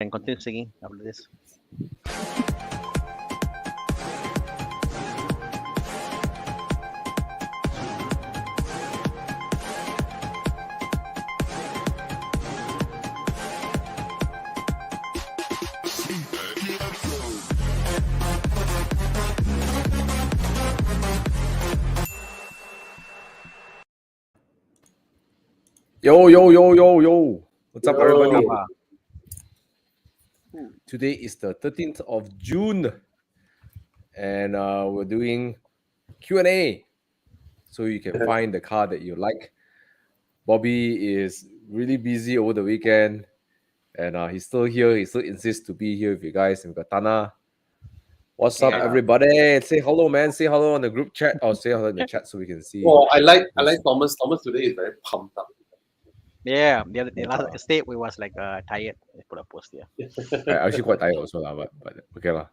And continue singing after this. Yo. What's up, Yo. everybody? Wow. Today is the 13th of June, and we're doing Q&A, so you can find the car that you like. Bobby is really busy over the weekend, and he's still here. He still insists to be here with you guys. And we've got Thana. What's up, Yeah. everybody? Say hello, man. Say hello on the group chat, or say hello in the chat so we can see. Well, I like Thomas. Thomas today is very pumped up. Yeah, the last state we was like tired. I put a post here. I actually quite tired also, but okay lah.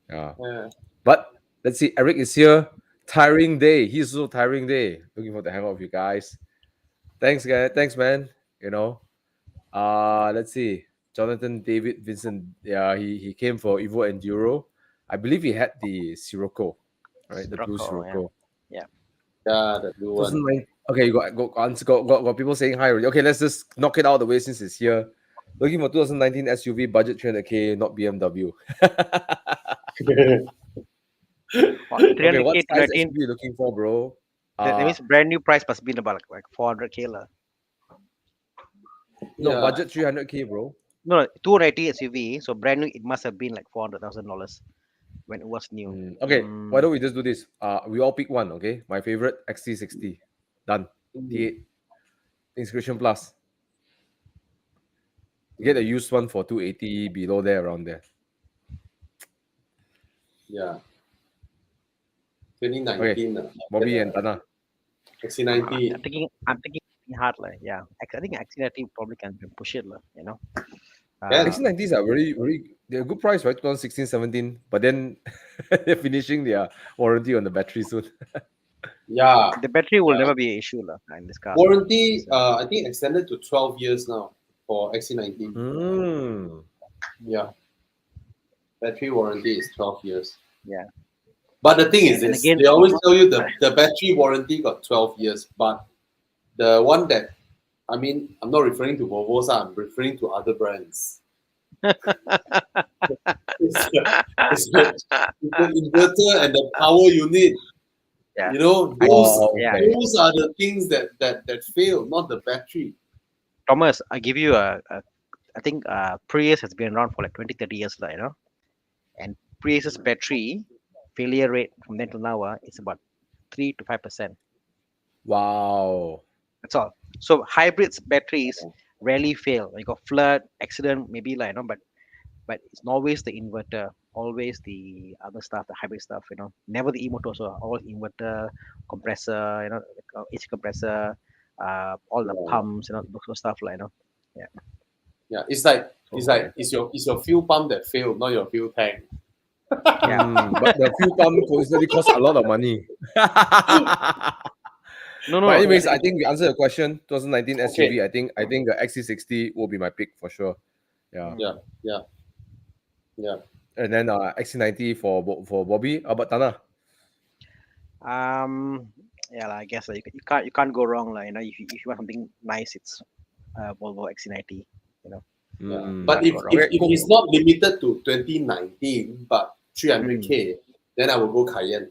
Yeah. Yeah. But let's see, Eric is here. Tiring day. He's so tiring day. Looking for the hang out with you guys. Thanks, guys. Thanks, man. Let's see. Jonathan David Vincent. Yeah, he came for Evo Enduro. I believe he had the Sirocco, right? The blue Sirocco. Yeah. Yeah, the blue one. Okay, you got people saying hi already. Okay, let's just knock it out of the way since it's here. Looking for 2019 SUV, budget 300K, not BMW. Okay, what size SUV you looking for, bro? That means brand new price must be about like 400K lah. No, Yeah. budget 300K, bro. No, 280 SUV. So brand new, it must have been like $400,000 when it was new. Okay, why don't we just do this? We all pick one, okay? My favorite XC60. Done. T8. Inscription Plus. Get a used one for 280 below there, around there. Yeah. 2019. Okay. Bobby and Thana. XC90. I'm thinking hard like yeah. I think XC90 probably can push it lah. You know. XC90s are they're a good price, right? 2016, 17, but then they're finishing their warranty on the battery soon. Yeah. The battery will never be an issue lah in this car. Warranty, I think extended to 12 years now for XC90. Yeah. Battery warranty is 12 years. Yeah. But the thing is this, they always tell you the battery warranty got 12 years, but the one that, I mean, I'm not referring to Volvo, I'm referring to other brands. it's the inverter and the power unit. Yeah. You know, those are the things that fail, not the battery. Thomas, I give you I think Prius has been around for like 20, 30 years, you know, and Prius's battery failure rate from then to now is about 3 to 5%. Wow. That's all. So hybrids batteries rarely fail. You got flood, accident, maybe like, you know, but it's always the inverter, always the other stuff, the hybrid stuff, you know. Never the e-motor, so all inverter, compressor, you know, AC compressor, all the pumps, you know, those stuff, like, you know. Yeah. Yeah, it's your fuel pump that failed, not your fuel tank. Yeah. But the fuel pump coincidentally costs a lot of money. No. But anyways, I think we answered the question. 2019 SUV. I think the XC60 will be my pick for sure. Yeah. And then XC90 for Bobby. How about Thana? Yeah, I guess you can't go wrong, like, you know. If you want something nice, it's Volvo XC90. You know. But if it's not limited to 2019, but 300K, then I will go Cayenne.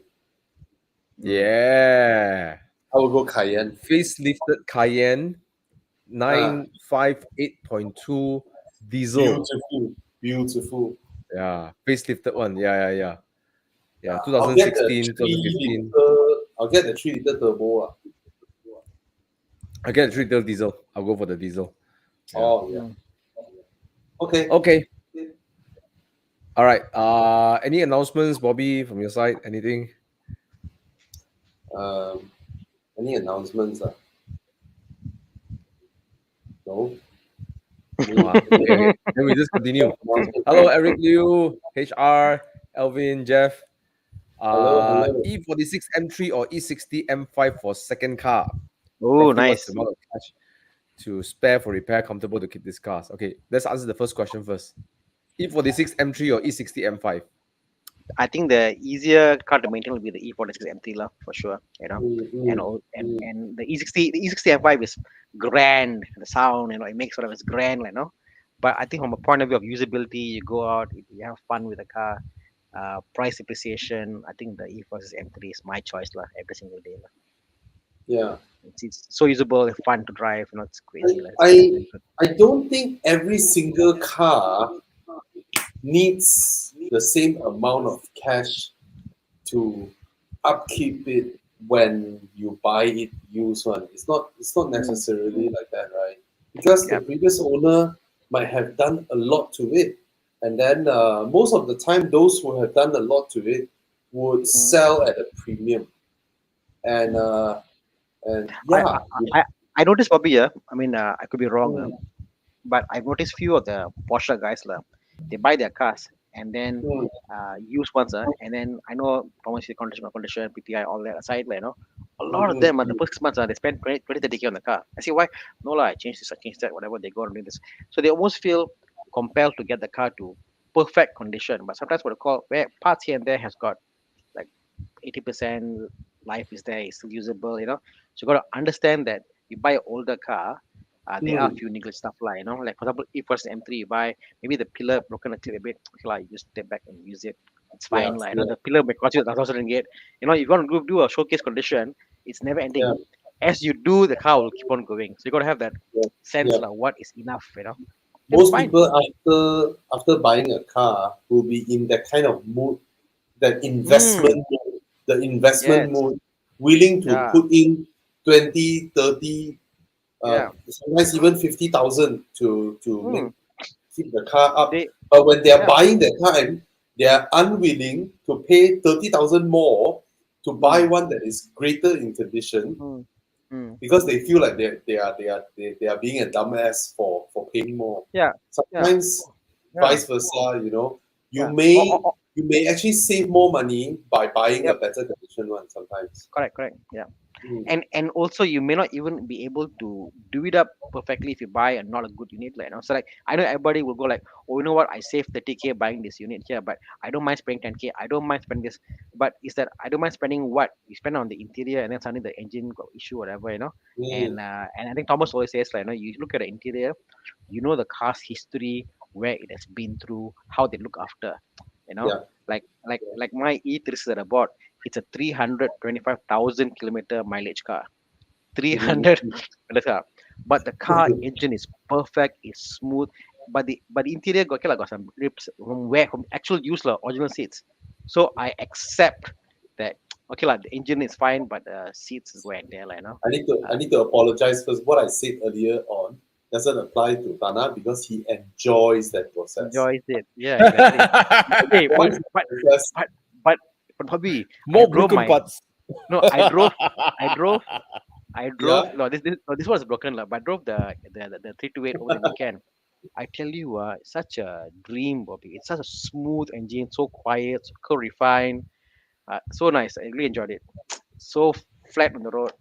Yeah. I will go Cayenne. Facelifted Cayenne 958.2 diesel. Beautiful. Yeah, facelifted one. Yeah. 2016, 2015. I'll get the 3-liter turbo. I get a 3-liter diesel. I'll go for the diesel. Yeah. Oh, yeah. Okay. All right. Any announcements, Bobby, from your side? Anything? Any announcements? No. Okay. Then we just continue. Hello, Eric Liu, HR, Elvin, Jeff. Hello. E46 M3 or E60 M5 for second car. Oh, nice. to spare for repair, comfortable to keep these cars? Okay, let's answer the first question first. E46 M3 or E60 M5? I think the easier car to maintain will be the E46 M3 lah, for sure. And Mm, all, mm. and the E60 M5 is grand. The sound, it makes sort of it's grand, But I think from a point of view of usability, you go out, you have fun with the car. Price appreciation, I think the E46 M3 is my choice lah, every single day lah. Yeah. It's so usable, fun to drive. It's crazy lah. I I don't think every single car needs the same amount of cash to upkeep it when you buy it used one. It's not necessarily like that, right? Because the Yeah. previous owner might have done a lot to it, and then most of the time, those who have done a lot to it would sell at a premium, and I, yeah, I, I I noticed, Bobby. Yeah, I mean, I could be wrong. But I've noticed few of the Porsche guys lah, they buy their cars and then mm, use once, and then I know Thomas condition, PTI, all that aside, a lot of mm, them, the mm, first 6 months, they spend 30K on the car. I say, why? No lah, I changed this, I changed that, whatever, they go and do this. So they almost feel compelled to get the car to perfect condition. But sometimes what I call, where parts here and there has got like 80% life is there, it's still usable, So you got to understand that you buy an older car, there are a mm. few niggly stuff like for example, if first M3 you buy, maybe the pillar broken a clip a bit, okay you just step back and use it. It's Yeah, fine, yeah, the pillar may cost you 1,000 ringgit. If you want to do a showcase condition, it's never ending. yeah, As you do, the car will keep on going. So you got to have that yeah, sense yeah. like what is enough, It's Most fine. people after buying a car will be in that kind of mood, that investment mood, the investment Yes. mood, willing to Yeah. put in 20, 30, Yeah. sometimes even 50,000 to Mm. keep the car up. They. But when they are Yeah. buying the car, they are unwilling to pay 30,000 more to buy one that is greater in condition Mm. Mm. because they feel like they are being a dumbass for paying more. Yeah. Yeah. Sometimes Yeah. vice versa, you Yeah. may actually save more money by buying a Yep. better condition one sometimes. Correct. Yeah. Mm. And also you may not even be able to do it up perfectly if you buy a not a good unit, so like I know everybody will go like, oh, you know what, I saved 30K buying this unit here, but I don't mind spending 10K, I don't mind spending this. But is that I don't mind spending what you spend on the interior, and then suddenly the engine got issue, whatever, Mm. and I think Thomas always says like, you look at the interior, the car's history, where it has been through, how they look after, you know Yeah. like my E36 that I bought, it's a 325,000 kilometer mileage car. Mm. 300 kilometer car. But the car engine is perfect, it's smooth. But the interior got some rips from actual use original seats. So I accept that, okay the engine is fine, but the seats is wear and tear, I need to apologize because what I said earlier on doesn't apply to Thana because he enjoys that process. enjoys it. Yeah, exactly. Okay, but Enjoys but the process. but but but Bobby, More broken parts. no, I drove. Yeah. No, this was broken lah. But I drove the 328 over the weekend. I tell you, such a dream, Bobby. It's such a smooth engine, so quiet, so refined, so nice. I really enjoyed it. So flat on the road,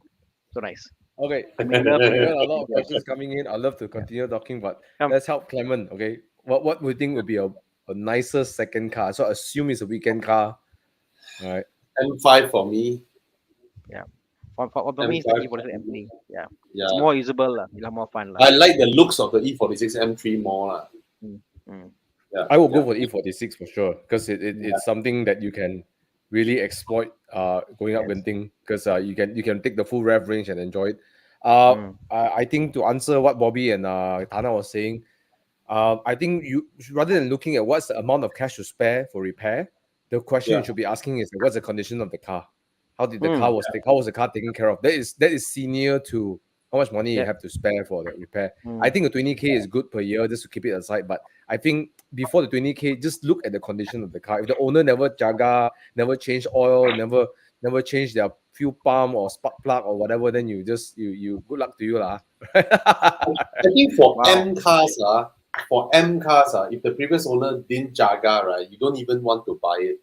so nice. Okay, I'm in love we with got it. a lot of questions coming in. I'd love to continue talking, but Um, let's help Clement. Okay, what we think would be a nicer second car? So assume it's a weekend car. All right. M5 for me. yeah. For me, it's the M5. E46 M3. Yeah, it's Yeah. more usable lah. You'll have more fun lah. I like the looks of the E46 M3 more. Lah. Mm, mm. Yeah. I will go yeah. for E46 for sure because it's something that you can really exploit going up Yes. Genting because you can take the full rev range and enjoy it. Mm. I think to answer what Bobby and Thana was saying, I think you rather than looking at what's the amount of cash to spare for repair, the question Yeah. you should be asking is what's the condition of the car? How did the Mm. car how was the car taken care of? That is senior to how much money you Yeah. have to spare for the repair. Mm. I think a 20K is good per year just to keep it aside, but I think before the 20K, just look at the condition of the car. If the owner never jaga, never change oil, never change their fuel pump or spark plug or whatever, then you good luck to you lah. I think for Wow. M cars, if the previous owner didn't jaga, right, you don't even want to buy it.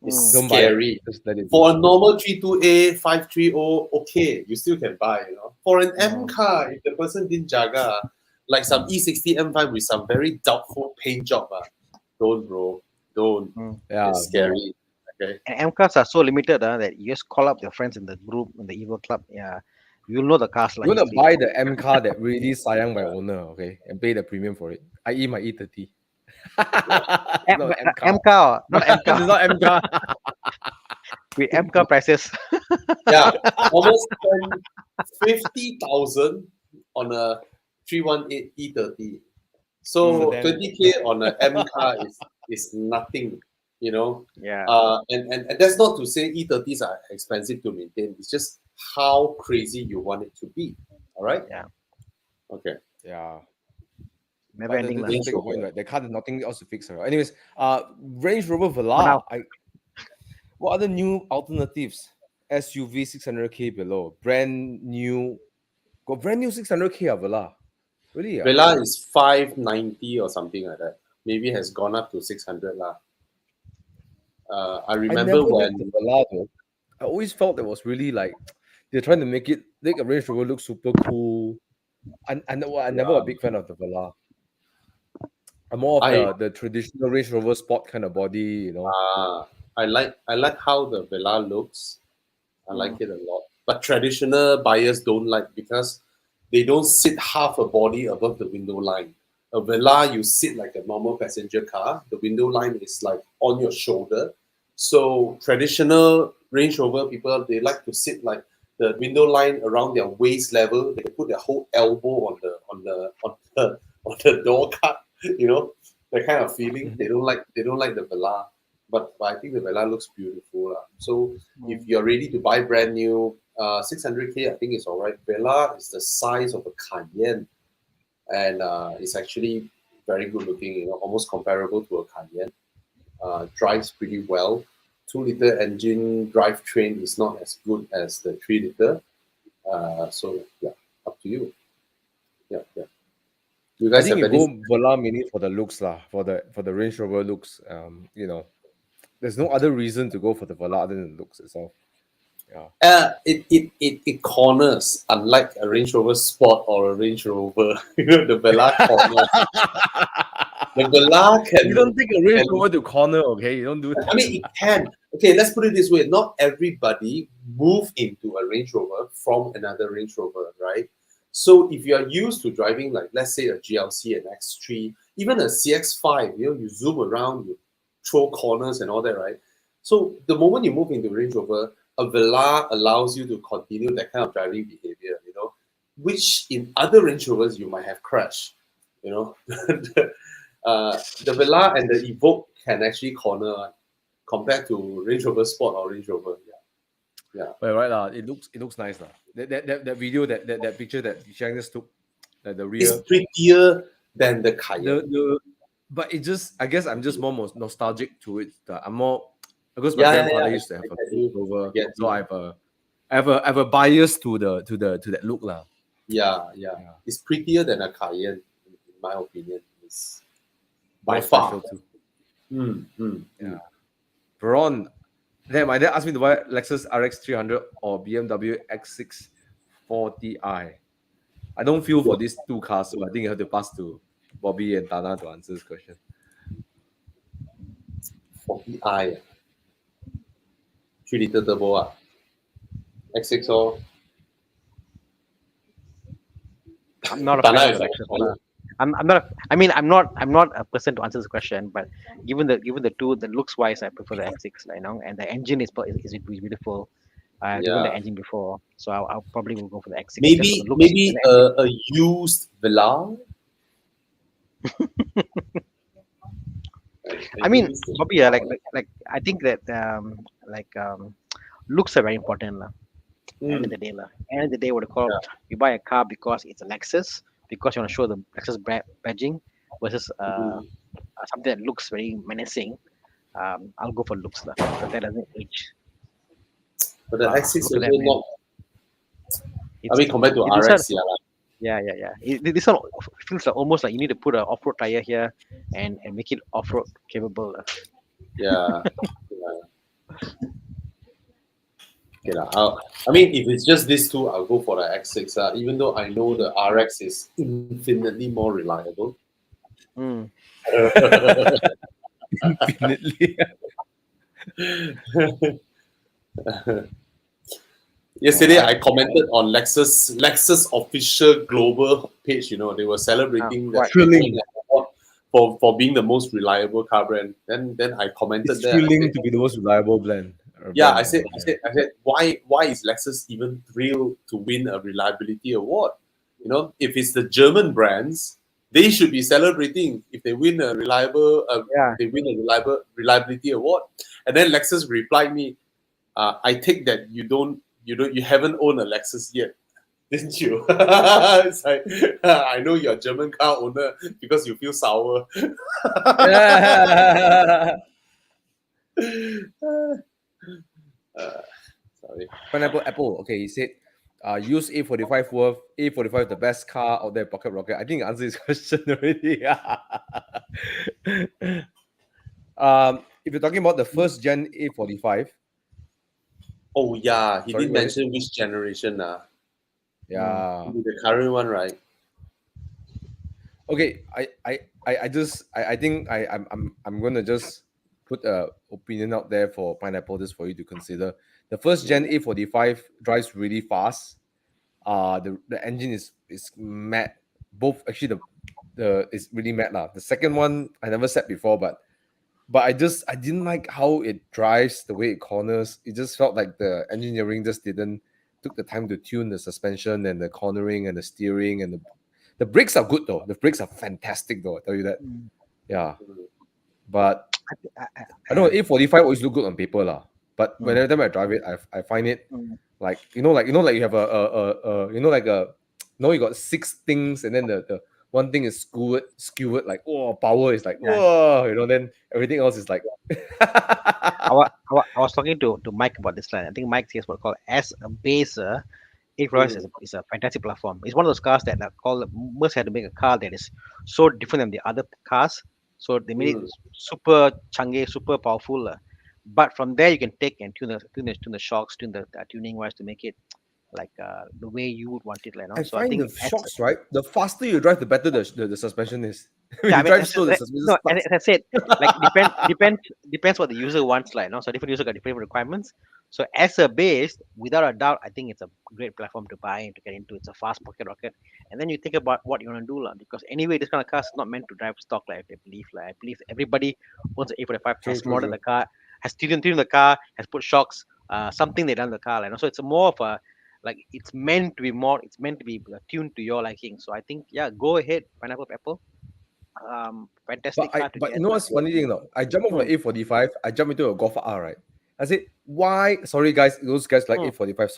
It's Don't buy it. scary. Just let it be. For a normal 32A 530, okay, you still can buy, For an M car, if the person didn't jaga, like some E60 M5 with some very doubtful paint job, don't, bro. Don't. Yeah, It's scary. Okay. And M cars are so limited that you just call up your friends in the group, in the Evo club. Yeah, you'll know the cars you like want to buy the M car that really sayang by owner, okay, and pay the premium for it. I.e. my E30. It's not an M car. M car, not M It's car. not M car. With M car prices. Yeah, almost spend 50,000 on a 318 E30. So damn. 20K on an M car is nothing, Yeah. And that's not to say E30s are expensive to maintain. It's just how crazy you want it to be. All right? Yeah. Okay. Yeah. Never But ending. that's the big point, right? They can't nothing else to fix her. Anyways, Range Rover For Velar. now. What other new alternatives? SUV 600K below. Brand new. Got brand new 600K Velar. Really? Vela is 590 or something like that. Maybe has gone up to 600 lah. I I remember never when liked the Velar though. I always felt it was really like they're trying to make a Range Rover look super cool. I'm never a big fan of the Velar. I'm more of the traditional Range Rover Sport kind of body, I like how the Vela looks. I like it a lot. But traditional buyers don't like because they don't sit half a body above the window line. A Vela, you sit like a normal passenger car. The window line is like on your shoulder. So traditional Range Rover people, they like to sit like the window line around their waist level. They put their whole elbow on the door cut. That kind of feeling. They don't like the Vela. But I think the Vela looks beautiful. So if you're ready to buy brand new, 600K, I think it's all right. Vela is the size of a Cayenne, and it's actually very good looking. Almost comparable to a Cayenne. Drives pretty well. 2-liter engine drivetrain is not as good as the 3-liter. So yeah, up to you. Yeah. You I guys think have you any? go Velar mainly for the looks lah, for the Range Rover looks. There's no other reason to go for the Velar other than the looks itself. Yeah. It corners, unlike a Range Rover Sport or a Range Rover. The Velar corners. The Velar can. You don't take a Range Rover to corner, okay? You don't do that. I mean, it can. Okay, let's put it this way. Not everybody move into a Range Rover from another Range Rover, right? So if you are used to driving, like, let's say a GLC, an X3, even a CX5, you zoom around, you throw corners and all that, right? So the moment you move into Range Rover, a Velar allows you to continue that kind of driving behavior, which in other Range Rovers you might have crashed, The Velar and the Evoque can actually corner compared to Range Rover Sport or Range Rover. Yeah. But right, it looks nice lah. That video, that picture that Shang just took, the rear. It's prettier than the Cayenne. But it just, I guess I'm just more nostalgic to it. I'm more because my grandfather used to have a Range Rover, so I have a bias to that look lah. Yeah. It's prettier than a Cayenne, in my opinion. It's by More far. special too. Yeah. Veron, then my dad asked me to buy Lexus RX 300 or BMW X6 40i. I don't feel for these two cars, so I think I have to pass to Bobby and Thana to answer this question. 40i. 3-liter turbo. X6 or? I'm not a fan of Lexus. I'm not a person to answer this question, but given the two, the looks wise, I prefer the X6, and the engine is beautiful. I've driven the engine before, so I'll probably will go for the X6. Maybe a used Velar. I mean, Bobby, like I think that looks are very important, lah. End of the day, End of the day, what you call you buy a car because it's a Lexus, because you want to show the Lexus badging, versus something that looks very menacing. I'll go for looks, because that doesn't age. But the X6 is not. I mean, compared to RX, yeah. This one feels like almost like you need to put an off-road tire here and make it off-road capable. Yeah. Okay, I mean, if it's just these two, I'll go for the X6. Even though I know the RX is infinitely more reliable. Mm. Infinitely. Yesterday, Alright. I commented on Lexus official global page. You know, they were celebrating that What? they Thrilling. won an award for being the most reliable car brand. Then I commented It's there. I said, thrilling to be the most reliable brand. yeah, Brand. I said, why is Lexus even thrilled to win a reliability award? You know, if it's the German brands, they should be celebrating if they win a Yeah. reliability award. And then Lexus replied me, I take that you haven't owned a Lexus yet, didn't you? It's like I know you're a German car owner because you feel sour. Sorry. Pineapple Apple. Okay, he said, use A45 worth. A45 the best car out there, pocket rocket. I think I answered his question already. If you're talking about the first gen A45, Oh yeah, he sorry, didn't go ahead. mention which generation. Yeah. The current one, right? Okay, I think I'm gonna just put a opinion out there for Pineapple just for you to consider. The first gen A45 drives really fast. The engine is mad. Both actually the it's really mad lah. The second one I never said before, but I didn't like how it drives, the way it corners. It just felt like the engineering just didn't took the time to tune the suspension and the cornering and the steering and the brakes are good though. The brakes are fantastic though. I tell you that. Mm. Yeah, but I, I don't know. A45 always look good on paper lah. But Mm. whenever time I drive it, I find it Mm. like like you have like a no, you got six things and then the one thing is skewered like oh power is like Yeah. oh then everything else is like I was talking to Mike about this line. I think Mike says what called as a base. A4S is a fantastic platform. It's one of those cars that are called Merc had to make a car that is so different than the other cars. So they made it super chunky, super powerful. But from there you can take and tune the shocks, tune the tuning wise to make it like the way you would want it, you know. I So I find think the shocks right. The faster you drive, the better the suspension is. When yeah, you I mean, drive slow, the suspension no, starts. as I said, like depends what the user wants, like, no. So different user got different requirements. So as a base, without a doubt, I think it's a great platform to buy and to get into. It's a fast pocket rocket, and then you think about what you want to do, lah. Because anyway, this kind of car is not meant to drive stock, like I believe. Like I believe everybody wants an A45 True, has true, modded true. the car, has tuned the car, has put shocks, something they done the car, like, no. So it's more of a like it's meant to be more. It's meant to be tuned to your liking. So I think yeah, go ahead, pineapple apple. Fantastic car to But you get. know what's funny thing though? I jump off Mm, an A45, I jump into a Golf R, right? I said, why? Sorry guys, those guys like mm, A45.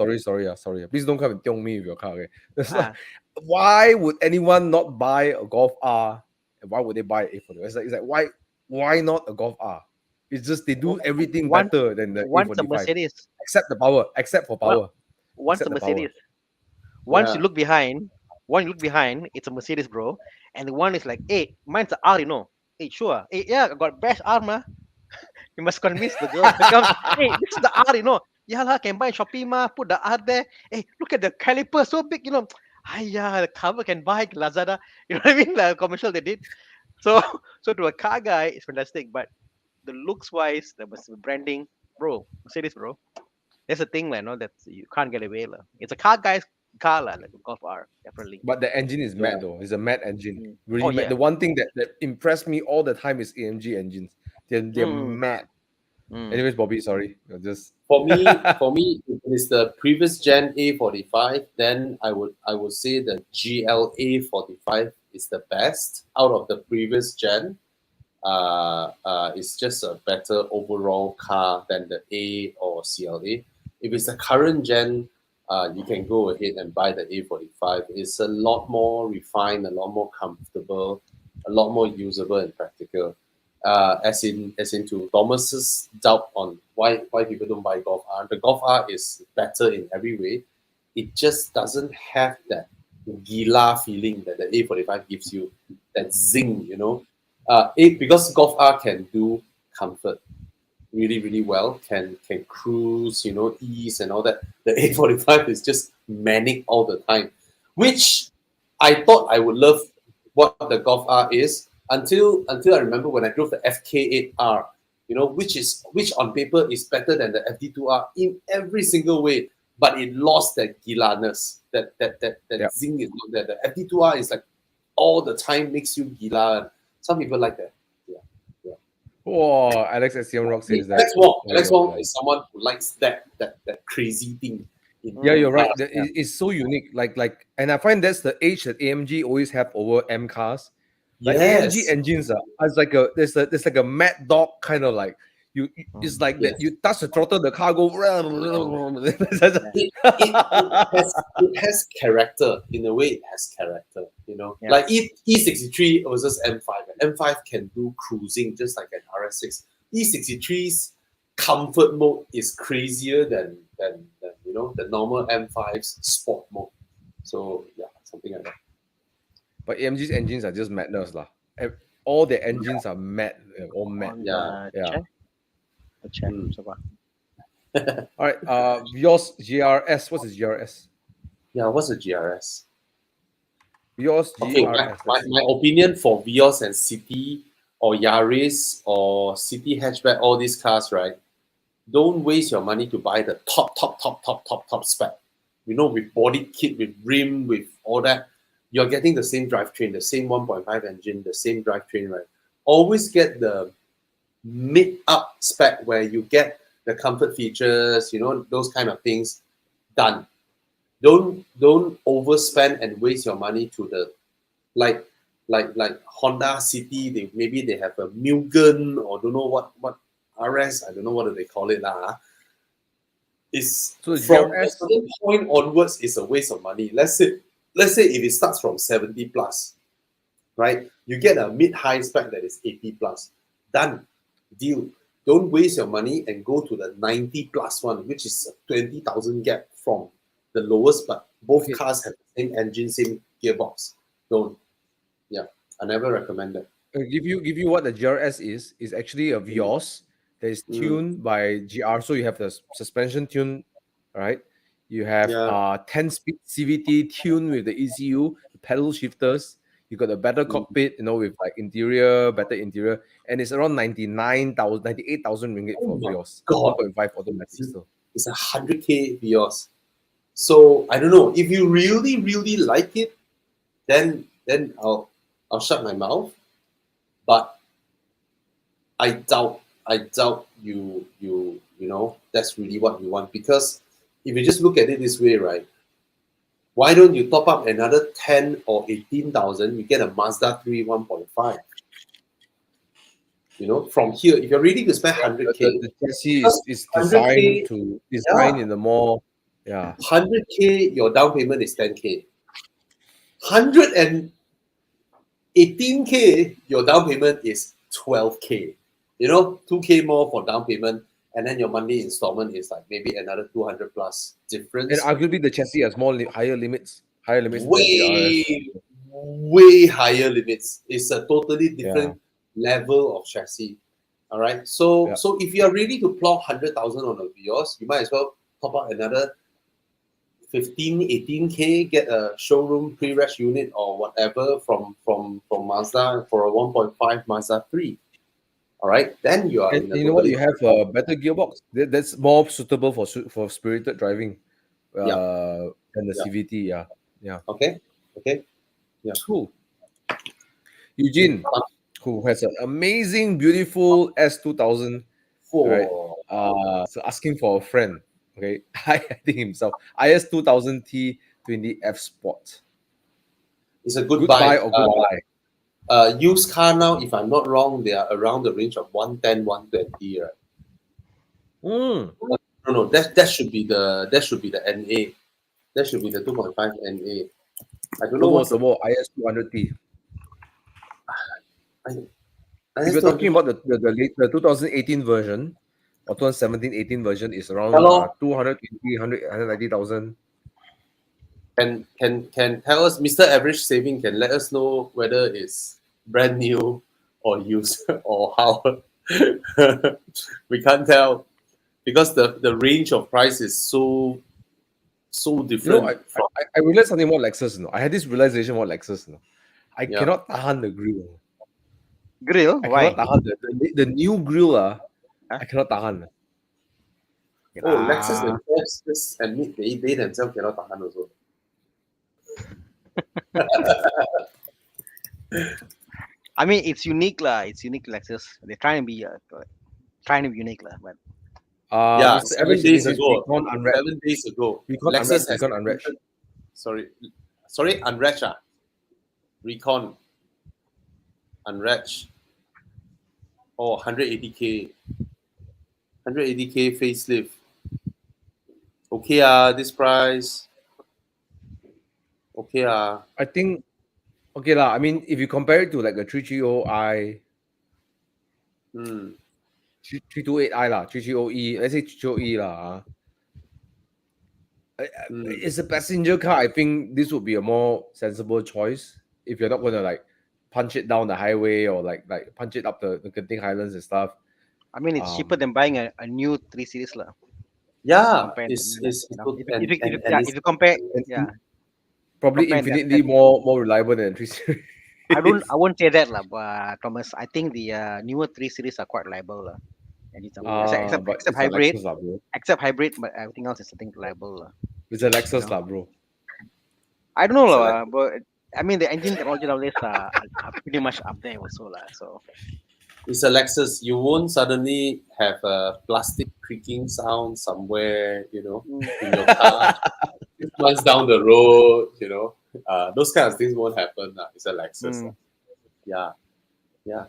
Sorry. Please don't come and tell me with your car. Okay? It's like, ah, why would anyone not buy a Golf R? And why would they buy A45? It's like why not a Golf R? It's just they do everything once better than the once a A45. Mercedes, Except the power. Except for well, power. once a Except the power. Mercedes. Once you Yeah. look behind, One you look behind, it's a Mercedes, bro. And the one is like, hey, mine's a R, you know. Hey, sure. Hey, yeah, I got best R, ma. You must convince the girl. The girl, hey, this is the R, you know. Yeah, lah, can buy Shopee, ma. Put the R there. Hey, look at the caliper, so big, you know. Yeah, the cover can buy Lazada. You know what I mean? The commercial they did. So, so to a car guy, it's fantastic. But the looks wise, the branding, bro, Mercedes, bro. That's the thing, like, no, that you can't get away, lah. It's a car guy's car, lah, like a Golf R, definitely. But the engine is Yeah. mad though. It's a mad engine. Mm. Really Oh mad. yeah. The one thing that impressed me all the time is AMG engines. They're Mm, mad. mm, Anyways, Bobby, sorry. You're just For me, if it's the previous gen A45, then I would say the GLA 45 is the best out of the previous gen. It's just a better overall car than the A or CLA. If it's the current gen, you can go ahead and buy the A45. It's a lot more refined, a lot more comfortable, a lot more usable and practical. As into Thomas's doubt on why people don't buy Golf R. The Golf R is better in every way. It just doesn't have that gila feeling that the A45 gives you, that zing, you know. Because Golf R can do comfort. really, really well, can cruise, ease and all that. The A45 is just manic all the time, which I thought I would love what the Golf R is until I remember when I drove the FK8R, which on paper is better than the FD2R in every single way, but it lost that gilaness, that zing is not there. The FD2R is like all the time makes you gila. Some people like that. Yeah. Oh, Alex SCM Rock says that. Alex Wong is someone who likes that crazy thing. Yeah, you're right. Yeah. It's so unique. Like, and I find that's the edge that AMG always have over M cars. Like AMG Yes. engines it's like there's like a mad dog kind of like it's like that you touch the throttle, the car go. It has character. In a way, it has character. Yeah. Like E63 versus M5. M5 can do cruising just like an RS6. E63's comfort mode is crazier than the normal M5's sport mode. So yeah, something like that. But AMG's engines are just madness lah. All the engines are mad, all mad. On Yeah. the chat. Mm. So far. All right, Vios GRS. What's his GRS? Yeah, what's a GRS? Vios Okay, GRS. my opinion for Vios and City or Yaris or City hatchback, all these cars, right? Don't waste your money to buy the top spec. With body kit, with rim, with all that. You're getting the same drivetrain, the same 1.5 engine, the same drivetrain, right? Always get the mid-up spec where you get the comfort features, those kind of things done. Don't overspend and waste your money to the like Honda City. Maybe they have a Mugen or don't know what RS. I don't know what do they call it lah. It's So from GRS a certain point onwards, it's a waste of money. Let's say if it starts from 70 plus, right? You get a mid-high spec that is 80 plus. Done. Deal. Don't waste your money and go to the 90 plus one, which is a 20,000 gap from the lowest, but both cars have the same engine, same gearbox. Don't. Yeah, I never recommend that. Give you what the GRS is actually a Vios that is tuned by GR. So you have the suspension tune, right? You have 10-speed CVT tuned with the ECU, the pedal shifters. You got a better cockpit, with like better interior, and it's around 98,000 ringgit for Vios. God. 1.5 automatic still. It's 100K Vios. So I don't know, if you really really like it, then I'll shut my mouth. But I doubt you that's really what you want, because if you just look at it this way, right? Why don't you top up another 10 or 18,000? You get a Mazda 3 1.5. From here, if you're ready to spend 100K, the chassis is designed to design in the more 100K, your down payment is 10K. 118K, your down payment is 12K. 2K more for down payment, and then your monthly installment is like maybe another 200 plus difference. And arguably the chassis has higher limits. Way higher limits. It's a totally different level of chassis. All right. So if you are ready to plow 100,000 on a Vios, you might as well top up another 15, 18K, get a showroom pre-reg unit or whatever from Mazda for a 1.5 Mazda 3. All right, then you are. And you know what? You have a better gearbox. That's more suitable for spirited driving than the CVT. Yeah. Okay. Yeah. Cool. Eugene, who has an amazing, beautiful S2000. Right. So asking for a friend. Okay, I think himself. IS2000T 20F Sport. It's a good buy or good buy. Used car now, if I'm not wrong, they are around the range of 110, 120, right? No, that should be the NA. That should be the 2.5 NA. I don't know what's the IS200T. If you're don't talking about the 2018 version or 2017-18 version, is around 220, 190,000. Can tell us, Mr. Average Saving can let us know whether it's brand new or used or how We can't tell because the range of price is so different from I realized something about Lexus. I had this realization about Lexus. I yeah. cannot tahan the grill. Grill? I Why? cannot tahan the new grill. Huh? I cannot tahan. Oh, Lexus Ah, themselves just admit they themselves cannot tahan also. I mean, it's unique lah. It's unique Lexus. They're trying to be unique lah. But Yeah, Mr. Average says Recon Unwrapped. 7 days ago, Recon Lexus Unwrapped. has Recon Unwrapped. sorry, Unwrapped. Recon Unwrapped. Oh, 180k, 180k facelift. Okay, this price. Okay, I think okay lah. I mean, if you compare it to like a 330i, hmm. 328i lah, 330e, let's say 330e lah. It's a passenger car. I think this would be a more sensible choice if you're not going to like punch it down the highway or like punch it up the Genting Highlands and stuff. I mean, it's cheaper than buying a new 3 Series lah. Yeah, Compared to it's that, you know. and If you compare, And yeah, probably compare that. infinitely more reliable than 3 Series. I won't say that lah, but Thomas, I think the newer 3 Series are quite reliable lah. And it's except But except it's a hybrid, Lexus lah, bro. but everything else is I think reliable lah. It's a Lexus know. lah, bro. I don't know It's a lah, but I mean the engine technology nowadays are pretty much up there also lah. So it's a Lexus. You won't suddenly have a plastic creaking sound somewhere, in your car. 6 months down the road, those kind of things won't happen. It's a Lexus. Yeah.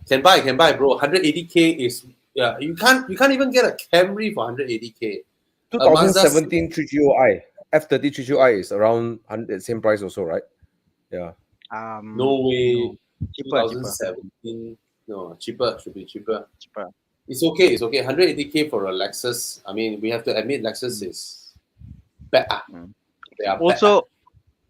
Can buy, bro. 180k is You can't even get a Camry for 180k. 2017 330i, F30 330i is around the same price also, right? Yeah. No way. Cheaper. 2017. No, cheaper. Should be cheaper. Cheaper. It's okay. 180k for a Lexus. I mean, we have to admit Lexus is better. They are better.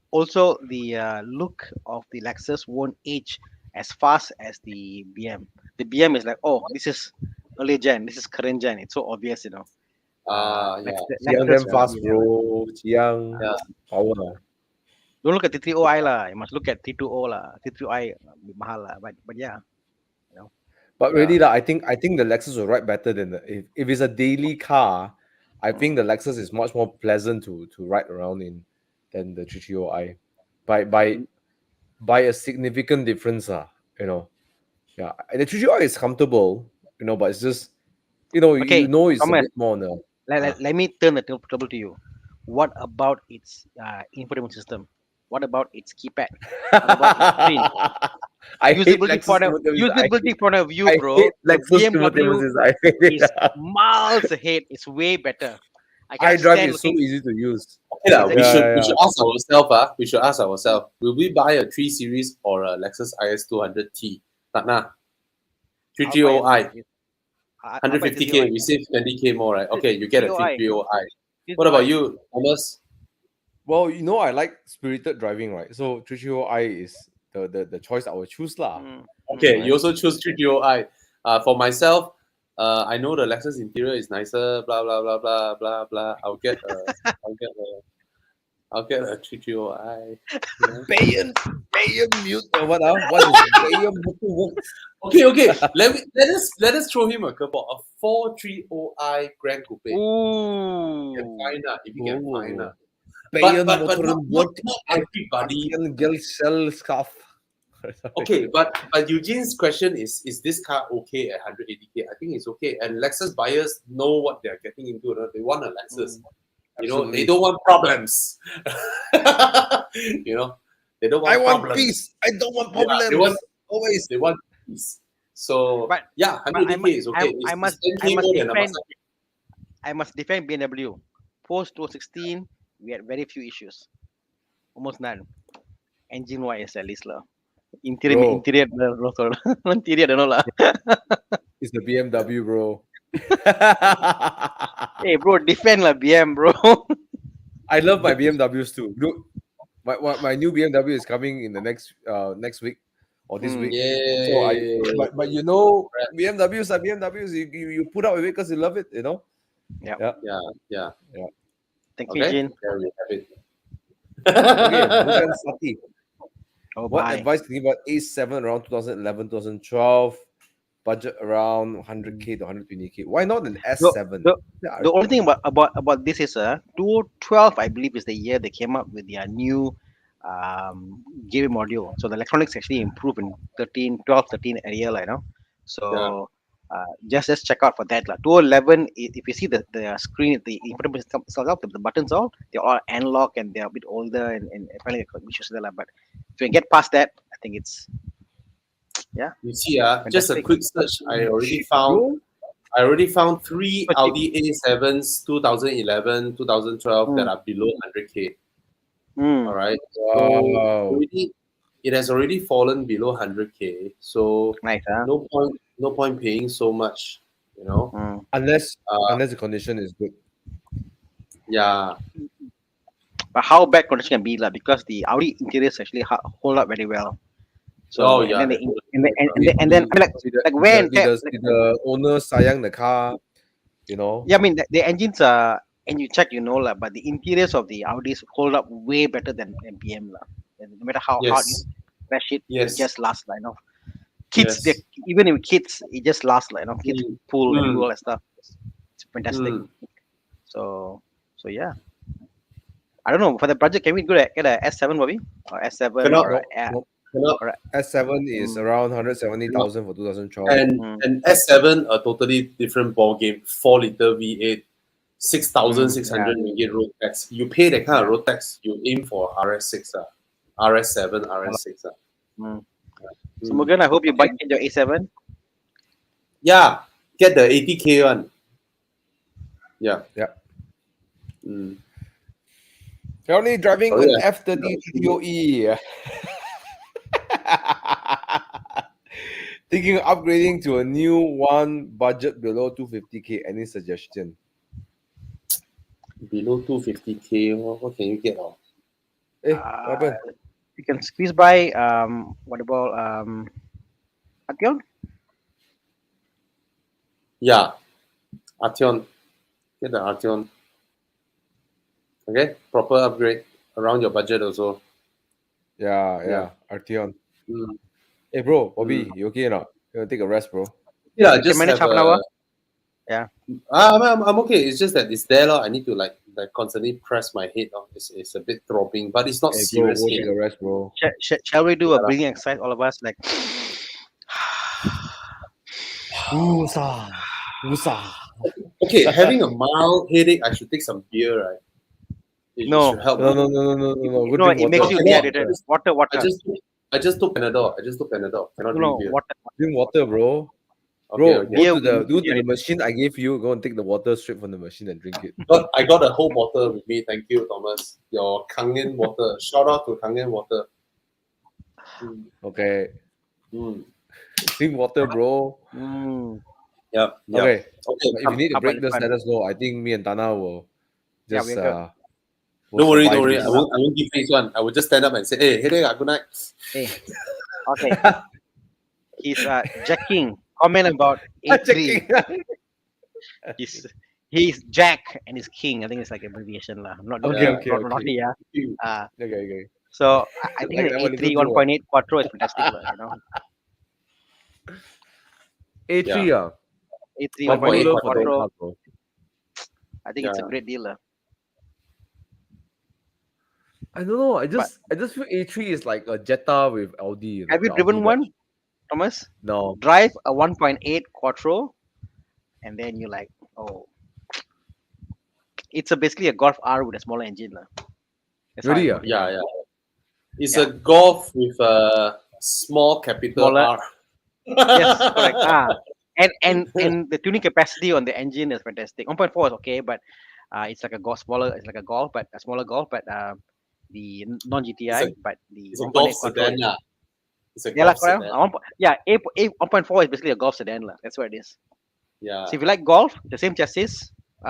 Also, the look of the Lexus won't age as fast as the BM. The BM is like, oh, this is early gen, this is current gen. It's so obvious, Yeah. Chiang them fast, bro. Chiang power. Don't look at T30i lah. You must look at T20 lah. T30i mahal lah. But yeah, But really, I think the Lexus will ride better than if it's a daily car. I think the Lexus is much more pleasant to ride around in than the 330i by a significant difference. Yeah. The 330i is comfortable, but it's just Okay, it's Thomas, a bit more. Let me turn the table to you. What about its infotainment system? What about its keypad? What about its screen? Usability point of view, bro. The BMW is miles ahead. It's way better. iDrive is so easy to use. Okay, we should ask ourselves. We should ask ourselves: will we buy a 3 Series or a Lexus IS200T? Thana, 330i, 150k. We save 20k more, right? Okay, you get a 330i. What about you, Thomas? Well, I like spirited driving, right? So 330i is the choice I would choose lah. Okay, right? You also choose 330i. For myself, I know the Lexus interior is nicer. Blah blah blah blah blah blah. I'll get a 330i. Bayon mute or what? What is Bayon? Okay. Let us throw him a curveball. A 430i Grand Coupe. Ooh. If you can find that. But not everybody. Girl sell scarf. Okay, but Eugene's question is this car okay at 180k? I think it's okay. And Lexus buyers know what they're getting into. They want a Lexus. They don't want problems. They don't want problems. Peace. I don't want problems. They want peace. So, but 180k is okay. I must defend BMW. Post 2016, we had very few issues. Almost none. Engine-wise, at least lah. Interior, interior, don't know lah. It's the BMW, bro. Hey, bro, defend lah, BM, bro. I love my BMWs too. Look, my new BMW is coming in the next week. or this week. Yay! So but you know, BMWs are BMWs. You put up with it because you love it. You know. Yeah. Yeah. Yeah. Thank you, Okay. Jin. There we have it. Okay. Mugan Sati. Oh, What bye. advice can you give about A7 around 2011, 2012? Budget around 100K to 120K. Why not an The, S7? the, Yeah, the only thing about this is 2012, I believe, is the year they came up with their new game module. So the electronics actually improved in 13, 12, 13 area, you know. Yeah. So just check out for that. 2011, if you see the screen, the input system itself, the buttons all, they're all analog and they're a bit older and finally issues there. But if you get past that, I think it's You see, just a fantastic. quick search. cheap, bro. I already found 3 So cheap. Audi A7s 2011, 2012 that Mm, are below 100K. mm, All right. Wow. It has already fallen below 100K. So nice, huh? no point paying so much. You know. Mm. Unless Uh, unless the condition is good. yeah. But how bad condition can be because the Audi interiors actually hold up very well. So Oh and yeah. then They the in- hold and then, it and, well. and then and then I mean like wear and tear. Did the owner sayang the car, you know? Yeah, I mean the engines are and you check but the interiors of the Audis hold up way better than BM lah. And no matter how hard you Yes. crash it, it Yes. just lasts you know. Kids, Yes. even with kids, it just lasts you know. Kids Mm. pull and do Mm. all that stuff. It's fantastic. Mm. So yeah. I don't know for the budget. Can we get a S7, Bobby, or S7 Cannot. or No, no. Cannot. or S7 is mm, around Cannot. 170,000 for 2012. And mm, and S7 a totally different ball game. 4-liter V8, 6,600 yeah, ringgit road tax. You pay that kind of yeah. road tax, you aim for RS6, RS7, Yeah. RS6. Mm. So Mm. Morgan, I hope you Okay. get your A7. Yeah, get the 80K one. Yeah. Yeah. Mm. Currently driving Oh, an yeah. F30 TOE. Thinking of upgrading to a new one, budget below 250K. Any suggestion? Below 250K, what can you get? What Uh, happened? you can squeeze by what about Action? Yeah, Arteon. Get the Arteon. Okay, proper upgrade around your budget also. Yeah. Arteon. Mm. Hey, bro, Bobby, you okay or not? You want to take a rest, bro? Yeah, You can just manage have half an hour. Yeah. I'm okay. It's just that it's there, lor. I need to like constantly press my head. It's a bit throbbing, but it's not Hey, bro, serious go head. take a rest, bro. Shall we do a breathing exercise, all of us? Like, Woosah. Okay, having a mild headache, I should take some beer, right? It No. should help. No. Go no, drink it makes water. you Cannot. dehydrated. Water. I just took Panadol. Cannot No, drink beer. water. Drink water, bro. Okay, Bro, okay. Beer go to the will the machine I gave you. Go and take the water straight from the machine and drink it. But I got a whole bottle with me. Thank you, Thomas. Your Kangen water. Shout out to Kangen water. Mm. Okay, Mm. drink water, bro. Mm. Yeah. Okay, Okay. but if you need a Up break, at just fun. let us know. I think me and Tana will Yeah, just we're good. will Don't worry. survive I this. won't give face one. I will just stand up and say, "Hey, headache, good night." Hey. Okay. He's Jacking. Comment about A3. Checking. He's Jack and he's King. I think it's like abbreviation lah. Not Okay. naughty, yeah. Okay. So I think Like the that one, A3 little 1.8 Quattro is fantastic, you know. A3 A3 But no 1.8 1.8 love for that Quattro. car, bro. I think it's a Yeah. great deal. I don't know. I just feel A3 is like a Jetta with Audi. You know, Have you the Audi driven badge. one, Thomas? No. Drive a 1.8 Quattro, and then you're like, oh, it's basically a Golf R with a smaller engine lah. That's how I Really? got it. Yeah. It's Yeah. a Golf with a small capital Smaller. R. Yes, correct. And the tuning capacity on the engine is fantastic. 1.4 is okay, but it's like a Golf smaller. It's like a Golf, but a smaller Golf. But the non GTI, but the It's a 1.8 Golf Quattro. sedan, lah. It's a Yeah, lah, Golf correct. sedan. A 1.4 is basically a Golf sedan lah. That's what it is. Yeah. So if you like Golf, the same chassis,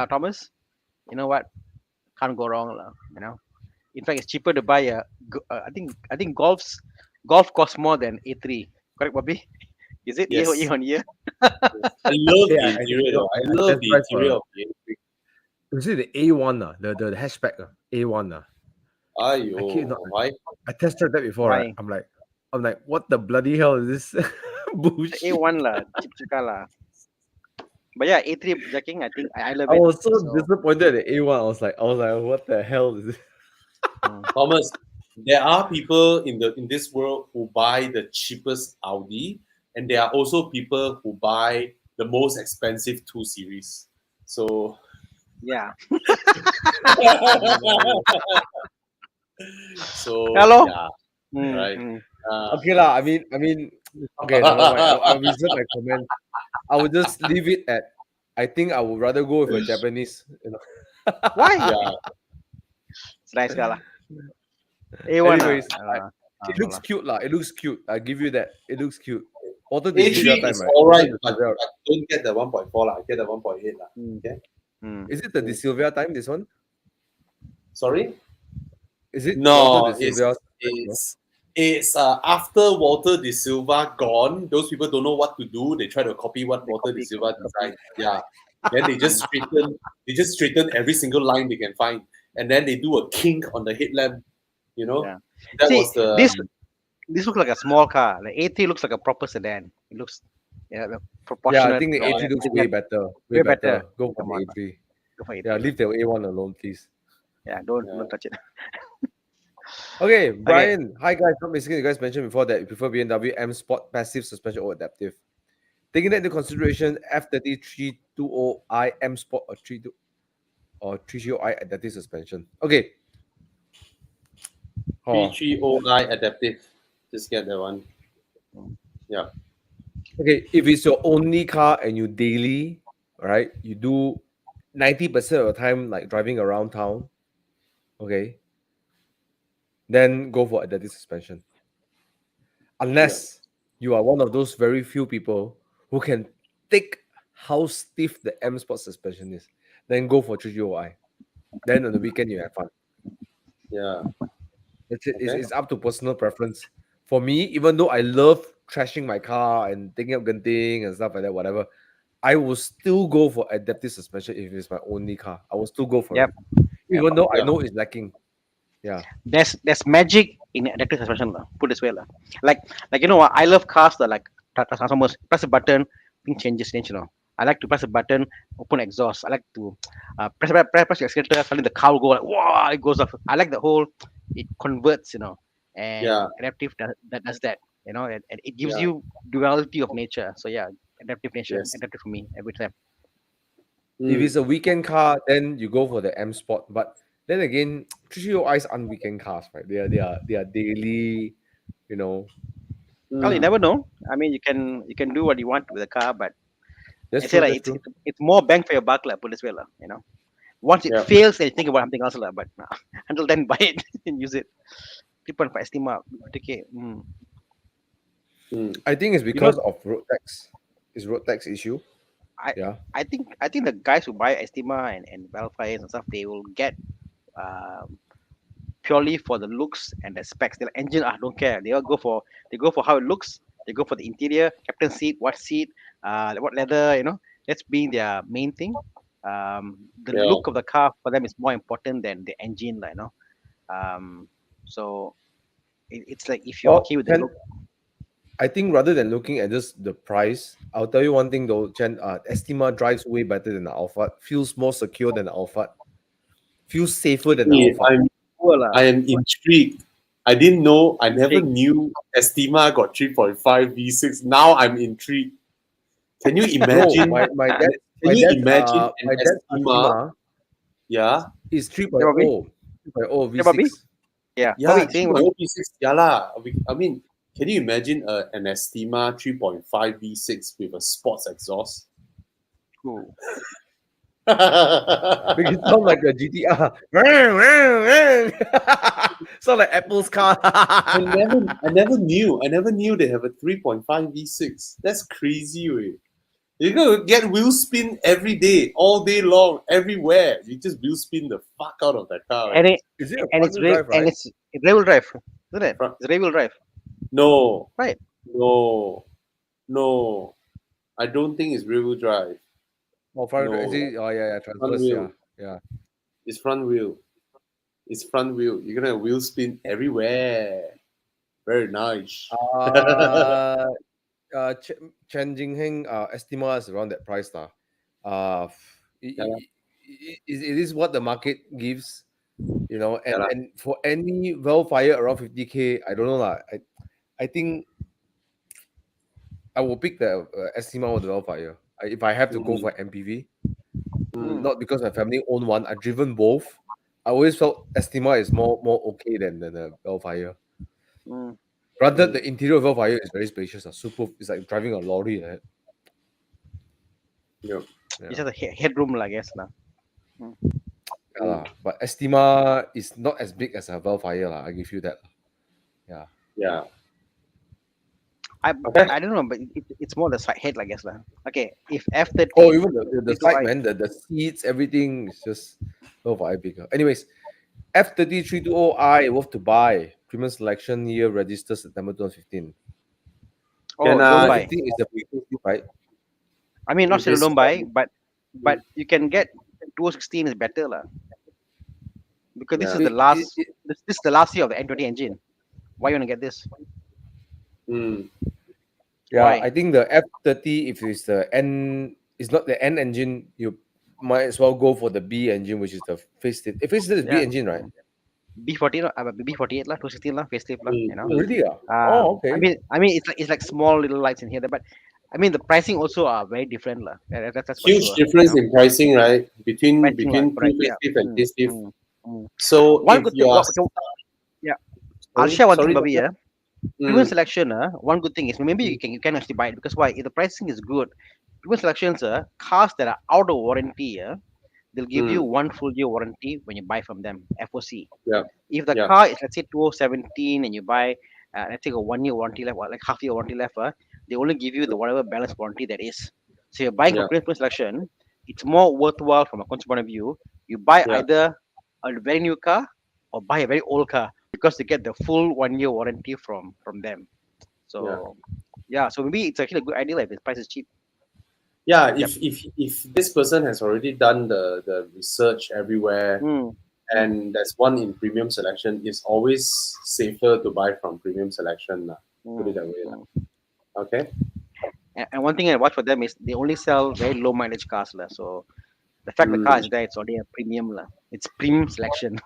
Thomas, you know what? Can't go wrong lah. You know. In fact, it's cheaper to buy I think Golf's Golf costs more than A3. Correct, Bobby? Is it year Yes. on year? I love Yeah, the interior though. I I love test the drive interior of the A3. is it the A1 the hatchback A1 I keep not Ayo, why? I tested that before, right? Why? I'm like, what the bloody hell is this The bullshit? A1 lah, cheap cakap lah. But yeah, A3 jacking, I think I love I it. was so So disappointed at the A1. I was like, what the hell is this? mm, Thomas, there are people in this world who buy the cheapest Audi, and there are also people who buy the most expensive 2 Series. So yeah. No. Hello. yeah, Mm, right. mm. Okay lah. I mean, okay, never mind. I'll reserve my comment. I will just leave it at. I think I would rather go with a Japanese. Why? yeah. It's nice car lah. A1 lah. Anyways, it No looks lah. cute lah. It looks cute. I give you that. It looks cute. Water A3 distributor time, is right? alright, Water but distributor. don't get the 1.4 lah. Get the 1.8 lah. Mm, Okay. mm. Is it the De Silvia time? This one? Sorry? Is it No, Walter De Silvia? it's after Walter De Silva gone. Those people don't know what to do. They try to copy what Walter De Silva designed. Yeah. Then they just straighten every single line they can find, and then they do a kink on the headlamp. You know, Yeah. that See, was the this looks like a small car. Like A3 looks like a proper sedan. It looks proportionate. Yeah, I think the all A3 that. looks way better. Way better. Go for Come the on. A3. Go for A3. Yeah, leave the A1 alone, please. Yeah, don't touch it. Okay, Brian. Hi guys. So basically, you guys mentioned before that you prefer BMW M Sport passive suspension or adaptive. Taking that into consideration, F30320i M Sport or 330i adaptive suspension. Okay. Oh, 330i adaptive. Just get that one. Yeah. okay. If it's your only car and you daily, right, you do 90% of the time like driving around town, okay, then go for adaptive suspension. Unless you are one of those very few people who can take how stiff the M Sport suspension is, then go for 330i. Then on the weekend you have fun. Yeah. It's it. Okay. It's up to personal preference. For me, even though I love trashing my car and taking up genting and stuff like that, whatever, I will still go for adaptive suspension if it's my only car. I will still go for Yep. it. Even though I Yeah. know it's lacking. Yeah. There's magic in adaptive suspension lah. Put this way lah. Like you know what? I love cars that like Transformers. Press a button, thing changes. You know. I like to press a button, open exhaust. I like to press the accelerator, suddenly the car will go like wow, it goes off. I like the whole it converts, you know, and Yeah. adaptive that does that, you know, and it gives Yeah. you duality of nature. So yeah, adaptive nature, Yes. adaptive for me every time. If it's a weekend car, then you go for the M Sport. But then again, 330i's aren't weekend cars, right? They are daily, you know. Well, you never know. I mean, you can do what you want with the car, but That's I say true. like That's true. it's more bang for your buck, like put this way, lah. You know, once it Yeah. fails, then you think about something else, lah. But until then, buy it and use it. 3.5 estima, 50K. I think it's because of road tax. It's road tax issue. I- Yeah. I think the guys who buy Estima and Valfires and stuff, they will get purely for the looks and the specs. The engine, don't care. They go for how it looks. They go for the interior, captain seat, what leather. You know, that's being their main thing. The Yeah. look of the car for them is more important than the engine, like, you know. So it's like if you're Well, okay with the Ken, look, I think rather than looking at just the price, I'll tell you one thing though, Chen. Estima drives way better than the Alphard. Feels more secure than the Alphard. Feels safer than the Alphard. I am intrigued. I didn't know. I never Intrigued. knew Estima got 3.5 V6. Now I'm intrigued. Can you No, imagine? my dad. Can you imagine my an dad's Estima? Estima Yeah. is Yeah, Bobby. 3.0 Yeah, Bobby. V6. Yeah, Yeah, Bobby, saying 3.0 V6. Yeah lah. I mean, can you imagine an Estima 3.5 V6 with a sports exhaust? cool. Make it sound like a GTR. Sound like Apple's car. I never knew. I never knew they have a 3.5 V6. That's crazy, way. You're gonna get wheel spin every day, all day long, everywhere. You just wheel spin the fuck out of that car. And it Is it a and it's front-wheel drive, right? and it's rear wheel drive, isn't it? Front- It's rear wheel drive. No, Right. no, no. I don't think it's rear wheel drive. Oh, front is No, it? Oh yeah, yeah, front transverse. Yeah, wheel. yeah. It's front wheel. It's front wheel. You're gonna wheel spin everywhere. Very nice. Uh, Chen Jingheng Estima is around that price now. Yeah, lah, It is what the market gives, yeah, lah. and for any well fire around 50K, I don't know lah. I think I will pick the Estima or the well fire. If I have to go Mm, for MPV, mm, Mm, not because my family own one. I've driven both. I always felt Estima is more okay than the Velfire. mm. Granted, mm. the interior of Velfire is very spacious. Super, it's like driving a lorry. Yeah. It's Yeah, just a headroom, I guess. Lah. Mm. yeah Mm, lah. But Estima is not as big as a Velfire lah. I give you that. Yeah. yeah. I Okay. I don't know, but it's more the side head, I guess. Lah. Okay, if Oh, F30 even the side 32i, man, the seats, everything is just Velfire bigger. Anyways, F30320i worth to buy. Premium selection year registered September 2015. Can oh, don't buy. 2015 is the previous, right? I mean, not if still it's don't buy, but you can get 2016 is better, lah. Because this yeah. is the last. This is the last year of the N20 engine. Why you wanna get this? Mm, Yeah, Why? I think the F30, if it's the N, it's not the N engine, you might as well go for the B engine, which is the facelift. If it's the B Yeah, engine, right? B40 lah, B48 lah, 216 lah, facelift lah. mm, You know. Oh, mm. really? Ah? Oh, okay. I mean, it's like small little lights in here, but I mean the pricing also are very different lah. That's for Huge sure. You difference know, in pricing, right? Between pricing lah, between correct. Yeah. pre-facelift and Mm, facelift. mm, mm. So One if good you thing. are Yeah, I'll sorry, share one thing, sorry, Bobby. Doctor. Yeah, premium Mm, selection. One good thing is maybe mm, you can actually buy it because why? If the pricing is good, premium selections. Cars that are out of warranty. They'll give you mm. one full year warranty when you buy from them. FOC. Yeah, If the yeah, car is let's say 2017 and you buy let's say a 1 year warranty left, or like half year warranty left, they only give you the whatever balance warranty that is. So you're buying from yeah, premium selection, it's more worthwhile from a consumer point of view. You buy yeah, either a very new car or buy a very old car because you get the full 1 year warranty from them. yeah. So yeah, so maybe it's actually a good idea if the price is cheap. Yeah, Yep. if this person has already done the research everywhere Mm, mm, and there's one in premium selection, it's always safer to buy from premium selection. Lah. Put it mm, that way. Lah. mm. Okay. And one thing I watch for them is they only sell very low mileage cars. Lah. So the fact the car Mm, is there, it's already a premium. Lah. It's premium selection.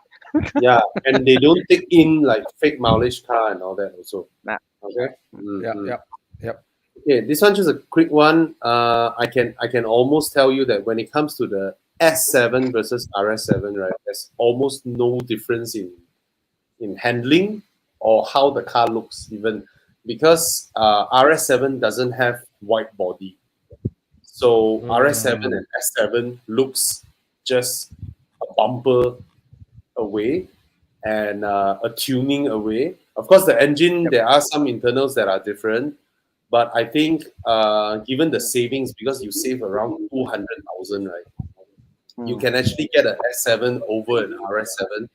yeah, and they don't take in like fake mileage car and all that also. Nah. Okay. Yeah, Mm-hmm. yeah, yep. Okay, this one just a quick one. I can almost tell you that when it comes to the S7 versus RS7, right, there's almost no difference in handling or how the car looks even because RS7 doesn't have white body. So RS7 Mm. and S7 looks just a bumper away and a tuning away. Of course, the engine, Yep. there are some internals that are different, but I think given the savings, because you save around 200,000, right, you Mm. can actually get an S7 over an RS7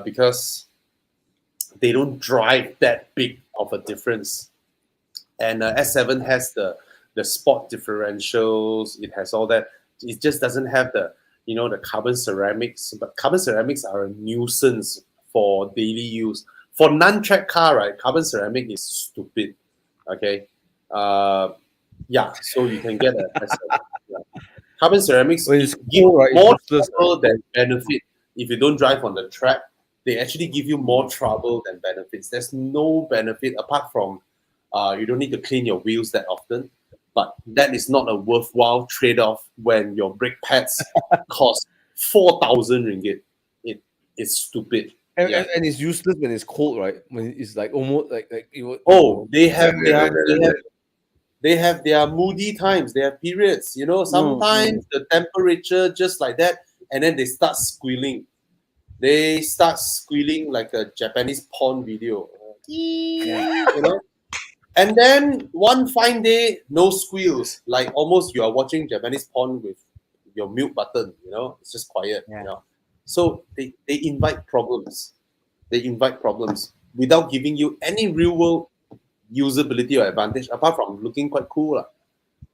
because they don't drive that big of a difference. And S7 has the sport differentials. It has all that. It just doesn't have the carbon ceramics. But carbon ceramics are a nuisance for daily use. For non-track car, right? Carbon ceramic is stupid. Okay. Yeah. So you can get a S7. Yeah. Carbon ceramics When it's give cold, right, it's more useless. trouble than benefit. If you don't drive on the track, they actually give you more trouble than benefits. There's no benefit apart from you don't need to clean your wheels that often, but that is not a worthwhile trade-off when your brake pads cost 4,000 ringgit. It's stupid. And, Yeah. and it's useless when it's cold, right? When it's like almost like Oh, they have their moody times. They have periods. Mm, Sometimes the temperature just like that, and then they start squealing. They start squealing like a Japanese porn video. And then one fine day, no squeals. Like almost you are watching Japanese porn with your mute button. It's just quiet. Yeah. So they invite problems. They invite problems. without giving you any real world usability or advantage apart from looking quite cool.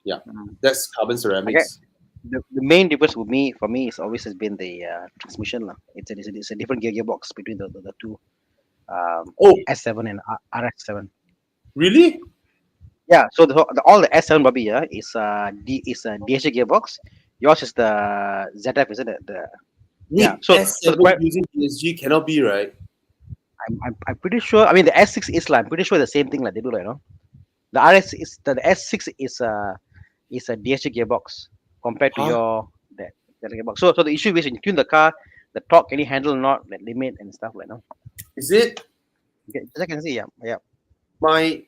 Yeah, that's carbon Okay. ceramics. The main difference for me is always has been the transmission lah. It's a different gearbox between the two Oh, S7 and RS7. really? Yeah, so all the S7 Bobby is a DHA gearbox. Yours is the ZF, isn't it? Yeah. Wait, So the S7 using PSG cannot be, right? I'm pretty sure. I mean, the S6 is like I'm pretty sure the same thing like they do, like, the RS is the S6 is a DHA gearbox compared to Huh? your that gearbox. So the issue is when you tune the car, the torque can you handle or not, the limit and stuff like that. Is it? Okay, as I can see, yeah. Mine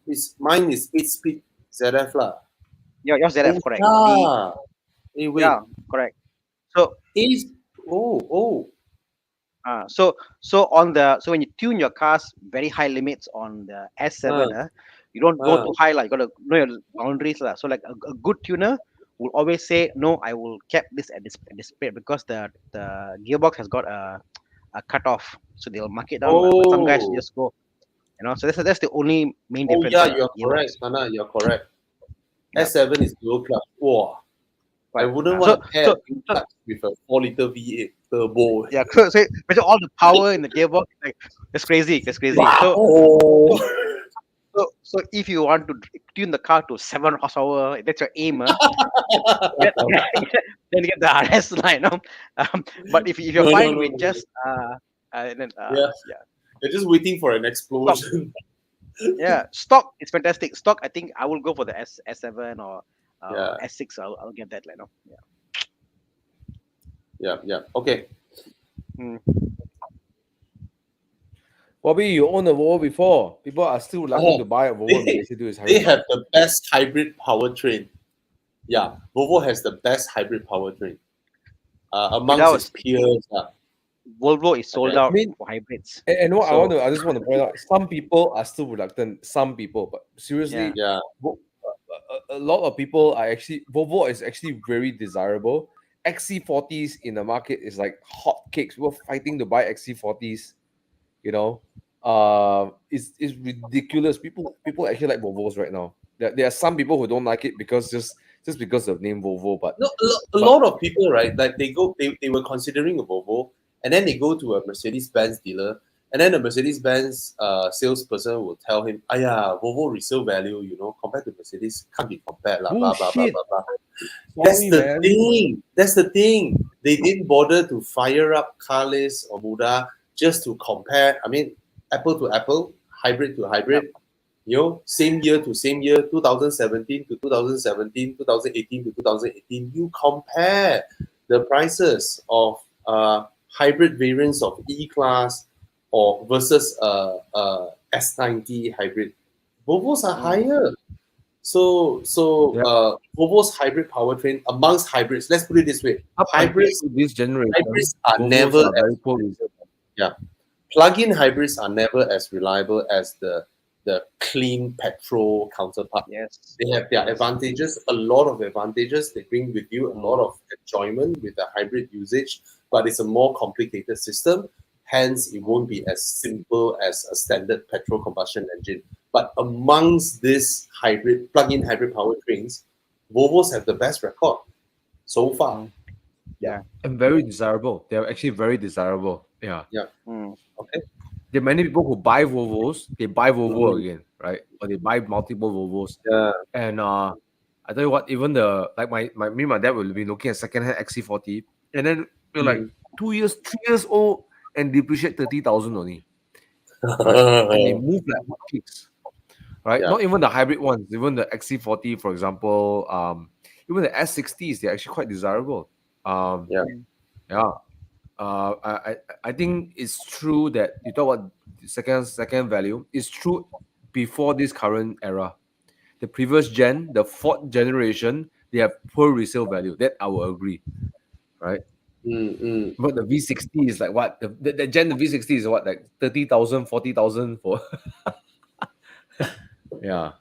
is 8-speed ZF lah. Yours ZF, Oh correct. yeah. Hey, wait. Yeah, correct. So Is oh. so when you tune your cars very high limits on the S7, you don't go Uh, too high, like you gotta know your boundaries lah. So like a good tuner will always say no, I will cap this at this speed because the gearbox has got a cutoff, so they'll mark it down lah. But some guys oh. just go, so that's the only main Oh difference yeah, lah. you're Gearbox. correct, Thana, you're correct. Yeah. S7 is dual clutch. Wow. I Right. wouldn't So want to pair so a dual clutch with a 4-liter V8 turbo. yeah, so imagine all the power in the gearbox, like that's crazy. That's crazy. So Wow. so if you want to tune the car to 7 horsepower, that's your aim, then then get the RS line. But if you're No, fine no, with no. just then Yeah, yeah, you're just waiting for an stock, explosion. stock is fantastic. Stock, I think I will go for the S7 or Yeah, S6. I'll get that, yeah. Okay. Mm. Bobby, you own a Volvo before. People are still reluctant Oh, to buy a Volvo and they, they do is they hybrid. have the best hybrid powertrain. Yeah, Volvo has the best hybrid powertrain amongst its Without peers. Volvo is sold Okay. out I mean, for hybrids. and what So I just want to point out, some people are still reluctant. Some people, but seriously, yeah, a lot of people are actually Volvo is actually very desirable. XC40s in the market is like hot cakes. We're fighting to buy XC40s. You know, it's ridiculous. People actually like Volvos right now. There are some people who don't like it because just because of the name Volvo, but no, a lot of people, right? Like they were considering a Volvo, and then they go to a Mercedes-Benz dealer, and then the Mercedes-Benz salesperson will tell him, "Aya, Volvo resale value, compared to Mercedes can't be compared, lah, blah blah blah bullshit. blah blah." That's Sorry, the man. thing. That's the thing. They didn't bother to fire up Carlis or Muda just to compare. I mean, apple to apple, hybrid to hybrid. Same year to same year, 2017 to 2017, 2018 to 2018. You compare the prices of hybrid variants of E-Class or versus S90 hybrid. Volvos are higher. So Yeah. Volvo's hybrid powertrain amongst hybrids, let's put it this way, Up until hybrids this generation, are Volvos never are very as poor resale. plug-in hybrids are never as reliable as the clean petrol counterpart. Yes. They have their advantages, a lot of advantages. They bring with you a lot of enjoyment with the hybrid usage, but it's a more complicated system. Hence, it won't be as simple as a standard petrol combustion engine. But amongst these plug-in hybrid powertrains, Volvos have the best record so far. Yeah. And very desirable. They're actually very desirable. Yeah. Okay. There are many people who buy Volvos, they buy Volvo again, right? Or they buy multiple Volvos. Yeah. And I tell you what, even me and my dad will be looking at secondhand XC40, and then we're like 2 years, 3 years old and depreciate 30,000 only. Right? And they move like hotcakes. Right? Yeah. Not even the hybrid ones, even the XC40, for example, even the S60s, they're actually quite desirable. Yeah. I think it's true that you talk about the second value. It's true before this current era. The previous gen, the fourth generation, they have poor resale value. That I will agree, right? But the V60 is like what? The V60 is what, like 30,000, 40,000 for. Yeah.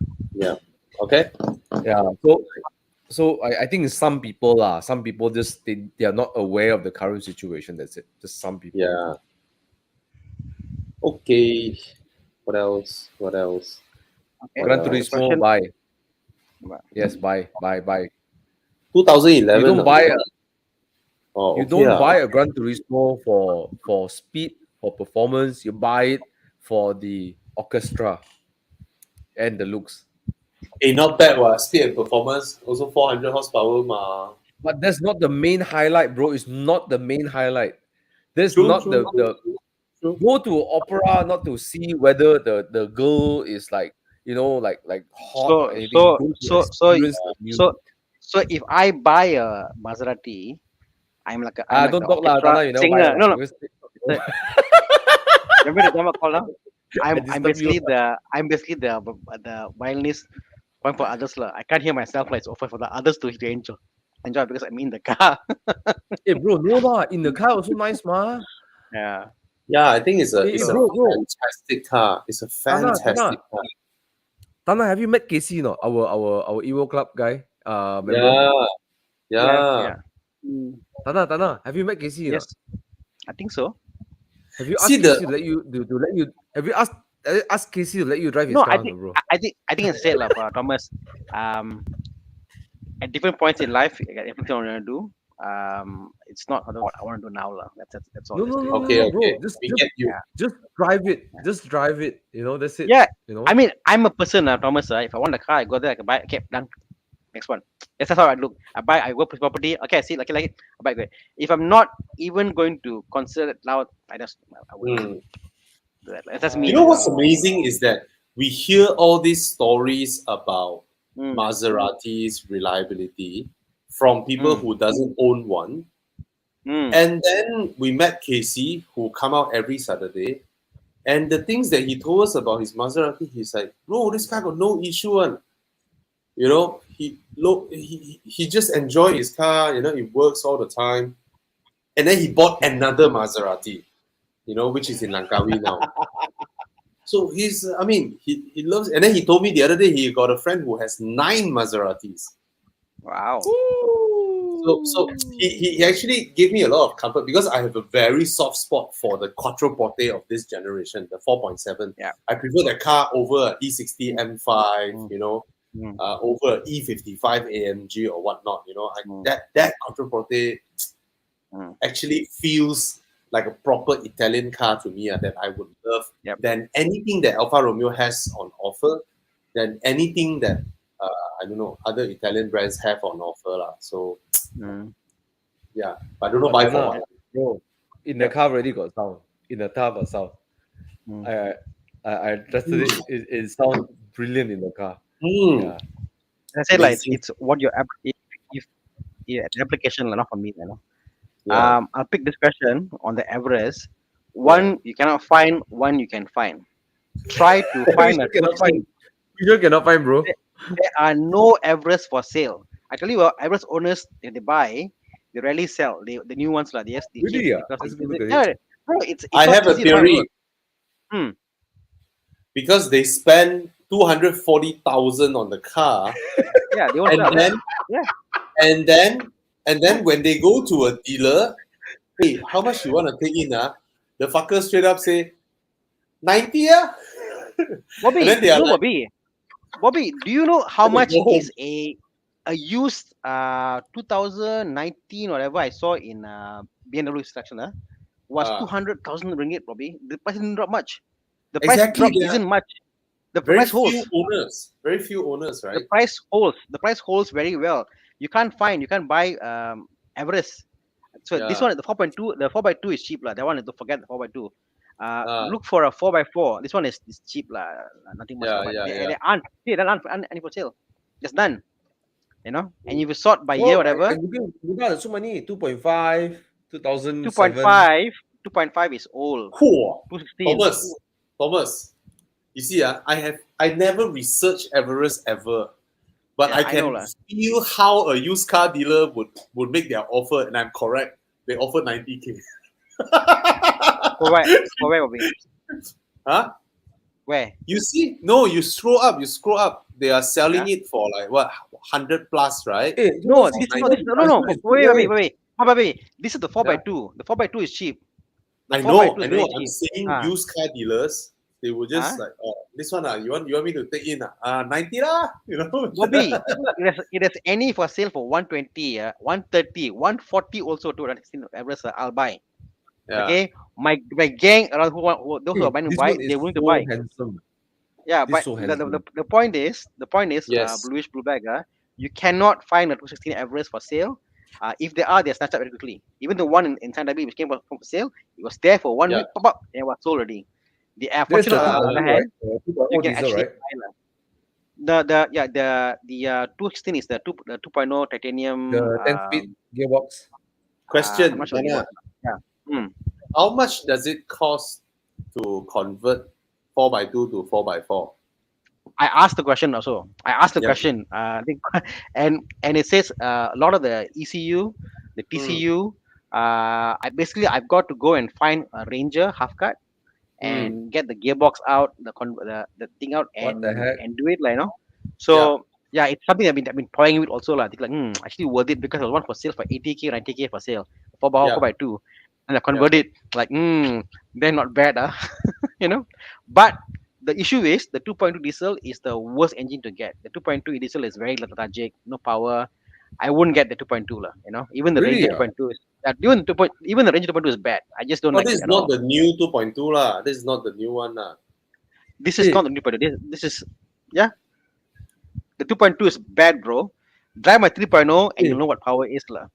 Okay. Yeah. So I think some people just they are not aware of the current situation. That's it. Just some people. Yeah. Okay. What else? What else? Okay. What Gran else? Turismo, Question. buy. Well, Yes, buy. You 2011. don't buy Oh, you okay. don't buy a Gran Turismo for speed, for performance. You buy it for the orchestra and the looks. Not bad. What speed and performance? Also 400 horsepower. Ma. But that's not the main highlight, bro. It's not the main highlight. That's True, not true, the true. go to opera not to see whether the girl is like hot or So anything. so Go to so so experience the so music. so if I buy a Maserati, I'm like Don't the talk lah, orchestra Tana. You never buy singer. lah. No, no. Because The, remember the drama call now? I I'm disturb you. basically the violinist going for others lah. I can't hear myself like it's offer for the others to enjoy because I'm in the car. Hey, bro, no lah. In the car also nice, ma. Yeah. Yeah, I think it's a Hey, it's a bro. fantastic car. It's a Tana, fantastic car. Tana, have you met Casey? No, our Evo Club guy. Member. Yeah, Yes. yeah. Yeah. Mm, Tana, have you met Casey? No? yes. I think so. Have you See asked the Casey to let you? Have you asked Casey to let you drive his No, car, no, bro? I think it's said lah, Thomas. At different points in life, you got everything I want to do. It's not what I want to do now lah. That's all No, there's no, to no, it. no, okay, no, okay. bro. Just We just get you. Yeah. just drive it. Just drive it. You know, that's it. Yeah. You know. I mean, I'm a person, Thomas. If I want a car, I go there, I can buy. Okay, done. Next one. That's how I look. I go to property. Okay, I see, like it. I buy it. If I'm not even going to consider it loud, I wouldn't Hmm. do that. That's You me. know what's amazing is that we hear all these stories about Mm, Maserati's reliability from people Mm. who doesn't own one. mm. And then we met Casey, who come out every Saturday. And the things that he told us about his Maserati, he's like, bro, this guy got no issue one. You know, he just enjoy his car. You know, he works all the time. And then he bought another Maserati, you know, which is in Langkawi now. So he loves. And then he told me the other day he got a friend who has 9 Maseratis. Wow. So he actually gave me a lot of comfort because I have a very soft spot for the Quattroporte of this generation, the 4.7. Yeah. I prefer the car over a E60 M5, you know, Mm. over a E55 AMG or whatnot. You know, Mm. that Quattroporte Mm. actually feels like a proper Italian car to me that I would love Yep. than anything that Alfa Romeo has on offer, than anything that I don't know other Italian brands have on offer lah. So Mm. yeah, but I don't know buy for Tana, what. bro, in the car already got sound. In the car got sound. Mm. I tested it. It sounds brilliant in the car. Hmm. Yeah. I said like Amazing. it's what your if yeah, the application not for me, you know. Yeah. I'll pick this question on the Everest. One you cannot find, one you can find. Try to We find sure a cannot thing. find. We sure cannot find, bro. There are no Everest for sale. I tell you what, Everest owners if they buy, they rarely sell. The new ones like yes, they Really? change Yeah. because Let's it's go look easy. at Yeah, it. no, it's I not have a easy to find. theory Hmm. because they spend 240,000 on the car, Yeah, they won't and sell. then Yeah. and then when they go to a dealer, hey, how much you want to take in? The fucker straight up say 90 yeah. Bobby, And then they are like, Bobby, do you know how "Oh, much go home." is a used 2019 whatever I saw in BMW section was Ah. 200,000 ringgit, Bobby. The price didn't drop much. The price Exactly, drop yeah. isn't much. The Very price few holds. owners. Very few owners, The right? price holds. The price holds very well. You can't buy Everest. So this Yeah. one, the 4.2, the 4x2 is cheap lah. That one, don't forget the 4x2. Ah. Look for a 4x4. This one is cheap lah. Nothing much. Yeah, Lah, but yeah, they yeah. aren't any for sale. Just done. You know. And if you sort by year, Well, whatever, I'm looking at so many 2.5, 2007. 2.5, 2.5 is old. Cool. 216. Thomas. You see, I never researched Everest ever, but Yeah, I I know can lah. feel how a used car dealer would make their offer, and I'm correct. They offer 90K. For where? For where will be? Huh? Where? You see? No, you scroll up. They are selling it for like what 100 plus, right? Hey, No, this this, is no, not this, no, no. it's Wait. good, Wait. This is the 4x2. The 4x2 is cheap. The I 4x2 know, is I very know. I'm cheap. seeing Ah, used car dealers. They will just ah, like, oh, this one, you want me to take in? 90 lah, you know. Bobby, it has any for sale for 120, 130, 140 also 216 average. I'll buy. Yeah. Okay, my gang around those who are Hey, buying to this buy, one is they're willing to so buy. handsome. Yeah, This is but so the, handsome. the point is Yes. bluish blue bag. You cannot find a 216 average for sale. If they are, they're snatched up very quickly. Even the one in Thailand which came for sale, it was there for one Yeah. week, pop up, and it was sold already. The There's the Fortuner, on the 2.0, other right? hand, 2.0 you can diesel, actually right? buy the 216 is the 2.0 titanium. The 10-speed gearbox. I'm Question, not sure the Dana, was. Yeah. Hmm. how much does it cost to convert 4x2 to 4x4? I asked the question also. I asked the Yeah. question. I think, and it says a lot of the ECU, the Mm, TCU. I've got to go and find a Ranger half cut mm, and get the gearbox out, the thing out, What the heck? and do it like yeah. So yeah, it's something I've been toying with also like. I think like actually worth it because there was one for sale for 80K, 90K for sale, four Yeah. by two, and I Yeah. converted like they're not bad you know. But the issue is the 2.2 diesel is the worst engine to get. The 2.2 diesel is very lethargic, no power. I wouldn't get the 2.2 lah. Even the Ranger Really? 2.2 is that even the Ranger 2.2 is bad. I just don't Oh, like this it is at not all. the new 2.2 lah. This is not the new one lah. This is Hey, not the new 2.2. This is yeah. The 2.2 is bad, bro. Drive my 3.0 and hey, you'll know what power is lah.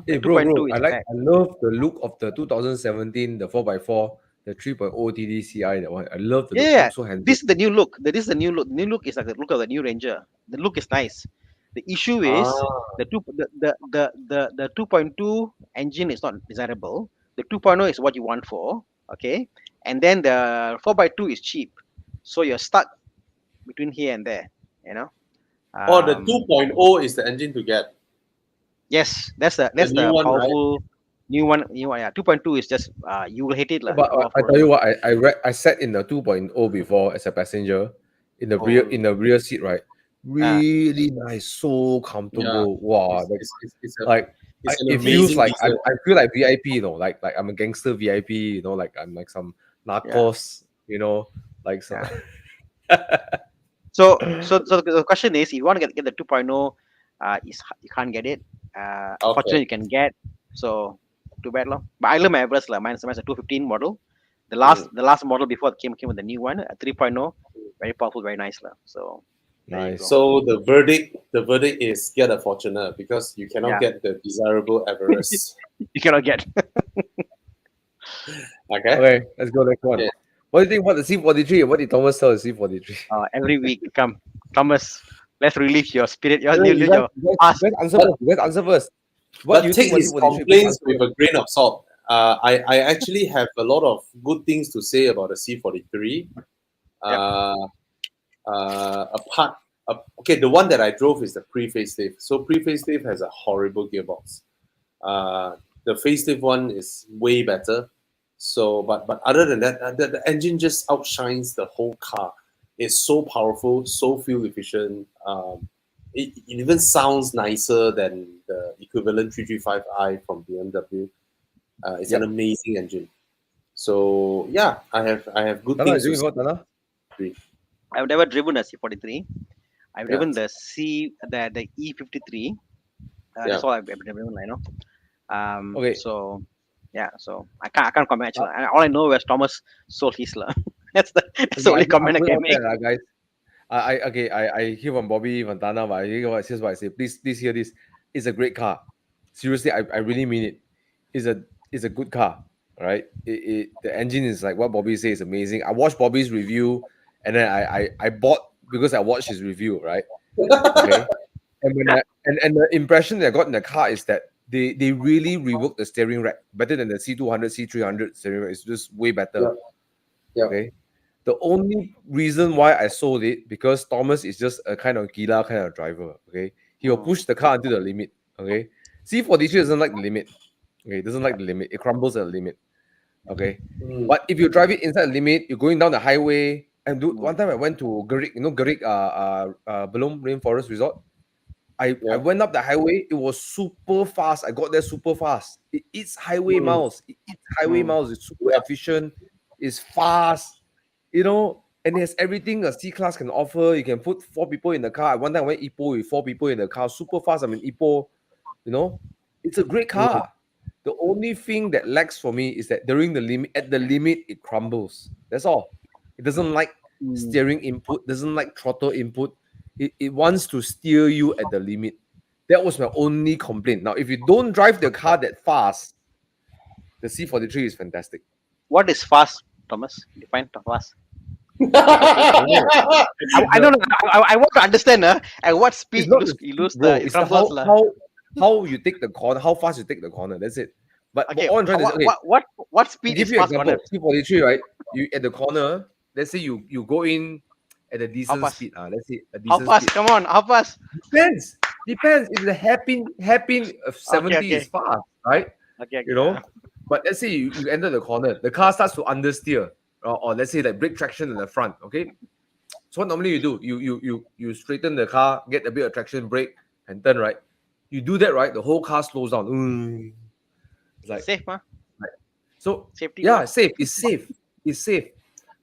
The bro. 2.2 is I bad. love the look of the 2017, the 4x4, the 3.0 TDCI, that one. I love the look. Yeah, Looks so handsome. this is the new look. This is the new look. The new look is like the look of the new Ranger. The look is nice. The issue is Ah. the 2.2 engine is not desirable. The 2.0 is what you want for, okay? And then the 4x2 is cheap. So you're stuck between here and there, you know? Oh, the Um, 2.0 is the engine to get. yes, that's the The that's new the one, right? powerful new one. Yeah, 2.2 is just you will hate it lah. But It's I powerful. tell you what, I sat in the 2.0 before as a passenger Oh, in the rear seat, right? Uh, Really nice, so yeah. comfortable. Wow, like It's an it feels amazing like diesel. I feel like VIP, like I'm a gangster VIP, like I'm like some yeah, narcos, like some. yeah. So the question is, if you want to get the 2.0, you can't get it. Okay. Unfortunately, you can get. So too bad, lah. But I love my Everest, lah. Mine's a 215 model. The last Mm. the last model before it came with the new one, a 3.0, very powerful, very nice, lah. So there you go. Nice. So the verdict is get a Fortuner because you cannot Yeah, get the desirable Everest. you cannot get. Okay. Okay, let's go next one. Yeah. What do you think about the C43? What did Thomas tell the C43? Every week, come, Thomas. Let's relieve your spirit, your No, you guys, your you guys, you past. guys answer But first. You guys answer first. What do but you think take about his C43? Please complaints answer with first. a grain of salt. I actually have a lot of good things to say about the C43. Yep. Apart, okay, the one that I drove is the pre-facelift. So pre-facelift has a horrible gearbox. The facelift one is way better. So, but other than that, the engine just outshines the whole car. It's so powerful, so fuel efficient. It even sounds nicer than the equivalent 335i from BMW. It's an Yep. amazing engine. So yeah, I have good Tana, things do to you say. know Tana? I've never driven a C43. I've Yeah, driven the E53. yeah. That's all I've ever driven, Okay. So yeah, so I can't comment Uh, actually. All I know is Thomas sold his lah. That's the okay, only I'm comment I going can out make. there, guys. I hear from Bobby, from Tana, but here's what I say. Please hear this. It's a great car. Seriously, I really mean it. It's a it's a good car. All right. The engine is like what Bobby says, amazing. I watched Bobby's review, and then I bought because I watched his review, right? Okay. And when and the impression that I got in the car is that they really reworked the steering rack better than the C200, C300 steering rack. It's just way better. Yeah, yeah. Okay. The only reason why I sold it because Thomas is just a kind of gila kind of driver. Okay. He will push the car until the limit. Okay. C43 doesn't like the limit. Okay. It doesn't like the limit. It crumbles at the limit. Okay. Mm. But if you drive it inside the limit, you're going down the highway. And Mm. one time I went to Gerik, Gerik, Belum Rainforest Resort. I went up the highway. It was super fast. I got there super fast. It eats highway miles. It eats highway miles. It's super efficient. It's fast. And it has everything a C class can offer. You can put 4 people in the car. At one time I went Ipoh with 4 people in the car. Super fast. I'm in Ipoh. It's a great car. The only thing that lacks for me is that at the limit, it crumbles. That's all. It doesn't like steering input, doesn't like throttle input. It wants to steer you at the limit. That was my only complaint. Now, if you don't drive the car that fast, the C43 is fantastic. What is fast, Thomas? Define fast. I don't know. I want to understand. At what speed you lose bro, the it's crumbles, how you take the corner, how fast you take the corner. That's it. But okay. all I'm trying to say, What speed give is you an fast example. corner? C43, right? You at the corner. Let's say you go in at a decent fast? speed. Let's say a How decent fast? speed. Come on, how fast? Depends. If the hairpin of 70 Okay. is fast, right? Okay. But let's say you enter the corner, the car starts to understeer, or let's say like brake traction in the front. Okay. So what normally you do, you straighten the car, get a bit of traction, brake, and turn right. You do that right, the whole car slows down. It's like Safe, huh? so. Safety. Yeah, safe. It's safe.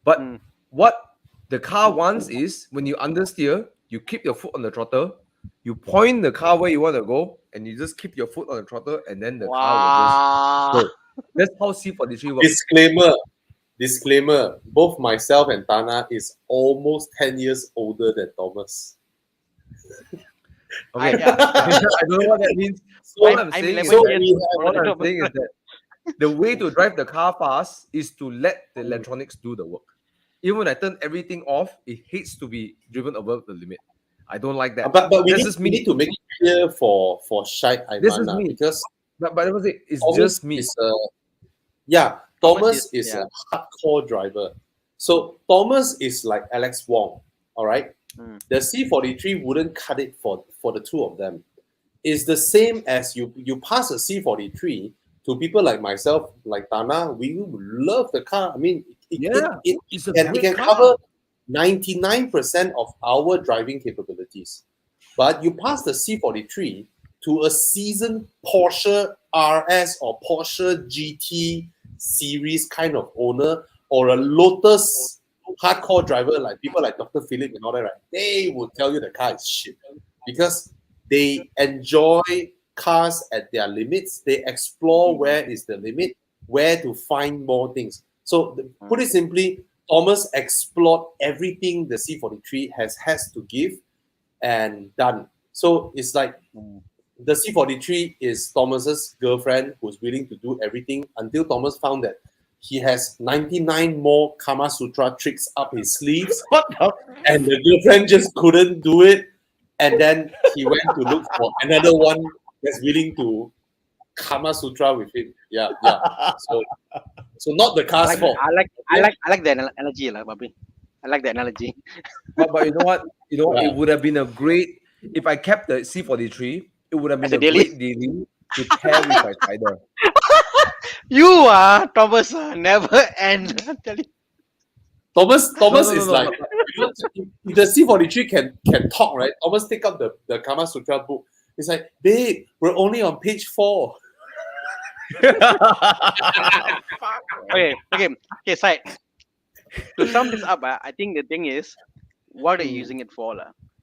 But what the car wants is when you understeer, you keep your foot on the throttle, you point the car where you want to go, and you just keep your foot on the throttle, and then the car will just go. That's how C43 works. Disclaimer, both myself and Thana is almost 10 years older than Thomas. Okay. I don't know what that means. All I'm saying is that the way to drive the car fast is to let the electronics do the work. Even when I turn everything off, it hates to be driven above the limit. I don't like that. But we need to make it clear for Shaikh Aimana, because but it's Thomas just me. Thomas is a hardcore driver. So Thomas is like Alex Wong, all right? The C43 wouldn't cut it for the two of them. It's the same as you pass a C43 to people like myself, like Thana. We love the car. I mean, it can cover 99% of our driving capabilities. But you pass the C43 to a seasoned Porsche RS or Porsche GT series kind of owner, or a Lotus hardcore driver like people like Dr. Philip and all that, right? They will tell you the car is shit because they enjoy cars at their limits. They explore where is the limit, where to find more things. So put it simply, Thomas explored everything the C43 has to give and done. So it's like the C43 is Thomas's girlfriend who's willing to do everything until Thomas found that he has 99 more Kama Sutra tricks up his sleeves. And the girlfriend just couldn't do it. And then he went to look for another one that's willing to Kama Sutra with him. Yeah. So not the car's fault. I like the analogy, Bobby. I like the analogy. But you know what? It would have been a great if I kept the C43. It would have been a great daily to pair with my Spider. You are Thomas, never end. I'm telling you. Thomas is like if the C43 can talk, right? Thomas take up the Kama Sutra book. It's like, babe, we're only on page 4. Okay, side. To sum this up, I think the thing is, what are you using it for?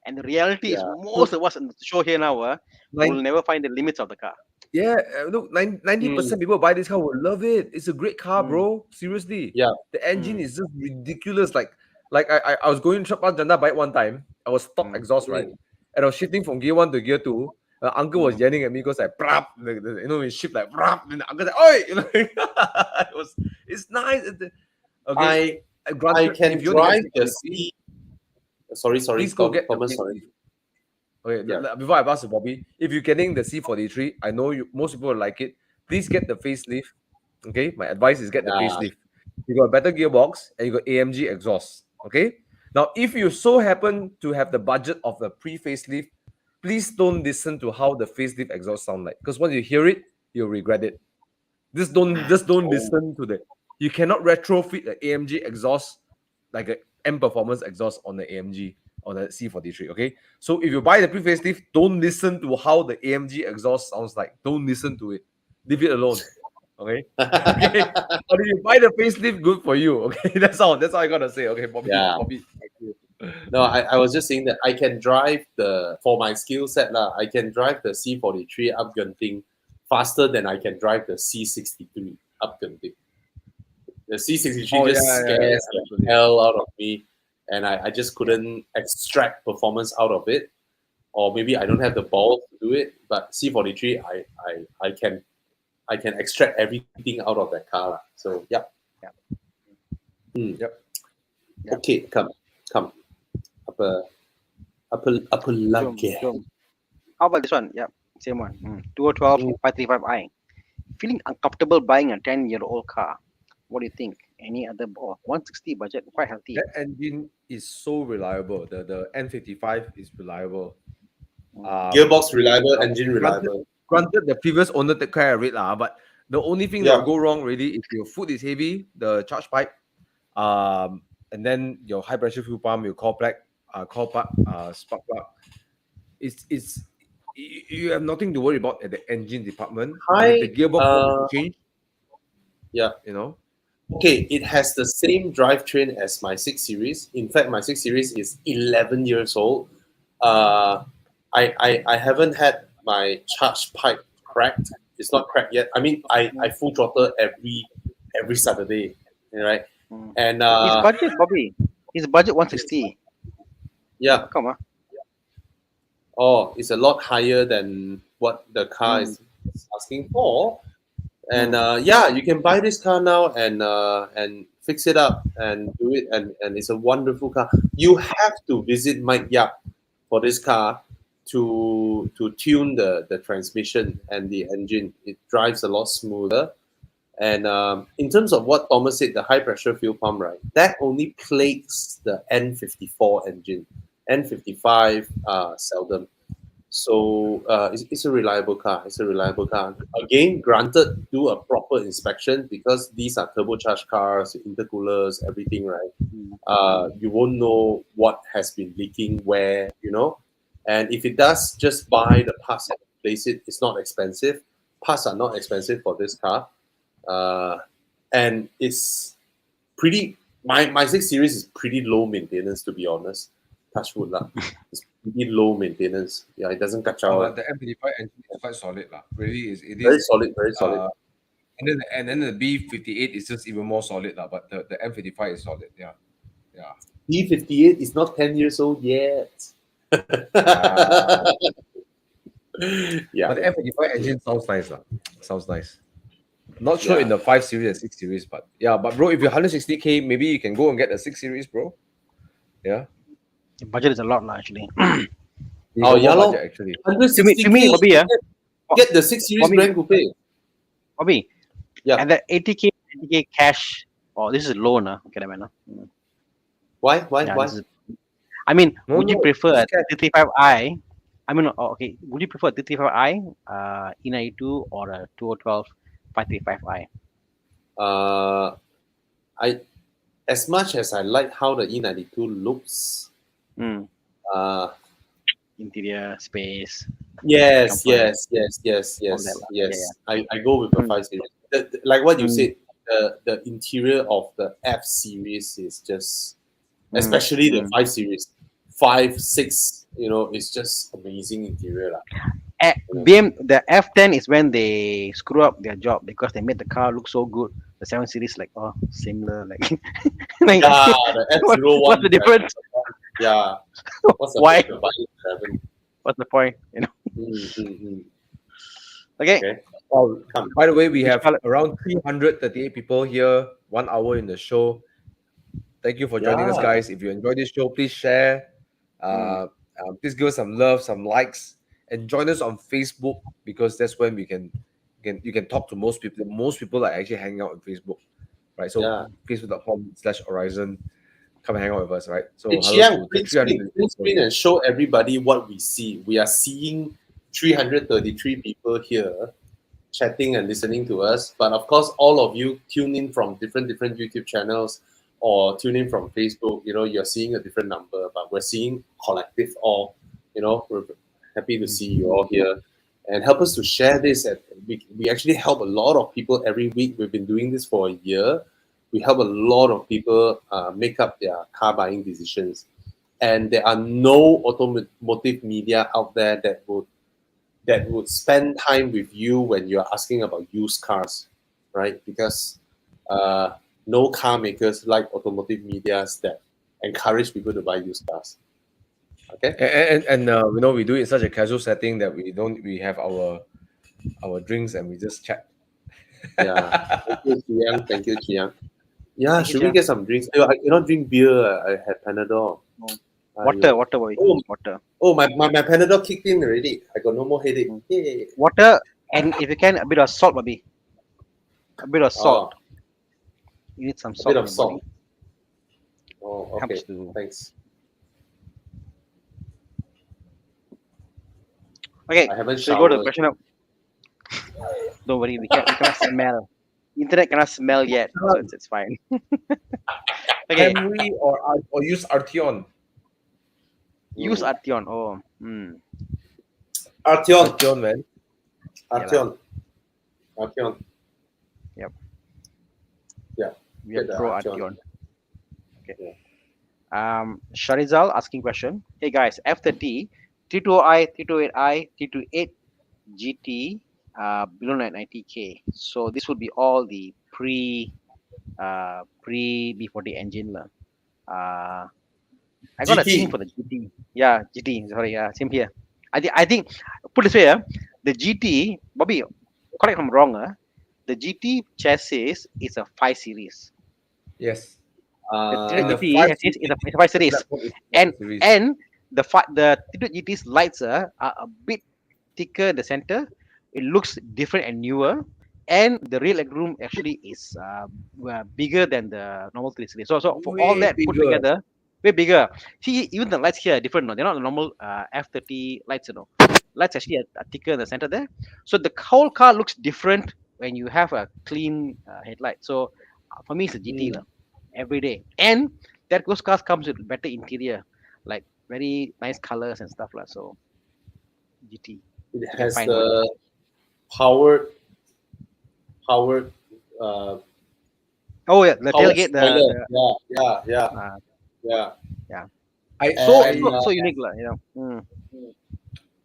And the reality is, most of us in the show here now will never find the limits of the car. Yeah, look, 90% people buy this car will love it. It's a great car, bro. Seriously. Yeah. The engine is just ridiculous. Like I was going to Janda bike one time. I was stock exhaust, right? And I was shifting from gear 1 to gear 2. Uncle was yelling at me because like, we shift like, and the uncle said, oi! It's nice. Okay. I can drive the C. Sorry. Please go get Thomas. Sorry. Okay, before I pass to Bobby, if you're getting the C43, I know most people will like it. Please get the facelift. Okay, my advice is get the facelift. You got a better gearbox and you got AMG exhaust. Okay, now if you so happen to have the budget of the pre-facelift, please don't listen to how the facelift exhaust sound like, because once you hear it, you'll regret it. Just don't listen to the. You cannot retrofit the AMG exhaust like an M performance exhaust on the AMG. on the C43. Okay, so if you buy the pre-facelift, don't listen to how the AMG exhaust sounds like. Don't listen to it. Leave it alone. Okay. Okay. But if you buy the facelift, good for you. Okay, that's all. That's all I gotta say. Okay, Bobby. Yeah. Bobby. Thank you. No, I was just saying that I can drive for my skill set lah. I can drive the C43 upgunting faster than I can drive the C63 upgunting. The C63 Oh, just yeah, scares the absolutely. hell out of me, and I just couldn't extract performance out of it, or maybe I don't have the balls to do it. But C43, I can extract everything out of that car lah. So yeah. Yep. Hmm. Yep. Yep. Okay, come. Apa lagi? Jom. How about this one? Yeah, same one. 2012 535i. Feeling uncomfortable buying a 10-year-old car. What do you think? Any other 160 budget, quite healthy. That engine is so reliable. The N55 is reliable. Gearbox reliable, engine reliable. Granted, the previous owner took care of it, but the only thing that Yeah. will go wrong really is your foot is heavy, the charge pipe, and then your high pressure fuel pump, your core plug, spark plug. It's you have nothing to worry about at the engine department. If the gearbox change, Yeah. you know. Okay, it has the same drivetrain as my 6 Series. In fact, my 6 Series is 11 years old. I haven't had my charge pipe cracked. It's not cracked yet. I mean, I full throttle every Saturday, right? And His budget, Bobby. His budget 160. yeah, Come on. oh, it's a lot higher than what the car is asking for. And yeah, you can buy this car now and fix it up and do it, and it's a wonderful car. You have to visit Mike Yap for this car to tune the transmission and the engine. It drives a lot smoother. And in terms of what Thomas said, the high pressure fuel pump, right? That only plagues the N54 engine. N55 seldom. So it's a reliable car. It's a reliable car. Again, granted, do a proper inspection because these are turbocharged cars, intercoolers, everything, right? You won't know what has been leaking where, you know. And if it does, just buy the parts and replace it. It's not expensive. Parts are not expensive for this car. And it's pretty. My 6 Series is pretty low maintenance, to be honest. Touch wood lah. It's pretty low maintenance. Yeah, it doesn't catch out. But the M55 engine is quite solid lah. Really is. It Very is solid, very solid. and then the B58 is just even more solid lah. But the M55 is solid. Yeah. B58 is not 10 years old yet. Yeah. But the M55 engine sounds nice lah. Sounds nice. Not sure in the 5 Series and 6 Series, but yeah. But bro, if you're 160K, maybe you can go and get the 6 Series, bro. Yeah. The budget is a lot, actually. Oh, yeah, budget, actually. 160K, to me, Bobby, get the 6 Series Grand Coupe. Bobby, Yeah. and the 80K cash. Oh, this is loan, okay, man. Why? Yeah, I mean, would you No, prefer a it's cash. 35i? I mean, okay. Would you prefer a 35i, E92, or a 2012 535i? I, as much as I like how the E92 looks, Interior space. yes. Comfort. I go with the 5 Series. Like what you said, the interior of the F Series is just, especially the 5 Series, 5, 6, you know, it's just amazing interior lah. The F10 is when they screw up their job because they made the car look so good. The 7 Series like similar like. Like Yeah, the F01. what's the difference? Yeah. What's the Why? point of buying 7? What's the point? You know. Okay. Okay. Oh, Come. by the way, we have colour? around 338 people here, 1 hour in the show. Thank you for joining us, Yeah. guys. If you enjoyed this show, please share. Please give us some love, some likes, and join us on Facebook because that's when you can talk to most people. Most people are actually hanging out on Facebook, right? So Yeah. Facebook.com/Horizon. Come and hang out with us, right? So Hey, hello Chiang, to please 300 screen and show everybody what we see. We are seeing 333 people here chatting and listening to us. But of course, all of you tune in from different YouTube channels. or tune in from Facebook, you're seeing a different number, but we're seeing collective all. We're happy to see you all here, and help us to share this. And we actually help a lot of people every week. We've been doing this for a year. We help a lot of people make up their car buying decisions, and there are no automotive media out there that would spend time with you when you're asking about used cars, right? Because no car makers like automotive medias that encourage people to buy used cars. Okay. And we do it in such a casual setting that we have our drinks and we just chat. Yeah. Thank you, Chiang. Thank you, Chiang. Yeah, Thank you, should we Chiang. get some drinks? I cannot drink beer. I had Panadol. Water, boy. Oh, Water. my Panadol kicked in already. I got no more headache. Yay. Water, and if you can, a bit of salt, baby. A bit of salt. You need some A salt. bit in of your salt. body. Oh, okay. Helps to. Thanks. Okay, I haven't so we go to the showered. question of. Don't worry, we cannot smell. Internet cannot smell yet, so it's fine. Okay, Henry or use Arteon. use Arteon. Oh, Arteon. Arteon, man. Arteon. Arteon. Yep. Yeah. We are Get the pro Arteon. Arteon. Okay. Sharizal asking question. Hey guys, F30, T20i, T28i, T28 GT, below 90K. So this would be all the pre B40 engine lah. I got a thing GT. for the GT. Yeah, GT. Sorry, same here. I think put this way, the GT, Bobby, correct if I'm wrong, the GT chassis is a 5 series. Yes. The And the GT 5 chassis is a 5 series, laptop is and series. and the GT's lights are a bit thicker in the center. It looks different and newer, and the rear leg room actually is bigger than the normal 3 series. So for all Way that put bigger. together, way bigger. See, even the lights here are different. No? They're not the normal F30 lights. Lights actually are thicker in the center there. So the whole car looks different when you have a clean headlight. So for me, it's a GT lah, every day. And those cars comes with better interior, like very nice colors and stuff lah. So GT. It can has find one. the powered Oh yeah, the powered tailgate. spoiler. Uh, Yeah. so And, so unique lah.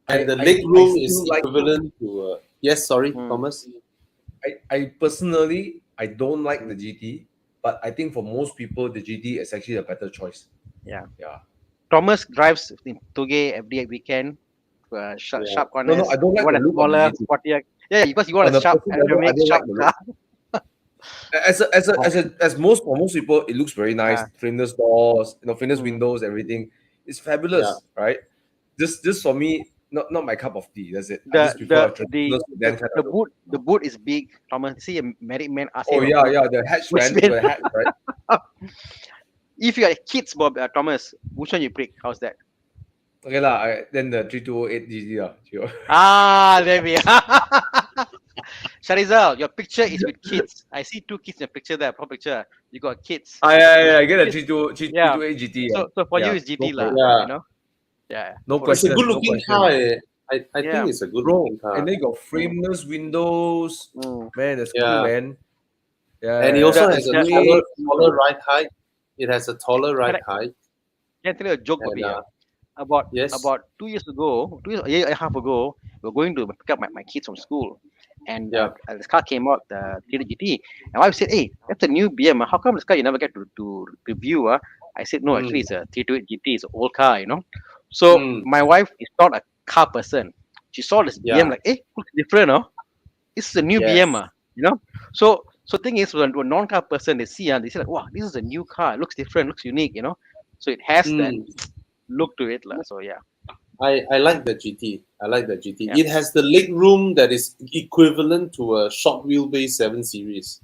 And the I leg room is still like- equivalent to yes, sorry, Mm. Thomas. I personally I don't like the GT, but I think for most people the GT is actually a better choice. Yeah. Yeah. Thomas drives in Toge every weekend. Sharp Yeah. corners. No, I don't like You want the a look of the smaller, GT. sportier. Yeah, because you want On a a sharp, personal level, I aerodynamic, don't sharp like the car. For most people it looks very nice. Frameless doors, frameless Mm. windows, everything. It's fabulous, right? Just for me, not my cup of tea. That's it. I just prefer a traditional sedan kind of look. the boot is big. Thomas, see a married man asking. Oh yeah, the hatch Which man, man? the hatch, right? If you got kids, Bob, Thomas, which one you pick? How's that? Okay lah. Then the 3208 GT lah. There we are. Sharizal, your picture is with kids. I see 2 kids in the picture there. Pro picture. You got kids. Yeah. I get a 328 GT. So for you, it's go GT for lah. it. Yeah. Yeah. No It's question. a good looking no car. question. I think it's a good Bro, looking car. and then you got frameless windows. Man, that's Yeah. cool, man. Yeah. And it also The- has a the- taller ride height. It has a taller ride Correct. height. Can I tell you a joke, And, Bobby? About yes. about 2 years ago, a year and a half ago, we were going to pick up my kids from school, and this car came out, the GT, and my wife said, "Hey, that's a new BM. How come this car you never get to review?" I said, "No, actually, it's a 328 GT. It's an old car, So my wife is not a car person. She saw this BM like, "Hey, looks different, This is a new Yes. BM, So thing is, when a non-car person they see, they say like, "Wow, this is a new car. It looks different, looks unique, So it has that look to it, lah. So yeah. I like the GT. I like the GT. Yeah. It has the leg room that is equivalent to a short wheelbase 7 Series.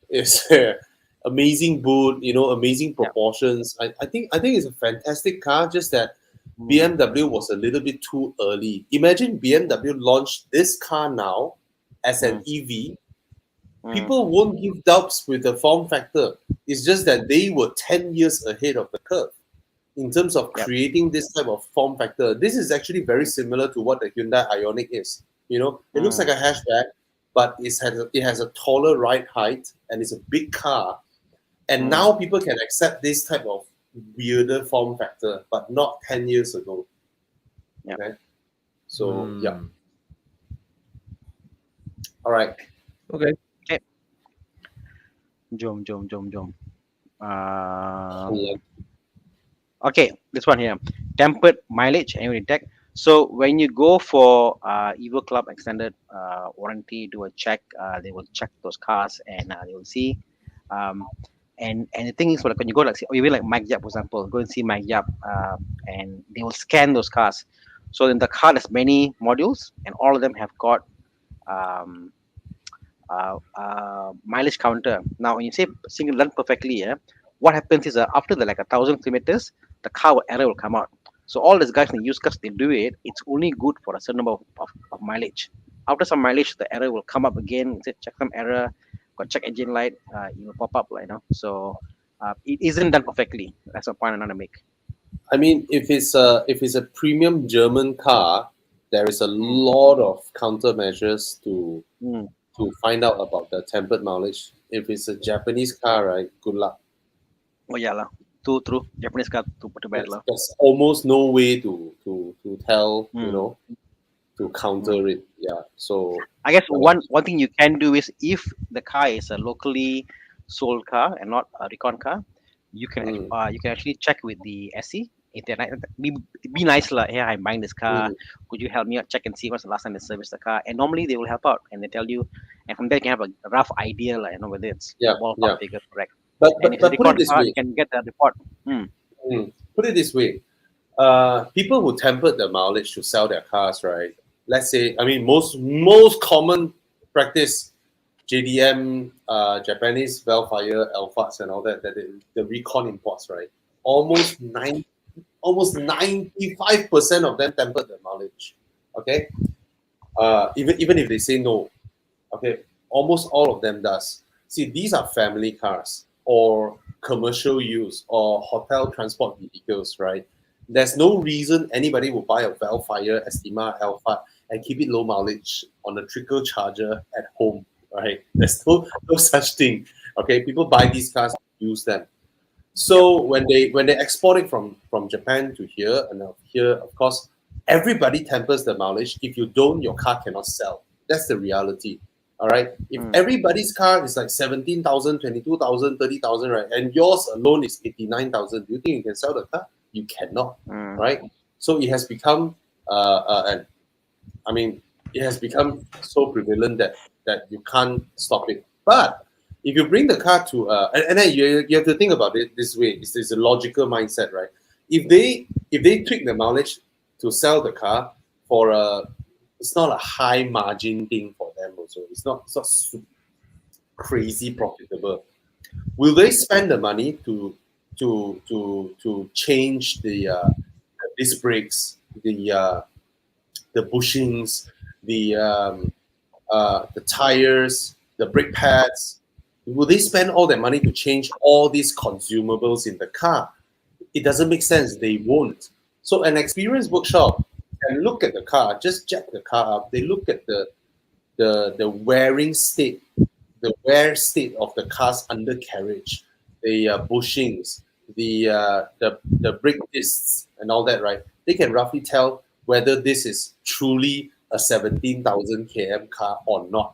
It's amazing boot. Amazing proportions. I think it's a fantastic car. Just that BMW was a little bit too early. Imagine BMW launched this car now as an EV, Mm. People won't give doubts with the form factor. It's just that they were 10 years ahead of the curve in terms of Yep. creating this type of form factor. This is actually very similar to what the Hyundai Ioniq is. You know, it looks like Mm. a hatchback, but it has a taller ride height and it's a big car. And Mm. now people can accept this type of weirder form factor, but not 10 years ago. Yep. Okay. So yeah. Hmm. All right. Okay. Okay. Jom. Yeah. Okay, this one here, tempered mileage annual tech. So when you go for Evo Club extended warranty, do a check. They will check those cars and they will see. Um, and the thing is, like when you go like even like Mike Yap, for example, go and see Mike Yap, and they will scan those cars. So then the car has many modules, and all of them have got um, mileage counter. Now, when you say single run perfectly, what happens is after the like 1,000 kilometers, the car error will come out. So all these guys in the used cars, they do it. It's only good for a certain number of mileage. After some mileage, the error will come up again. Say check some error, got check engine light, it will pop up, So it isn't done perfectly. That's a point I'm trying to make. I mean, if it's a premium German car, there is a Mm. lot of countermeasures Mm. to find out about the tempered mileage. If it's a Japanese car, right, good luck. Oh yeah lah. True. Japanese car too bad lah. There's almost no way to tell, Mm. to Mm. counter it. Yeah. So I guess yeah. one thing you can do is if the car is a locally sold car and not a recon car, Mm, you can actually check with the SC. If they're be nice lah. Hey, I'm buying this car. mm, Could you help me out? Check and see what's the last time they serviced the car. And normally they will help out and they tell you, and from there you can have a rough idea, like whether it's yeah, ballpark yeah. figure correct. But And but if it's a but put it recon this car, you way. can get the report. Hmm. Put it this way. People who tempered the mileage to sell their cars, right? Let's say, I mean, most common practice, JDM, Japanese Velfire, Alphas, and all that, the recon imports, right? Almost 95% of them tempered the mileage. Okay, even if they say no, okay, almost all of them does. See, these are family cars or commercial use or hotel transport vehicles, right? There's no reason anybody will buy a Velfire Estima Alpha and keep it low mileage on a trickle charger at home, right? There's no such thing. Okay, people buy these cars to use them. Yep. So when they export it from Japan to here, and here, of course, everybody tempers the mileage. If you don't, your car cannot sell. That's the reality. All right. If Mm. everybody's car is like 17,000, 22,000, 30,000, right, and yours alone is 89,000, do you think you can sell the car? You cannot, Mm. right? So it has become, and I mean, it has become so prevalent that you can't stop it. But if you bring the car to and then you have to think about it this way. It's a logical mindset, right? If they tweak the mileage to sell the car for it's not a high margin thing for them also. It's not crazy profitable. Will they spend the money to change the disc brakes, the bushings, the tires, the brake pads? Will they spend all their money to change all these consumables in the car? It doesn't make sense. They won't. So an experienced workshop can look at the car, just jack the car up. They look at the wearing state, the wear state of the car's undercarriage, the bushings, the brake discs, and all that. Right? They can roughly tell whether this is truly a 17,000 km car or not.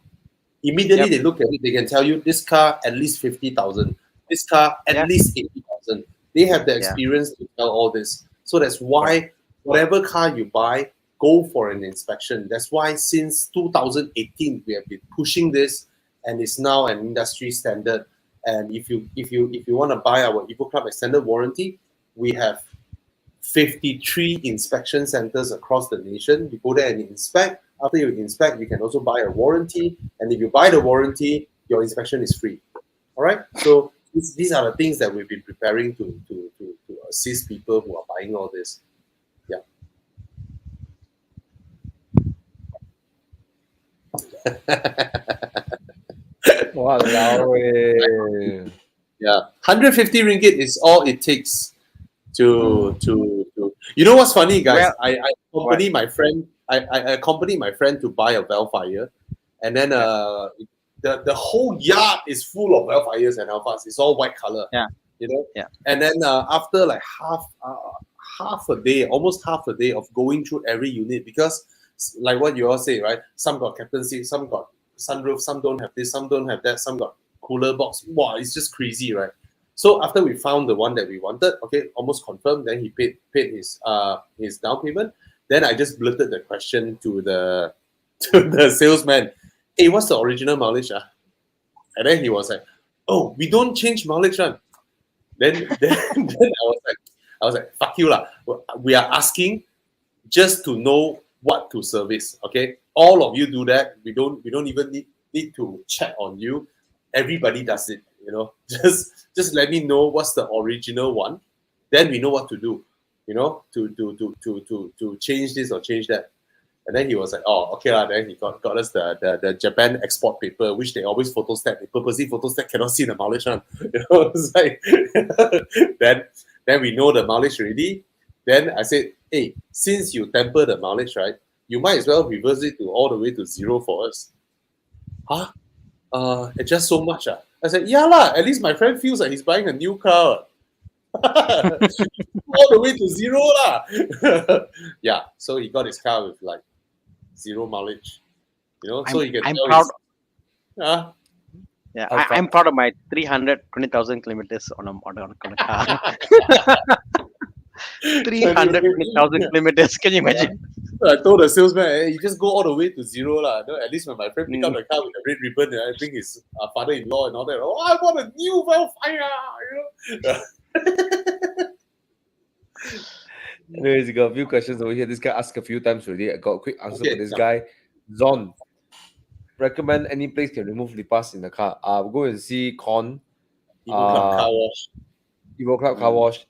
Immediately Yep. they look at it, they can tell you this car at least 50,000, this car at Yeah. least 80,000. They have the Yeah. experience to tell all this. So that's Correct. why whatever car you buy, go for an inspection. That's why since 2018 we have been pushing this, and it's now an industry standard. And if you want to buy our Evo Club extended warranty, we have 53 inspection centers across the nation. You go there and inspect. After you inspect, you can also buy a warranty. And if you buy the warranty, your inspection is free. All right. So these are the things that we've been preparing to assist people who are buying all this. Yeah. Walao eh. Yeah, 150 ringgit is all it takes to. You know what's funny, guys? Well, I what? accompany my friend. I accompany my friend to buy a Velfire, and then the whole yard is full of Velfires and Alphas. It's all white color. Yeah. You know. Yeah. And then after like half a day, almost half a day of going through every unit, because like what you all say, right? Some got captain seat, some got sunroof, some don't have this, some don't have that, some got cooler box. Wow, it's just crazy, right? So after we found the one that we wanted, okay, almost confirmed, then he paid his down payment. Then I just blurted the question to the to the salesman, hey, what's the original mileage? And then he was like, oh, we don't change mileage one. Then I was like, fuck you lah. We are asking just to know what to service. Okay, all of you do that. We don't even need to check on you. Everybody does it. You know, just let me know what's the original one. Then we know what to do. You know, to change this or change that. And then he was like, oh, okay lah. Then he got us the Japan export paper, which they always photostat. They purposely photostat, cannot see the mileage one. You know, it's like then we know the mileage already. Then I said, hey, since you temper the mileage, right, you might as well reverse it to all the way to 0 for us. Huh? It's just so much. I said, yeah lah, at least my friend feels like he's buying a new car. All the way to 0 lah. Yeah, so he got his car with like 0 mileage. You know, so he can I'm tell proud. his, I'm proud of my 320,000 kilometers on a car. 320,000 kilometers. Can you imagine? I told the salesman, hey, you just go all the way to 0 lah. No, at least when my friend pick up the car with a red ribbon, I bring his father-in-law and all that. Oh, I want a new Velfire, you know. Anyways, you got a few questions over here. This guy asked a few times already. I got a quick answer for this yeah. guy. Zon, recommend any place can remove lipas in the car. We'll go and see Con. Evo Club Car Wash. Evo Club Car Wash.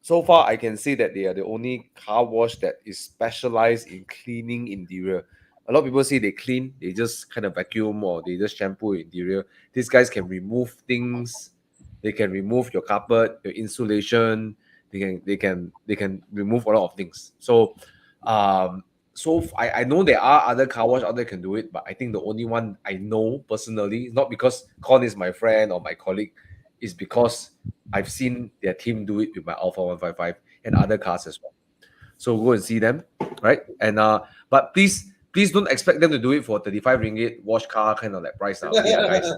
So far, I can say that they are the only car wash that is specialized in cleaning interior. A lot of people say they clean, they just kind of vacuum or they just shampoo interior. These guys can remove things. They can remove your carpet, your insulation. They can remove a lot of things. So, I know there are other car wash out there can do it, but I think the only one I know personally, not because Con is my friend or my colleague, is because I've seen their team do it with my Alpha 155 and other cars as well. So go and see them, right? And but please don't expect them to do it for 35 ringgit wash car kind of like price. Okay, guys.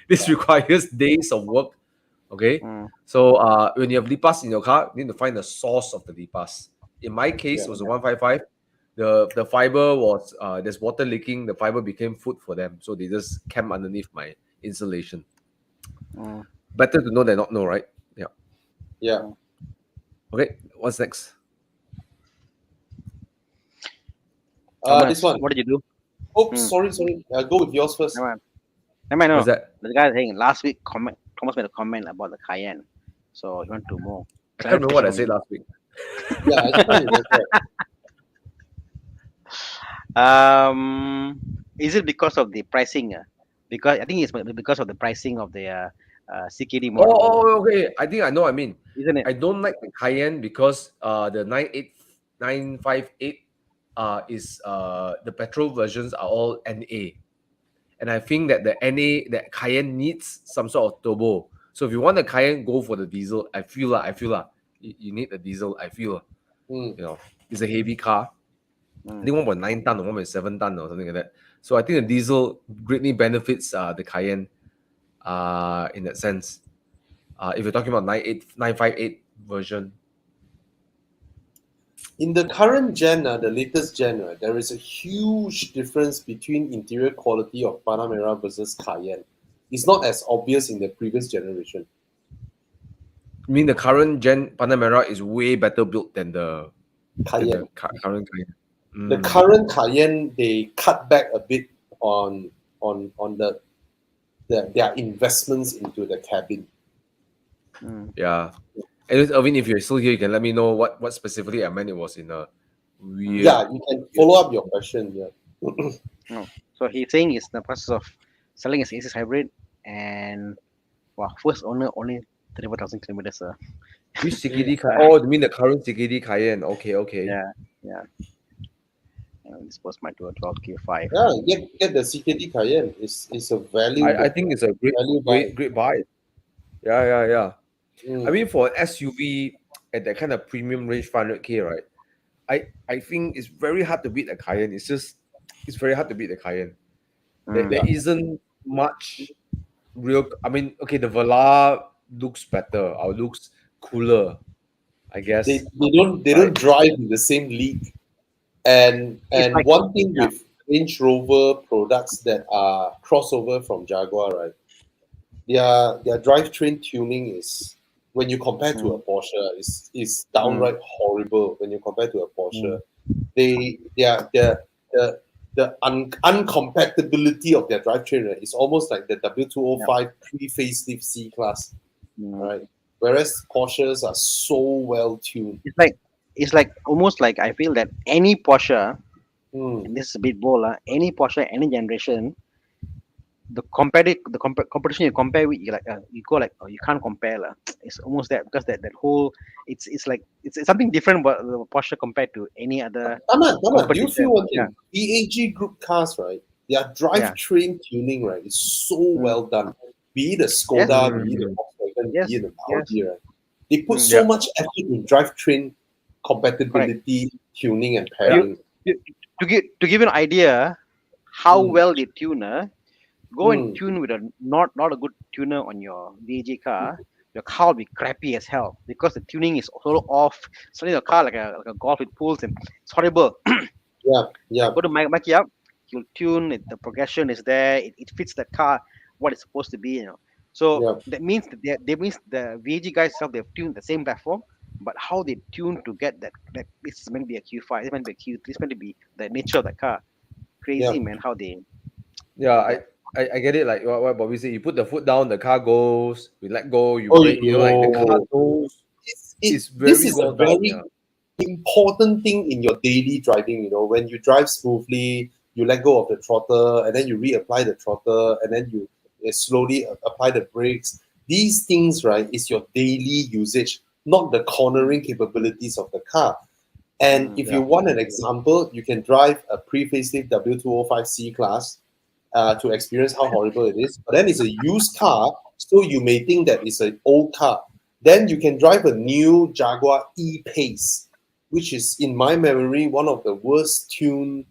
This requires days of work. Okay. So when you have lipas in your car, you need to find the source of the lipas. In my case, it was a 155. The fiber was there's water leaking, the fiber became food for them. So they just camp underneath my insulation. Better to know than not know, right? Yeah. Yeah. Okay, what's next? This one. What did you do? Oh, sorry. Go with yours first. Never mind. What's that? The guy saying last week Thomas made a comment about the Cayenne. So he want to more. I can't remember what I said last week. Yeah, I just wanted to say that. Is it because of the pricing? Because I think it's because of the pricing of the CKD model. Oh, okay. I think I know what I mean. Isn't it? I don't like the Cayenne because the 958 is the petrol versions are all NA. And I think that the NA, that Cayenne needs some sort of turbo. So if you want the Cayenne, go for the diesel. I feel you need a diesel. I feel you know, it's a heavy car. I think 1.9 ton or 1.7 ton or something like that. So I think the diesel greatly benefits the Cayenne in that sense. If you're talking about 958 version. in the current gen, the latest gen, there is a huge difference between interior quality of Panamera versus Cayenne. It's not as obvious in the previous generation. I mean, the current gen Panamera is way better built than the Cayenne. Current Cayenne. The current Cayenne, they cut back a bit on their investments into the cabin. Yeah. And Irvin, if you're still here, you can let me know what specifically I meant. It was in a weird. Yeah, you can follow up your question. Yeah. No. So he's saying it's the process of selling as A6 hybrid, and wow, first owner only 34,000 kilometers. Which CKD Cayenne? Oh, you mean the current CKD Cayenne? Okay, okay. Yeah, yeah. This was my 12 Q5. Yeah, get the CKD Cayenne. It's a value I think it's a value buy. great buy. Yeah, yeah, yeah. I Mm. mean, for an SUV at that kind of premium range, 500K, right? I think it's very hard to beat the Cayenne. It's very hard to beat the Cayenne. Mm. There isn't much real. I mean, okay, the Velar looks better or looks cooler, I guess. They Right? don't drive in the same league. And It's like one thing yeah, with Range Rover products that are crossover from Jaguar, right? Their drivetrain tuning is, when you compare to a mm, Porsche, is mm, downright horrible when you compare to a Porsche. mm, They are the uncompatibility of their drivetrain, right, is almost like the yeah, W205 pre-facelift C class, mm. right? Whereas Porsches are so well tuned. It's like almost like I feel that any Porsche, Mm, and this is a bit bold, any Porsche, any generation, competition you compare with, you like you go like, oh, you can't compare lah. It's almost that, because that whole, it's like it's something different about the Porsche compared to any other Tama, do you feel competition. one Yeah, thing? BAG group cars, right? Their yeah, drivetrain tuning, right, is so mm. well done. Be it a Yes, Skoda, be it a Mm, Volkswagen, be yes, it an yes, Audi, right? They put mm. so yeah, much effort in drivetrain Correct. compatibility, tuning, and yeah. You, pairing. you to give you an idea how Mm, well they tune, go and mm, tune with a not a good tuner on your VG car, your car will be crappy as hell because the tuning is sort of off. Suddenly your car like a golf with pools, and it's horrible. yeah, I yeah, go to Mikey up, he'll tune it, the progression is there, it fits the car what it's supposed to be. So yeah, that means that means the VG guys itself, they've tuned the same platform, but how they tune to get that this is meant to be a Q5, this is meant to be a Q3, this is meant to be the nature of the car. yeah. Crazy man, how they Yeah, do that. I get it. Like what Bobby said, you put the foot down, the car goes. We let go, you Oh, brake. Like the car goes. It's this very is a well done. very Yeah. important thing in your daily driving. When you drive smoothly, you let go of the throttle, and then you reapply the throttle, and then you slowly apply the brakes. These things, right, is your daily usage, not the Mm, cornering capabilities of the car. And mm, if Yeah. you want an example, you can drive a pre-facelift W205C class to experience how horrible it is. But then it's a used car, so you may think that it's an old car. Then you can drive a new Jaguar E-Pace, which is, in my memory, one of the worst tuned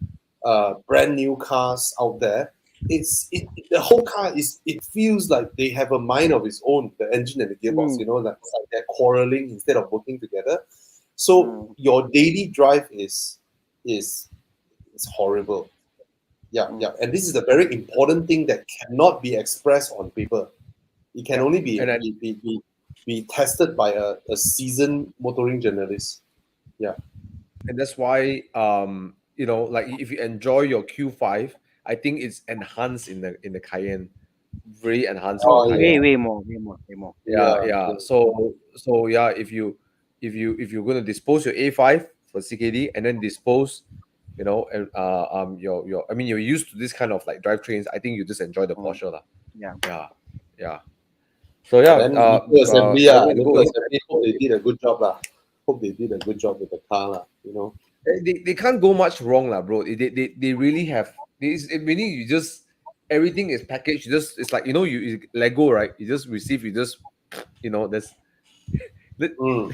brand new cars out there. The whole car is, it feels like they have a mind of its own, the engine and the gearbox. mm, Like it's like they're quarreling instead of working together. So mm, your daily drive is is horrible. Yeah, mm. yeah. And this is a very important thing that cannot be expressed on paper. It can Yep. only And then be tested by a seasoned motoring journalist. Yeah. and that's why like if you enjoy your Q5, I think it's enhanced in the Cayenne, very enhanced in the Oh, Oh Cayenne. yeah. way more, way more, way more. Yeah, Yeah. yeah. Yeah. So yeah, if you're gonna dispose your A5 for CKD and then dispose, and your I mean you're used to this kind of like drivetrains. I think you just enjoy the Mm, Porsche lah. yeah. Yeah, yeah. So But yeah, then everybody local go. assembly, hope they did a good job lah. Hope they did a good job with the car lah. They can't go much wrong lah, bro. They really have. Meaning you just everything is packaged. It's like you Lego, right? You just receive. You just there's Mm.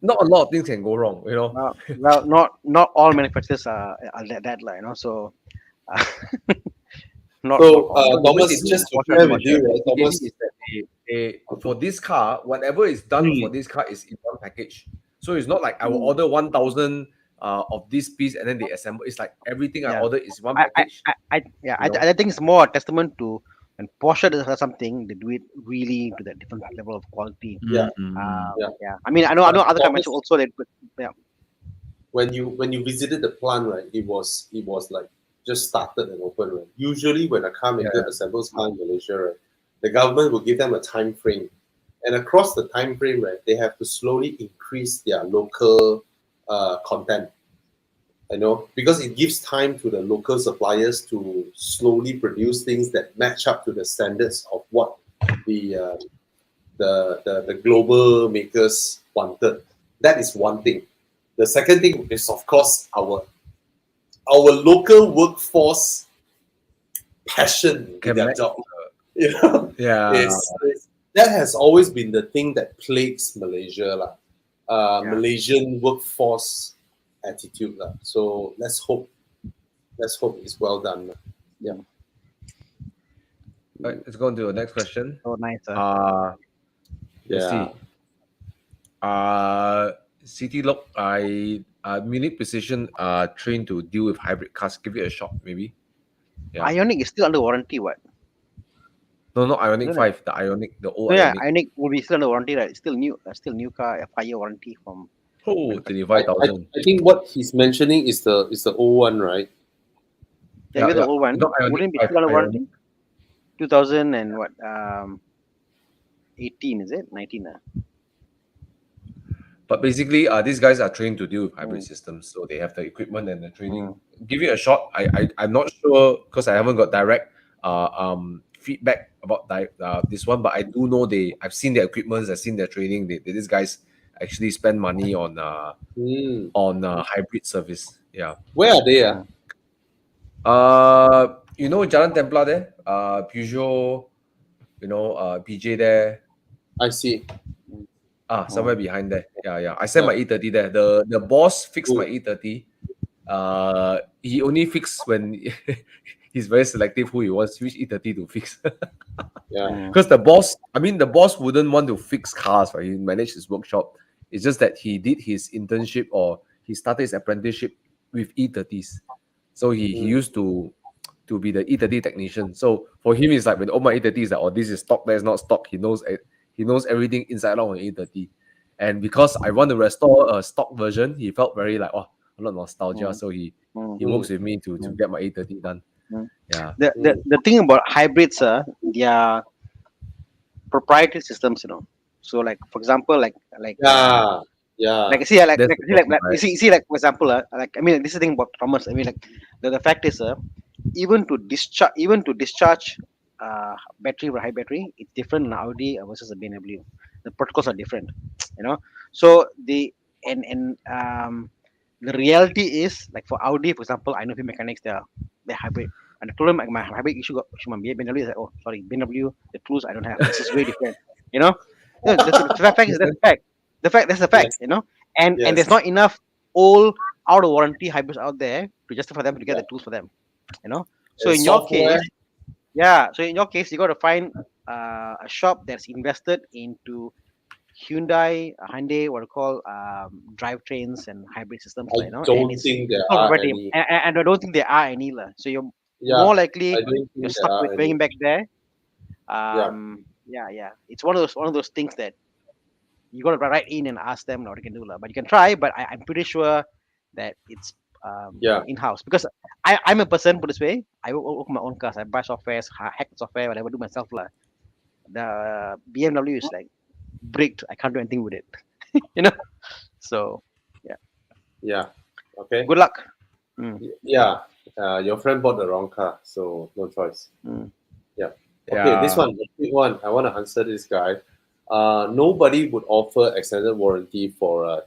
not a lot of things can go wrong. Well, not all manufacturers are that like, So uh, not So all. No, but when they Thomas, do just to Porsche, share with Porsche. you, right, CKD Thomas. is that they for this car, whatever is done for this car is in one package. So it's not like I will Mm, order 1,000 of this piece and then they assemble. It's like everything I yeah. order is one I, I, package. yeah, You know. I think it's more a testament to when Porsche does something, they do it really to that different level of quality. Yeah, yeah. Yeah. I know other car Thomas, manufacturers also they put, yeah. when you visited the plant, right, it was like just started and open, right. Usually, when a car maker Yeah. assembles car in Malaysia, right, the government will give them a time frame, and across the time frame, right, they have to slowly increase their local content. I know, because it gives time to the local suppliers to slowly produce things that match up to the standards of what the the global makers wanted. That is one thing. The second thing is, of course, our local workforce passion in Can their match. job. You know, Yeah. that has always been the thing that plagues Malaysia, lah. Yeah. Malaysian workforce attitude, lah. So let's hope it's well done, lah. Yeah. All right, let's go on to the next question. So nice. Let's see. City Lock, Munich Precision trained to deal with hybrid cars. Give it a shot, maybe. Yeah. Ionic is still under warranty, what? No, not Ionic Isn't it? 5, the Ionic, the old So yeah, Ionic. Ionic will be still under warranty, right? It's still new car, a 5-year warranty from. Oh, I 25,000. think what he's mentioning is the old one, right? Yeah, Yeah, the old one. not Ionic Wouldn't it be 5, still under Ionic. warranty? 2000 and what? 18 is it? 19. But basically, these guys are trained to deal with hybrid systems, so they have the equipment and the training. Give it a shot. I'm not sure because I haven't got direct feedback about this one, but I do know I've seen their equipment, I've seen their training. These guys actually spend money on hybrid service. Yeah. Where are they? You know Jalan Templar there, Peugeot, you know, PJ there. I see. Somewhere behind there. Yeah. I sent my E30 there. The boss fixed my E30. He only fixed when he's very selective who he wants which E30 to fix. Yeah. Because the boss wouldn't want to fix cars, right? He managed his workshop. It's just that he did his internship or he started his apprenticeship with E30s. So he used to be the E30 technician. So for him, it's like when all my E30 is like, oh, this is stock, that is not stock. He knows everything inside out on E30. And because I want to restore a stock version, he felt very like, oh, a lot of nostalgia. So he works with me to get my E30 done. Yeah. The thing about hybrids, they are proprietary systems, you know. So like for example, like Yeah. like That's you see like for example, like I mean this is the thing about Thomas. I mean like the fact is, even to discharge battery or high battery, it's different in Audi versus a BMW. The protocols are different, you know. So the reality is like for Audi, for example, I know few mechanics they're hybrid. And I told them like my hybrid issue my BMW is like, oh sorry, BMW, the tools I don't have. This is way different. You know? Yeah, the fact is that's the fact. That's the fact, Yes. you know. And Yes. there's not enough old out of warranty hybrids out there to justify them to get the tools for them. You know? So And in your software. case, you got to find a shop that's invested into Hyundai, what do you call drivetrains and hybrid systems, I you know. don't And think there not are already, any. and I don't think there are any. So you're Yeah. more likely I don't think you're there stuck are with any. going back there. Yeah. It's one of those things that you got to write in and ask them what you can do, but you can try. But I'm pretty sure that it's Yeah. in house because I'm a person put this way. I work my own cars. I buy software, hack the software, whatever, do myself lah. The BMW is like bricked. I can't do anything with it, you know. So Yeah. Okay. good luck. Yeah. Your friend bought the wrong car, so no choice. Yeah. Okay, Yeah. this one, the quick one. I want to answer this guy. Nobody would offer extended warranty for a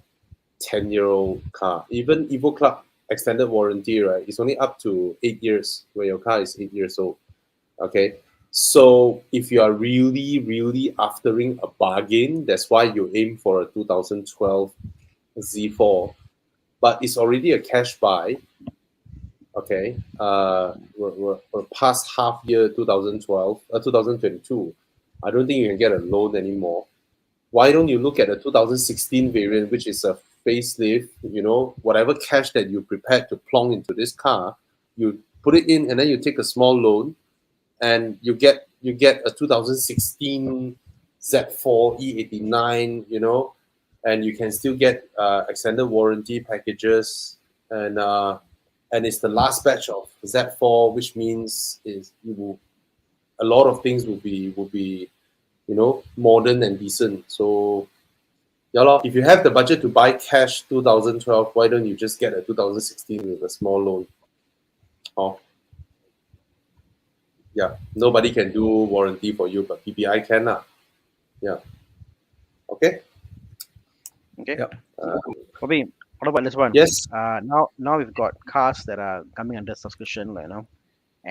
10-year-old car. Even Evo Club extended warranty, right? It's only up to 8 years when your car is 8 years old. Okay. So if you are really, really aftering a bargain, that's why you aim for a 2012 Z4. But it's already a cash buy. Okay, we're past half year 2012, 2022. I don't think you can get a loan anymore. Why don't you look at the 2016 variant, which is a facelift? You know, whatever cash that you prepared to plonk into this car, you put it in, and then you take a small loan, and you get a 2016 Z4 E89. You know, and you can still get extended warranty packages and it's the last batch of Z4, which means a lot of things will be modern and decent. So Yeah, lor. If you have the budget to buy cash 2012, why don't you just get a 2016 with a small loan? Oh, yeah. Nobody can do warranty for you, but PPI can. Yeah. Okay. Okay. Yep. Bobby, what about this one? Yes. Now we've got cars that are coming under subscription, and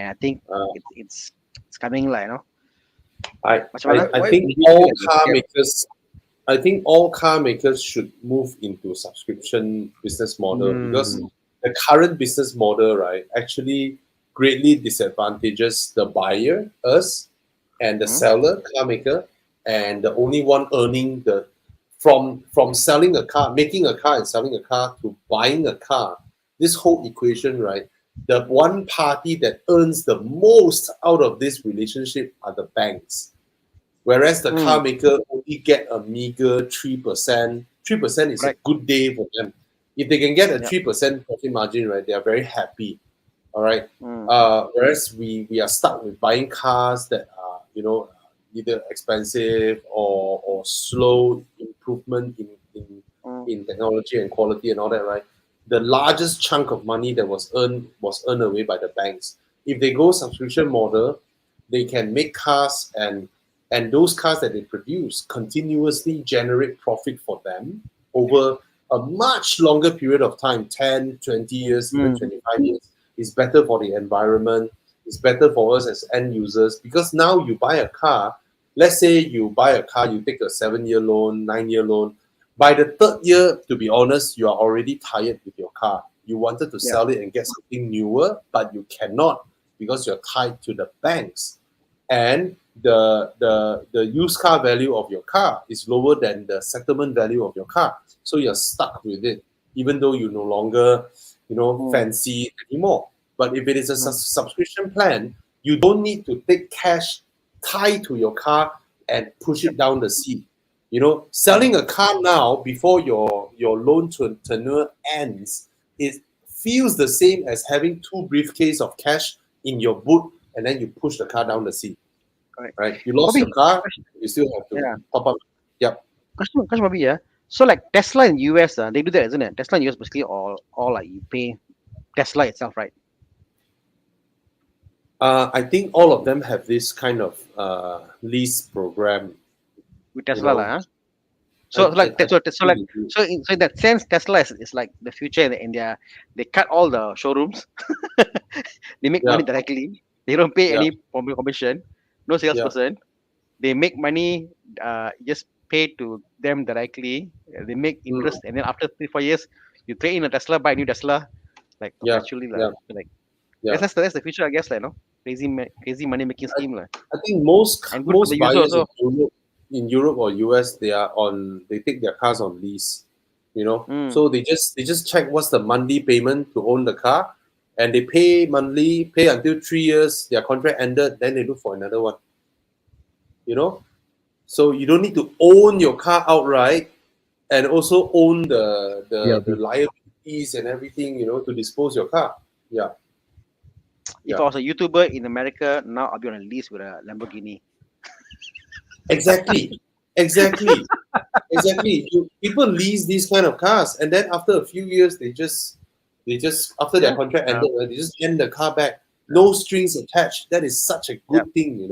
I think Uh, it's coming, I, macam I mana? I Why think would you all feel like a car scam? makers I think all car makers should move into subscription business model because Mm. the current business model, right, actually greatly disadvantages the buyer, us, and the Hmm? seller, car maker, and the only one earning the from selling a car, making a car and selling a car to buying a car. This whole equation, right? The one party that earns the most out of this relationship are the banks, whereas the car Mm, maker only get a meager 3%. 3% is a correct. good day for them. If they can get a Yeah. 3% profit margin, right, they are very happy. All right. Mm, Whereas we are stuck with buying cars that are, either expensive or slow improvement mm, in technology and quality and all that, right? The largest chunk of money that was earned away by the banks. If they go subscription model, they can make cars, and those cars that they produce continuously generate profit for them over a much longer period of time, 10, 20 years, even mm, 25 years. Is better for the environment. It's better for us as end users, because now you buy a car. Let's say you buy a car, you take a 7-year loan, 9-year loan. By the third year, to be honest, you are already tired with your car. You wanted to yeah. sell it and get something newer, but you cannot because you're tied to the banks. And the used car value of your car is lower than the settlement value of your car. So you're stuck with it, even though you no longer Mm, fancy anymore. But if it is a mm, subscription plan, you don't need to take cash tied to your car and push yep. it down the seat. Mm, Selling a car now before your loan tenure ends, it feels the same as having two briefcases of cash in your boot and then you push the car down the seat. correct. Right? You lost your Bobby, car, you still have to yeah. top up. Yep. Question, Bobby, yeah. So like Tesla in US, they do that, isn't it? Tesla in US basically all like you pay Tesla itself, right? I think all of them have this kind of lease program. With You Tesla, know, huh? So like I so like so in that sense, Tesla is like the future in India. They cut all the showrooms. They make yeah, money directly. They don't pay yeah, any commission. No yeah. salesperson. They make money. Just pay to them directly. They make Mm, interest, and then after 3 4 years, you trade in a Tesla, buy a new Tesla, like yeah, perpetually, yeah, like yeah. that's the future, I guess, crazy money making I, scheme, I think most and good for the most user buyers also. in Europe or US, they take their cars on lease. Mm, So they just check what's the monthly payment to own the car, and they pay monthly, pay until 3 years. Their contract ended, then they look for another one. You know, so you don't need to own your car outright and also own the BRB. liabilities and everything. To dispose your car. Yeah, if I yeah. was a YouTuber in America now, I'll be on a lease with a Lamborghini. Exactly, exactly. Exactly. People lease these kind of cars, and then after a few years, they just after their Yeah, contract uh, ended, right, they just hand the car back, yeah, no strings attached. That is such a yeah. good thing.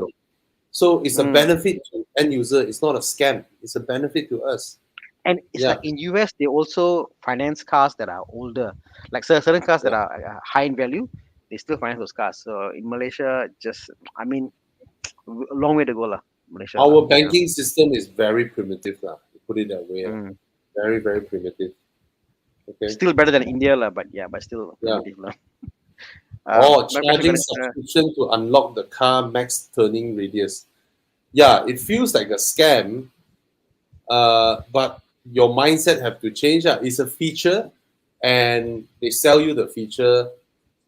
So it's a Mm. benefit to end user. It's not a scam. It's a benefit to us. And it's like Yeah, in US, they also finance cars that are older, like certain cars that yeah. are high in value. They still finance those cars. So in Malaysia, I mean, a long way to go, lah. Malaysia, lah. Our banking system is very primitive, lah. Put it that way, lah. Mm. Very, very primitive. Okay. Still better than India, lah. But yeah, but still Yeah. primitive, lah. Or My question, charging subscription to unlock the car max turning radius. Yeah, it feels like a scam, but your mindset have to change. It's a feature, and they sell you the feature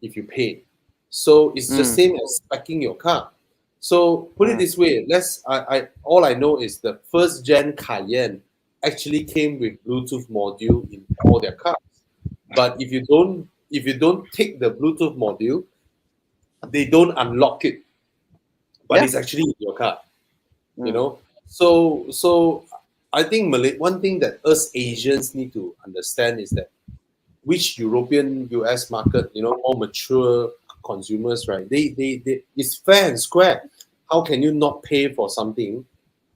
if you pay. So it's the mm, same as specing your car. So put it mm, this way: I all I know is the first gen Cayenne actually came with Bluetooth module in all their cars. But if you don't take the Bluetooth module, they don't unlock it. But yeah. it's actually in your car. you Mm, know so I think one thing that us Asians need to understand is that which European US market, more mature consumers, right? They it's fair and square. How can you not pay for something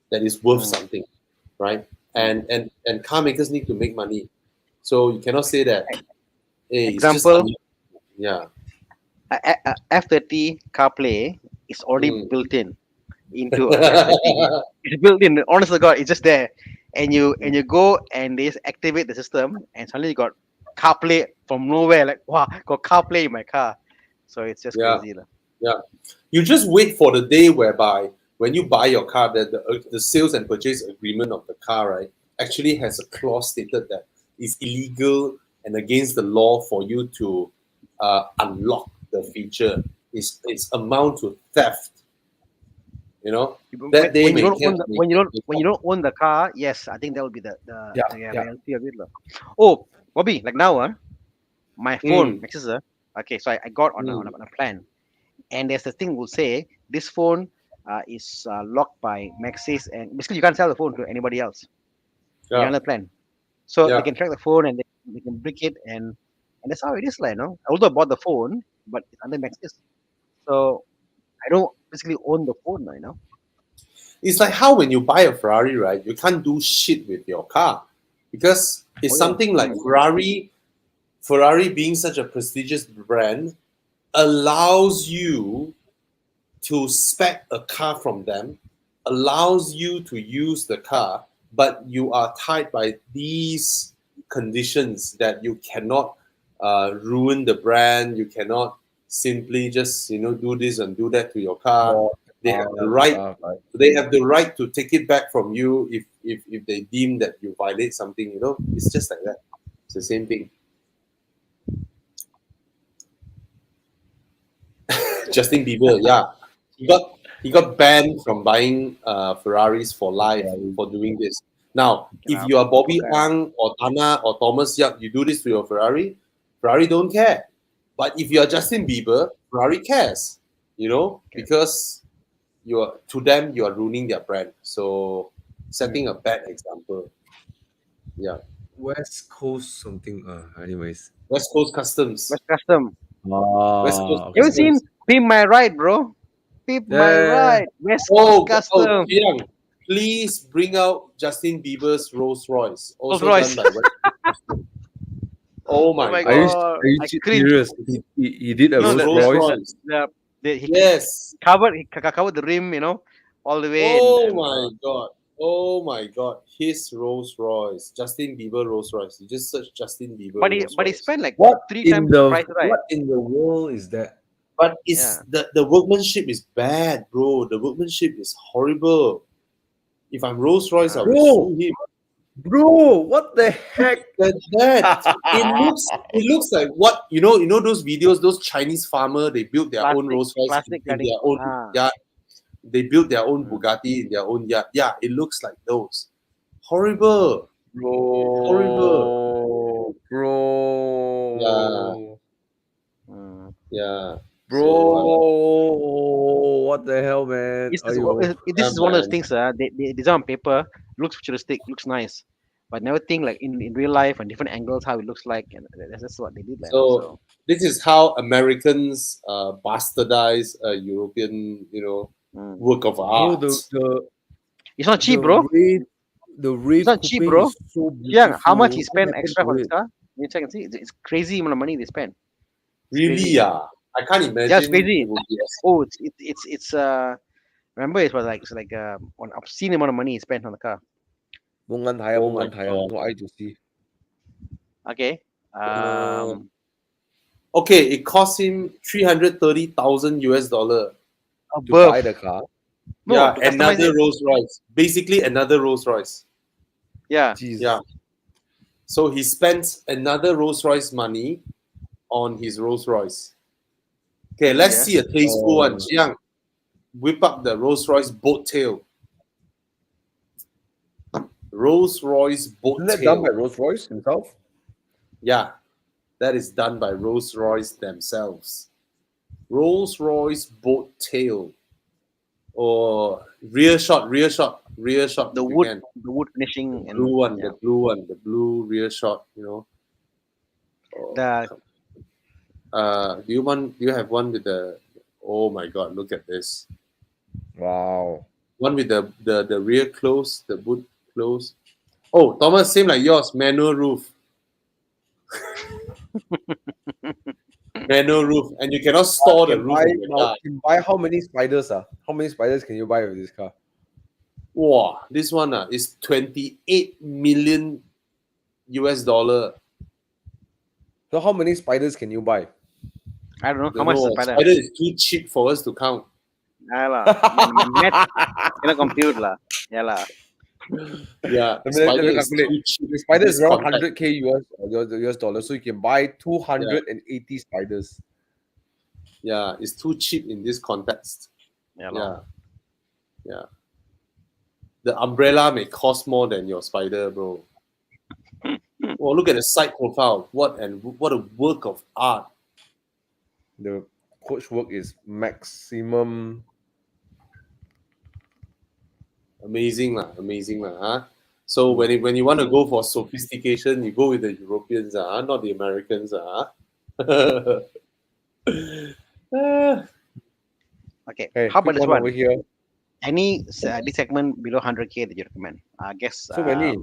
that is worth something, right? And car makers need to make money. So you cannot say that, hey, it's just Example, yeah. F30 CarPlay is already Mm. built into a F30. It's built in. Honest to God, it's just there, and you go and they just activate the system, and suddenly you got CarPlay from nowhere. Like wow, got CarPlay in my car. So it's just Yeah. crazy, lah. Yeah. You just wait for the day whereby when you buy your car, that the sales and purchase agreement of the car, right, actually has a clause stated that it's illegal and against the law for you to unlock the feature. It's amount to theft. That day When you may don't own can't the, when you don't own the car, yes, I think that will be the reality of it, lah. Oh, Bobby, like now, my phone, Mm, Maxis, okay, so I got on mm, a plan, and there's the thing will say this phone is locked by Maxis, and basically you can't sell the phone to anybody else. You yeah, understand plan? So they yeah. can track the phone and they can brick it, and that's how it is, like, Although I bought the phone, but it's under Maxis, so I don't basically own the phone, It's like how when you buy a Ferrari, right? You can't do shit with your car because it's Oh yeah. something like Ferrari. Ferrari being such a prestigious brand allows you to spec a car from them, allows you to use the car, but you are tied by these conditions that you cannot ruin the brand. You cannot simply just do this and do that to your car. They have the right. They have the right to take it back from you if they deem that you violate something. It's just like that. It's the same thing. Justin Bieber, yeah, he got banned from buying Ferraris for life for doing this. Now, if you are Bobby Ang or Thana or Thomas Yap, you do this to your Ferrari, Ferrari don't care. But if you are Justin Bieber, Ferrari cares, because to them you are ruining their brand. So setting a bad example. Yeah. West Coast something. Anyways. West Coast Customs. West Custom. West Coast Okay. You haven't seen Customs. Pimp My Ride, bro? Pimp My Yeah. Ride. West Coast Custom. Jiang, please bring out Justin Bieber's Rolls Royce, Rolls also done Royce. by West Coast Customs. Oh Oh my my Are you god, god. are you I cringe. serious? He did a No, Rolls Rolls Royce. Royce. He Yes. covered the rim, all the way. Oh And my god. Oh my god. His Rolls Royce. Justin Bieber Rolls Royce. You just search Justin Bieber Rolls but he Royce. spent like What 3 times the price, right? what in the world is that? But Yeah. the workmanship is bad, bro. The workmanship is horrible. If I'm Rolls Royce, I will Bro, sue him. bro, what the heck? That it looks like what those videos, those Chinese farmer, they built their own Rolls Royce Plastic in cutting. their own yard. They built their own Mm. Bugatti in their own yard. Yeah, it looks like those. Horrible. Horrible. Yeah, Bro. Mm. yeah. Bro, So what the hell, man? This is Ayo. this yeah, is one of those man. things. They design on paper, looks futuristic, looks nice, but never think like in real life and different angles how it looks like, and that's just what they did, like, So so. this is how Americans bastardize a European, Mm. work of Bro, art. It's not the cheap, bro. rave the It's rave not cheap, coupe bro. is so Yeah, how much he beautiful. What spent happened extra to for this it? car? You check and see. It's crazy amount of money they spent. It's Really, crazy. yeah. I can't Yeah, it's imagine crazy. it would be Oh, it's remember it was like an obscene amount of money he spent on the car. oh my 冇眼睇啊，god. no eye to see. Okay. Uh, okay, it cost him 330,000 US dollar. To buy Above. the car. No, Yeah, to customize another it. Rolls Royce. Basically, another Rolls Royce. Yeah. Jesus. Yeah. So he spent another Rolls Royce money on his Rolls Royce. Okay, let's Yes. see a tasteful one. Jiang, whip up the Rolls Royce boat tail. Rolls Royce boat Isn't that done tail. by Rolls Royce himself? Yeah, that is done by Rolls Royce themselves. Rolls Royce boat tail. Or rear shot. rear shot. The if you wood, can. the wood finishing, and Blue one, yeah. the blue rear shot. Oh, The do you have one with the? Oh my God! Look at this. Wow. One with the rear close, the boot close. Oh, Thomas, same like yours. Manual roof. Manual roof, and you cannot store the roof in the car. Can buy how many spiders? How many spiders can you buy with this car? Wow, this one is 28 million US dollar. So how many spiders can you buy? I don't know how Don't much is know. the spider. Spider is too cheap for us to count. Yeah lah. Math cannot compute lah. Yeah lah. Yeah, Let spider me is calculate. too cheap. The spider in is this around context. 100K US dollars, so you can buy 280 spiders. Yeah, it's too cheap in this context. Yeah Yeah, lah. yeah. The umbrella may cost more than your spider, bro. Oh, look at the side profile. What a work of art. The coach work is maximum. Amazing lah, huh? So when you want to go for sophistication, you go with the Europeans, not the Americans, Okay. Hey, How about this one? over here? Any this segment below 100K that you recommend? I guess So many.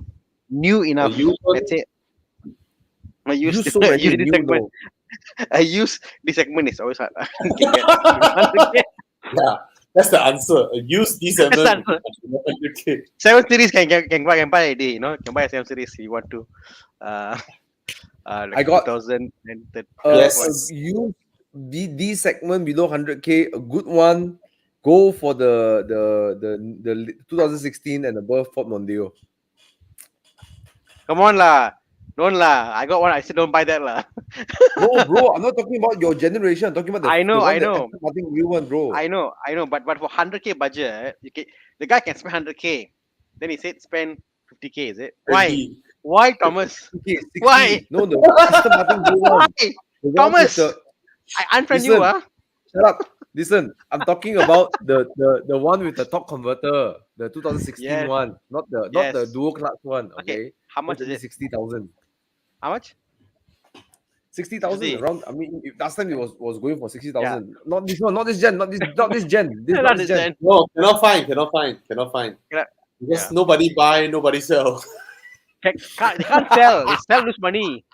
new enough. used one? Let's say I use Use so many use this new segment. though. I use this segment is always hard. Can get 100K. Yeah, that's the answer. Use these That's the answer. 7 series can buy already. Can buy a 7 series if you want to. Like I got 2000 and Yes. Use the segment below 100K, a good one. Go for the 2016 and above Ford Mondeo. Come on lah. Don't lah. I got one. I still don't buy that lah. No, bro, I'm not talking about your generation. I'm talking about the I know, the one I know. that Aston Martin real one, bro. I know. But for 100K budget, the guy can spend 100K. Then he said spend 50K. Is it? Why? Why, Thomas? 60. Why? No, the Aston Martin real one. Why? The one Thomas, with I unfriend you, Listen. Shut up. Listen, I'm talking about the one with the top converter, the 2016 Yes. one, not the Yes. dual clutch one. Okay. Okay. How much is it? 60,000. How much? 60,000 60. around. I mean, last time it was going for 60,000. Not this one, not this gen, not this gen. This Not not this this gen. gen. No, cannot find. Because nobody buy, nobody sell. They can't sell. They sell, lose money.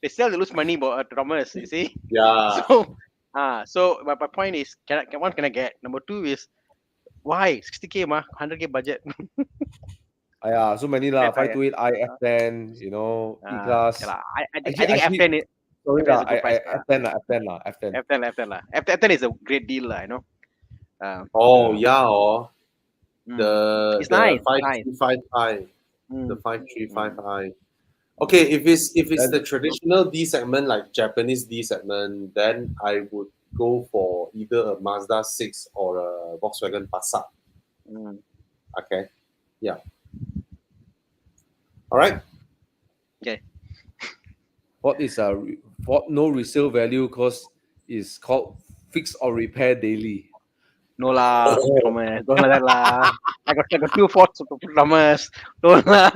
They sell, they lose money, Thomas. You see? Yeah. So my point is, can I get? Number two is, why 60K 100K budget? Yeah, so many lah. Yeah, 528i F10, E-Class. I think F10 is Sorry F10 is lah, a good price. F10 lah. F10 is a great deal lah. Oh yeah, the It's nice. 535i, the Mm. 535i. Okay, if it's the traditional D segment like Japanese D segment, then I would go for either a Mazda 6 or a Volkswagen Passat. Mm. Okay, yeah. All right. What is Ford no resale value because it's called fix or repair daily. No lah, Thomas. Don't like that lah. I got 2 Fords, Thomas. Don't lah.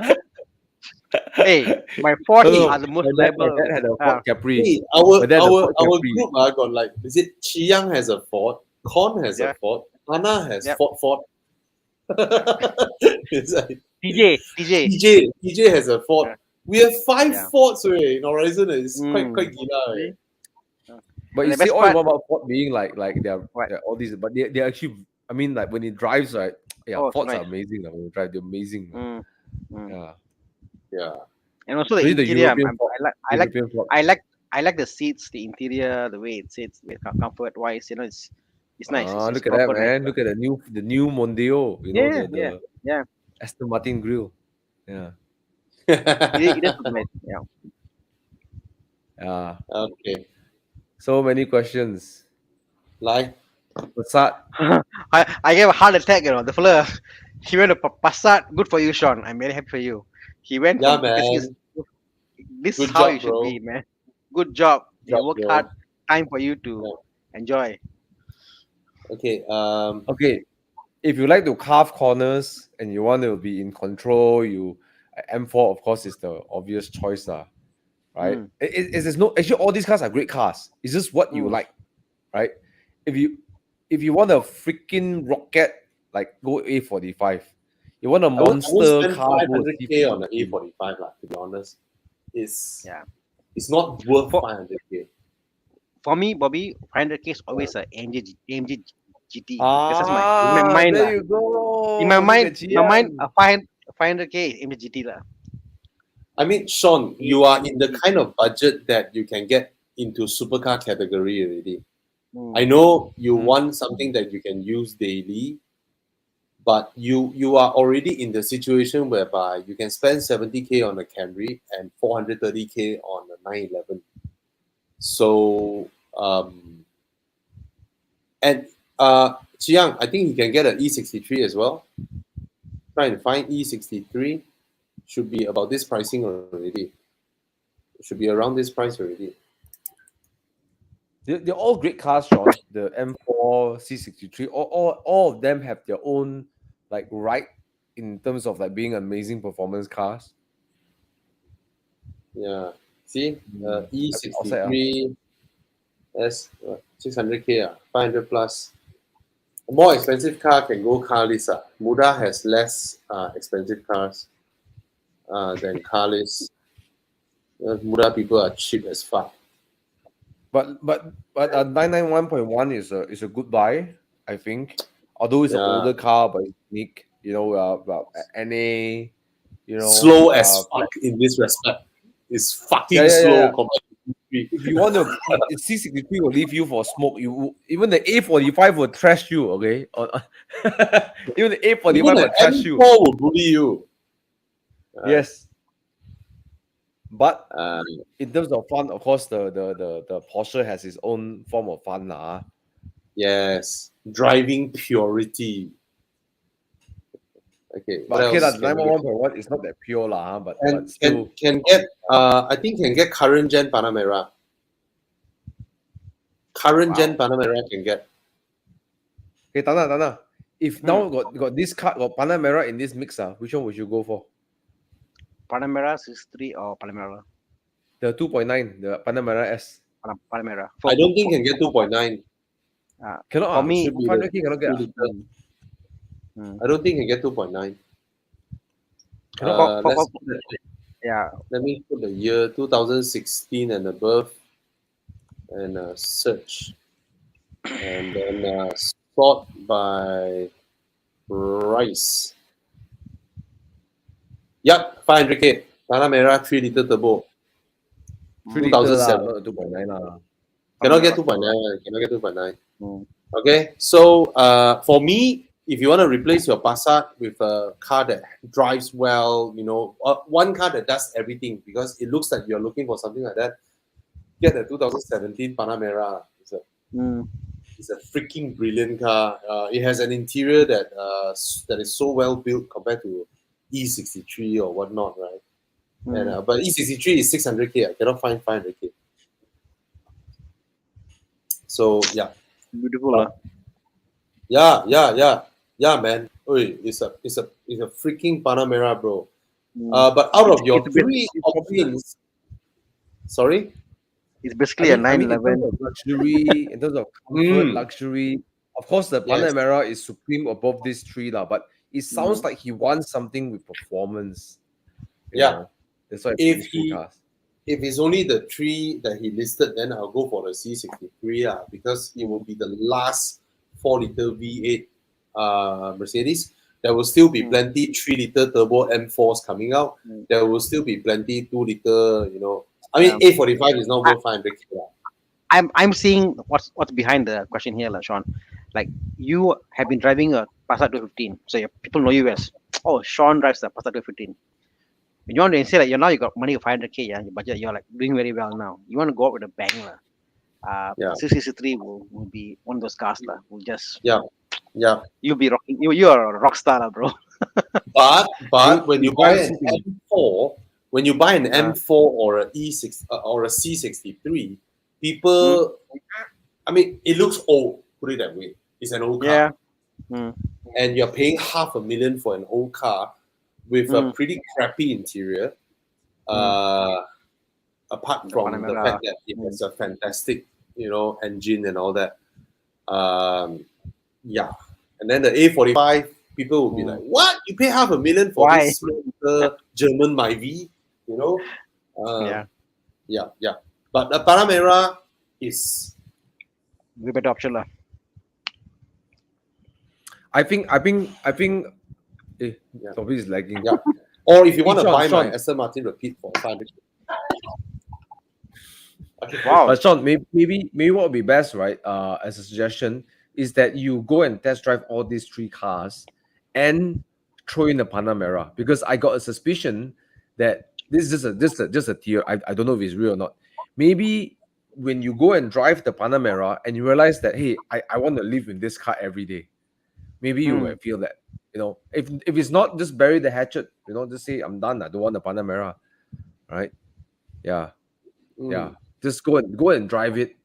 Hey, my Fords are the most My reliable. dad had a Ford Capri. Hey, But then the our Ford Capri. group got like, is it Chiang has a Ford, Con has a Ford, Thana has Yep. Ford. It's like TJ. has a Ford. Yeah. We have 5 Yeah. Fords in Horizon. It's quite gila. See? But And you the see best all part- about Ford being like they're What? all these, but they're actually, I mean, like when it drives, right? Yeah, Oh, it's Fords nice. are amazing. When you drive, they're amazing. Mm. Mm. Yeah. Yeah. And also the Especially the interior. European Ford. European Ford. I like the seats, the interior, the way it sits, with comfort wise. It's nice. It's Look at that, proper man! nice. Look at the new Mondeo. Yeah. The Aston Martin grill. Yeah. It is nice. Yeah. Yeah. Okay. So many questions. Like, Passat. I gave a heart attack. The fella, he went to Passat. Good for you, Sean. I'm very happy for you. He went. yeah, because man. this Good is how job, you should bro. be, man. Good job. You Job, worked bro. hard. Time for you to enjoy. Okay. Okay. if you like to carve corners and you want to be in control, M4 of course is the obvious choice, right? Mm, There's no actually all these cars are great cars. It's just what you mm, like, right? If you want a freaking rocket, like go A45. You want a I won't monster spend car, go a 500K on the C53. A45, lah, to be honest. It's yeah. it's not worth For 500K. for me, Bobby, 500K is always a AMG GT. That's my in my mind There lah. you go. In my Look mind, at in my mind, Gian. a 500K is AMG GT lah. I mean, Sean, you are in the AMG. kind of budget that you can get into supercar category already. I Mm, know you Mhm. want something that you can use daily, but you are already in the situation whereby you can spend 70K on a Camry and 430K on a 911. So and Chiang, I think you can get an E63 as well. Try and find E63. Should be about this pricing already. It should be around this price already. They're all great cars, Sean. The M4, C63, all of them have their own like right in terms of like being amazing performance cars. Yeah. See, A bit outside, E63 S 600K, 500 plus. A more expensive car can go carless. Muda has less expensive cars than carless. Muda people are cheap as fuck. But 991.1 is a good buy, I think. Although it's an Yeah. older car, but it's unique. NA, Slow as fuck in this respect. It's fucking yeah. slow compared to E3. If you want to, C63 will leave you for smoke. Even the A45 will trash you. Okay, even the Even A45 an will trash you. M4 will bully you. Yes, but Uh, in terms of fun, of course, the Porsche has its own form of fun, lah. yes. Driving purity. Okay, what But okay, else that can we get? 911.1 is not that pure, lah. But And still, can get I think can get current gen Panamera. Current gen wow. Panamera can get. okay, Tana. If Hmm. now got this car, got Panamera in this mix, which one would you go for? Panamera 63 or Panamera? The 2.9, the Panamera S. Panamera. I don't think can get 2.9. Cannot, For It me, should be the 500K cannot get. 3 liter. mm, mm. I don't think can get 2.9. Cannot. Yeah, Let me put the year 2016 and above and search. And then sort by price. Yep, 500K. Panamera 3 liter turbo. 3 liter lah, 2007. not 2.9 lah. Cannot get Panamera. 2.9. Cannot get 2.9. Mm. Okay, so for me, if you want to replace your Passat with a car that drives well, one car that does everything, because it looks like you're looking for something like that, get the 2017 Panamera. Mm. It's a freaking brilliant car. It has an interior that is so well built compared to E63 or whatnot, right? And but E63 is 600K. I cannot find 500K. So yeah. Beautiful. Yeah, man. Oi, it's a freaking Panamera, bro. But out of your It's a bit- three options, sorry. It's basically a I mean, in terms 911. of luxury, in terms of comfort, Mm. luxury, of course, the Yes. Panamera is supreme above these three, lah. But it sounds Mm. like he wants something with performance. you Yeah. know. That's why If these two he- cars. If it's only the three that he listed, then I'll go for the C63 because it will be the last 4-liter V8 Mercedes. There will still be plenty 3-liter turbo M4s coming out. There will still be plenty 2-liter, I mean, A45 is not worth 500K. I'm seeing what's behind the question here, Sean. Like you have been driving a Passat 215, so people know you as Sean drives the Passat 215. When you want to say that you got money of 500K, your budget, you're like doing very well now. You want to go out with a bang, Yeah. 663 will be one of those cars, will just Yeah. you'll be rocking. You are a rock star, bro. But when you buy an you- M4, when you buy an M4 or a E6 or a C63, people, I mean, it looks old. Put it that way. It's an old car. Yeah. Mm. and you're paying $500,000 for an old car with a Mm. pretty crappy interior, apart The from the Panamera. fact that it has a fantastic, engine and all that. Yeah. And then the A45, people will be like, what? You pay $500,000 for Why? this small little German Myvi? You know? Yeah. Yeah. But the Panamera is Way better option lah. I think eh, Yeah. Toby is lagging. Yeah. Or if you want to Sean, buy my Sean. Aston Martin Rapide for 500. Okay. Wow. But Sean, maybe what would be best, right? As a suggestion, is that you go and test drive all these three cars and throw in the Panamera, because I got a suspicion that this is just a theory. I don't know if it's real or not. Maybe when you go and drive the Panamera and you realize that, hey, I want to live in this car every day, maybe you might feel that, if it's not, just bury the hatchet, just say I'm done. I don't want the Panamera, right? Yeah. Yeah, just go and drive it.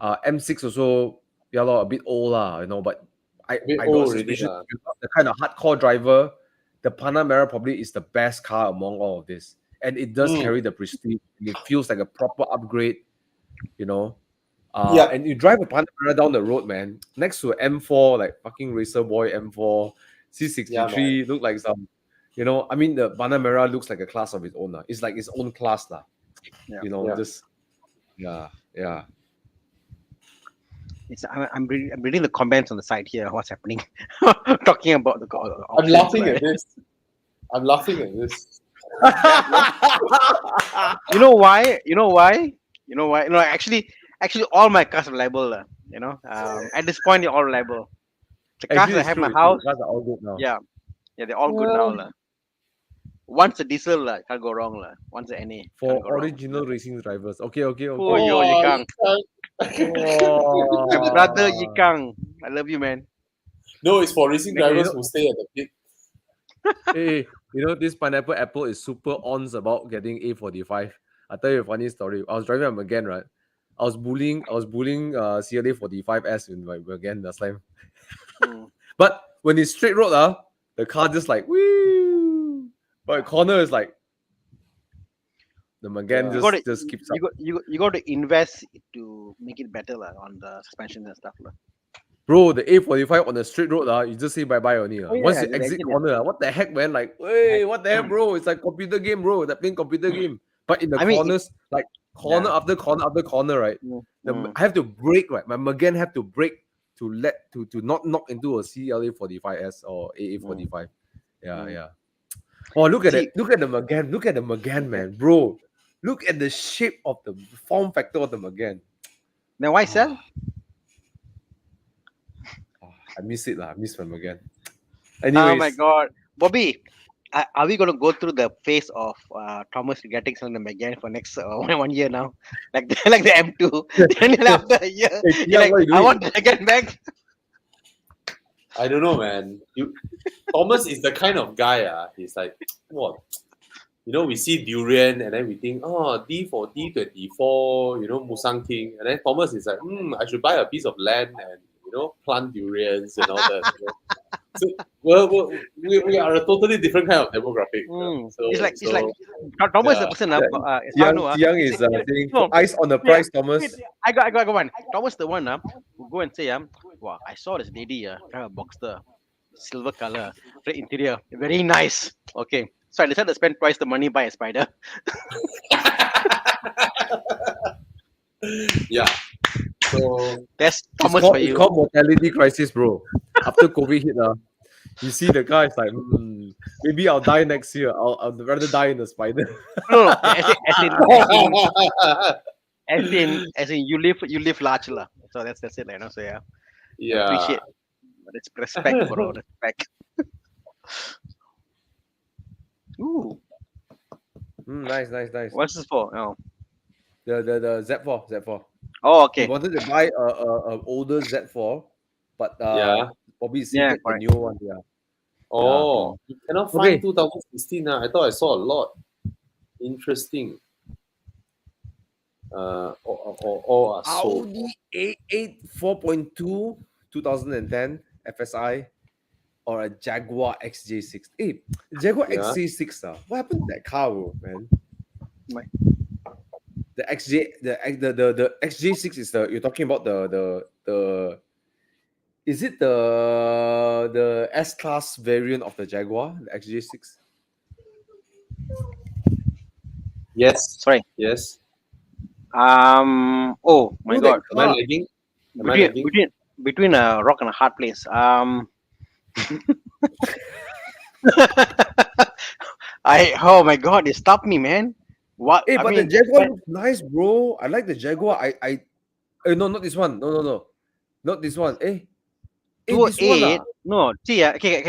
M6 also, yeah, a bit old lah, but I Bit got a old already suspicion lah. if you're not the kind of hardcore driver, the Panamera probably is the best car among all of this, and it does carry the prestige. And it feels like a proper upgrade, Yeah. And you drive a Panamera down the road, man, next to an M4, like fucking racer boy M4 C63, look like some, I mean, the Panamera looks like a class of its own. It's like its own class lah. Yeah. Just yeah. I'm reading the comments on the side here. What's happening? Talking about the. I'm laughing at this. You know why? Actually, all my cars are reliable. At this point, they're all reliable. The cars Actually, that it's have true. my It's true. house, Cars are all good now. yeah, they're all good now. La. Once a diesel, can't go wrong. La. Once a NA, For can't go wrong. original racing drivers. Okay. Oh, yo, Yikang. My brother Oh. Yikang. I love you, man. No, it's for racing Okay, drivers who stay at the pit. Hey, this pineapple apple is super ons about getting A45. I'll tell you a funny story. I was driving a Megane, right? I was bullying CLA 45S in my Megane last time. But when it's straight road, the car just like woo. But corner is like the Megane just keeps up. You got to invest to make it better on the suspension and stuff. Bro, the A45 on the straight road, you just say bye-bye only. Once you the exit engine, corner, what the heck, man? Like, hey, what the heck, bro? It's like computer game, bro. That playing computer game. But in the corners, like corner after corner after corner, right? I have to brake, right? My Megane have to brake to not knock into a CLA 45S or AA45. Yeah. Oh, look at it. Look at the Megane. Look at the Megane, man, bro. Look at the shape of the form factor of the Megane. Now why sell? I miss it lah. I miss them again. Oh my god, Bobby, are we going to go through the phase of Thomas getting selling them again for next 1 year now, like the M2? Then after a year, you're like, I want to get back. I don't know, man. Thomas is the kind of guy. He's like, what? We see durian and then we think, D4, D24, Musang King, and then Thomas is like, I should buy a piece of land and plant durians and all that. So we are a totally different kind of demographic. So, it's like Thomas is the person. Young is saying ice on the price, Thomas. I got one. Thomas the one who go and say, wow, I saw this lady drive a Boxster, silver color, red interior, very nice. Okay, so I decided to spend twice the money buy a Spider. Yeah. So that's Thomas for you. It's called mortality crisis, bro. After COVID hit, you see the guy is like, maybe I'll die next year. I'll rather die in a Spider. No, as in you live large lah. So that's it, So yeah. Appreciate, but it's respect, bro. Respect. Ooh. Nice. What's this for? Oh. The Z4. Oh, okay. He wanted to buy a older Z4, but probably see the new one. Yeah. Oh, you cannot find 2016. I thought I saw a lot. Interesting. Audi A8 4.2 2010. FSI, or a Jaguar XJ6? Hey, Jaguar Yeah. XJ6, what happened to that car, bro, man? Why? The the XJ6 is the, you're talking about the is it the S class variant of the Jaguar, the XJ6? Yes. Sorry. Yes. Oh my Oh, that God. Am I car. lagging? Am I Between lagging? between between a rock and a hard place. Oh my God, it stopped me, man. What Hey, I but the mean, Jaguar looks nice, bro. I like the Jaguar. No, not this one. No. Not this one. Hey, this one 208. No, see, okay.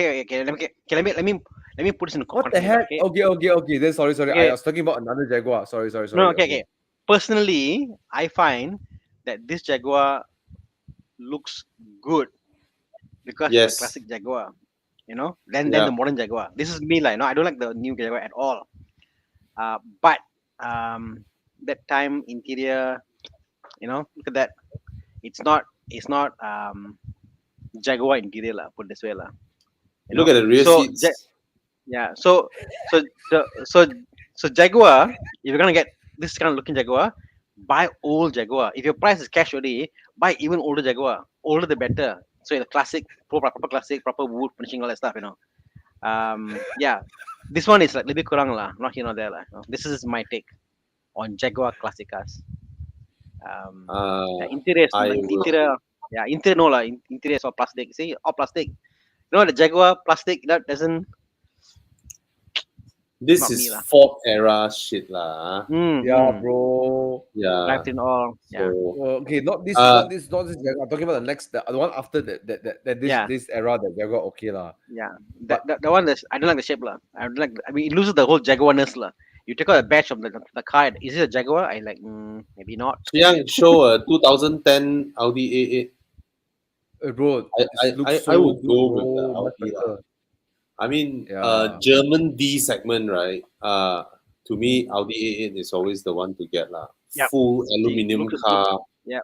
Let me put this in What the context. heck? Okay, Okay. Then sorry. I okay. was talking about another Jaguar. Sorry. No, Okay. okay. Personally, I find that this Jaguar looks good because it's a Yes. classic Jaguar. Than Yeah. the modern Jaguar. This is me, like, no, I don't like the new Jaguar at all. But that time interior, look at that. It's not Jaguar interior lah. Put this way lah. Look at the rear So seats. yeah. So the so Jaguar. If you're gonna get this kind of looking Jaguar, buy old Jaguar. If your price is cash already, buy even older Jaguar. Older the better. So the classic, proper classic, proper wood finishing, all that stuff. Yeah. This one is like little bit kurang lah. Not here, not there lah. This is my take on Jaguar classic cars. Uh, Interior, I will. interior, yeah, interior no lah. Interior is all plastic. See, all plastic. The Jaguar plastic that doesn't. This Not is me lah. Ford era shit lah. Yeah, bro. Yeah. Drive in all. Yeah. So Okay, not this uh, Jaguar. I'm talking about the next, the one after that this Yeah. this era, the Jaguar. Okay lah. Yeah. But The one that I don't like the shape lah. I don't like. I mean, it loses the whole Jaguarness lah. You take out a badge of the car. Is it a Jaguar? I like. Maybe not. Chiang, show a 2010 Audi A8. bro, I, it looks I so would good, go bro. with the Much Audi better. lah. I mean, Yeah. German D segment, right? To me, Audi A8 is always the one to get lah. Yep. Full aluminium looks car. Yep.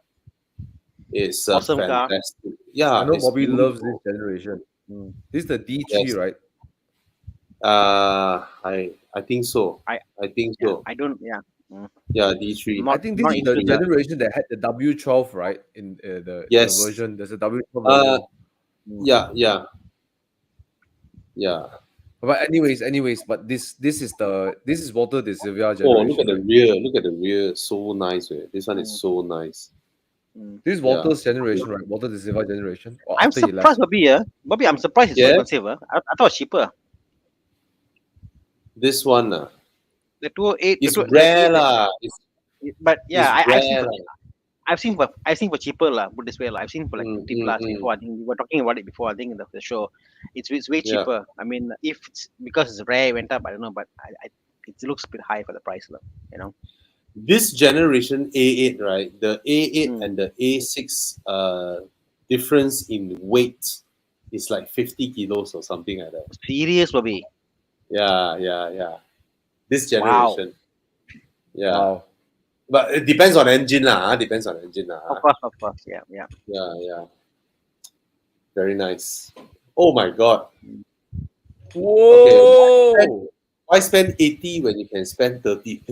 It's Awesome car. fantastic. Yeah, I know it's Bobby loves this beautiful. generation. This is the D3, Yes. right? I think so. I- I think Yeah. so. I don't. Yeah. Yeah, D3. Not- I think this not is the into the- generation that had the W12, right? In the Yes. version, there's a W12 version. Yeah. But anyways, but this is Walter De Silva Oh, generation. look at the rear. Look at the rear. So nice. This one is so nice. This is Walter's generation, right? Walter De Silva generation. Or I'm after he left. surprised, Bobby. Bobby, I'm surprised it's so Yeah. expensive. I thought it was cheaper. This one, The 208. it's the rare 208, lah. But yeah, It's I've seen rare for, lah. I've seen for cheaper lah. Put this way lah. I've seen for like 50 plus mm. before. I think we were talking about it before. I think in the show, it's way Yeah. cheaper. I mean, if it's because it's rare, it went up. I don't know, but it looks a bit high for the price lah. This generation A8, right? The A8 Mm. and the A6 difference in weight is like 50 kilos or something like that. Serious, Bobby. Yeah. This Wow. generation. Yeah. Wow. But it depends on engine lah. Depends on engine lah. Of course. Yeah. Yeah. Very nice. Oh my god. Whoa! Why spend 80 when you can spend 30?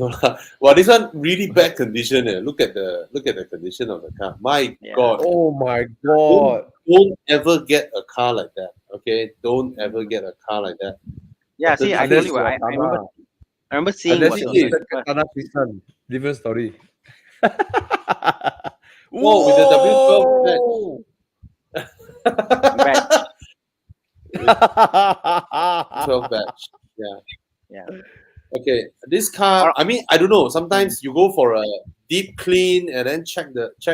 Well, this one really bad condition. Look at the condition of the car. My Yeah. god. Oh my god! Don't ever get a car like that. Okay? Don't ever get a car like that. Yeah. See, I told Unless you. I remember seeing Unless what you was get Thana Tristan, different story. Whoa, with the W12 batch. 12 batch. Yeah. Yeah. Okay. This car, I mean, I don't know. Sometimes you go for a deep clean and then check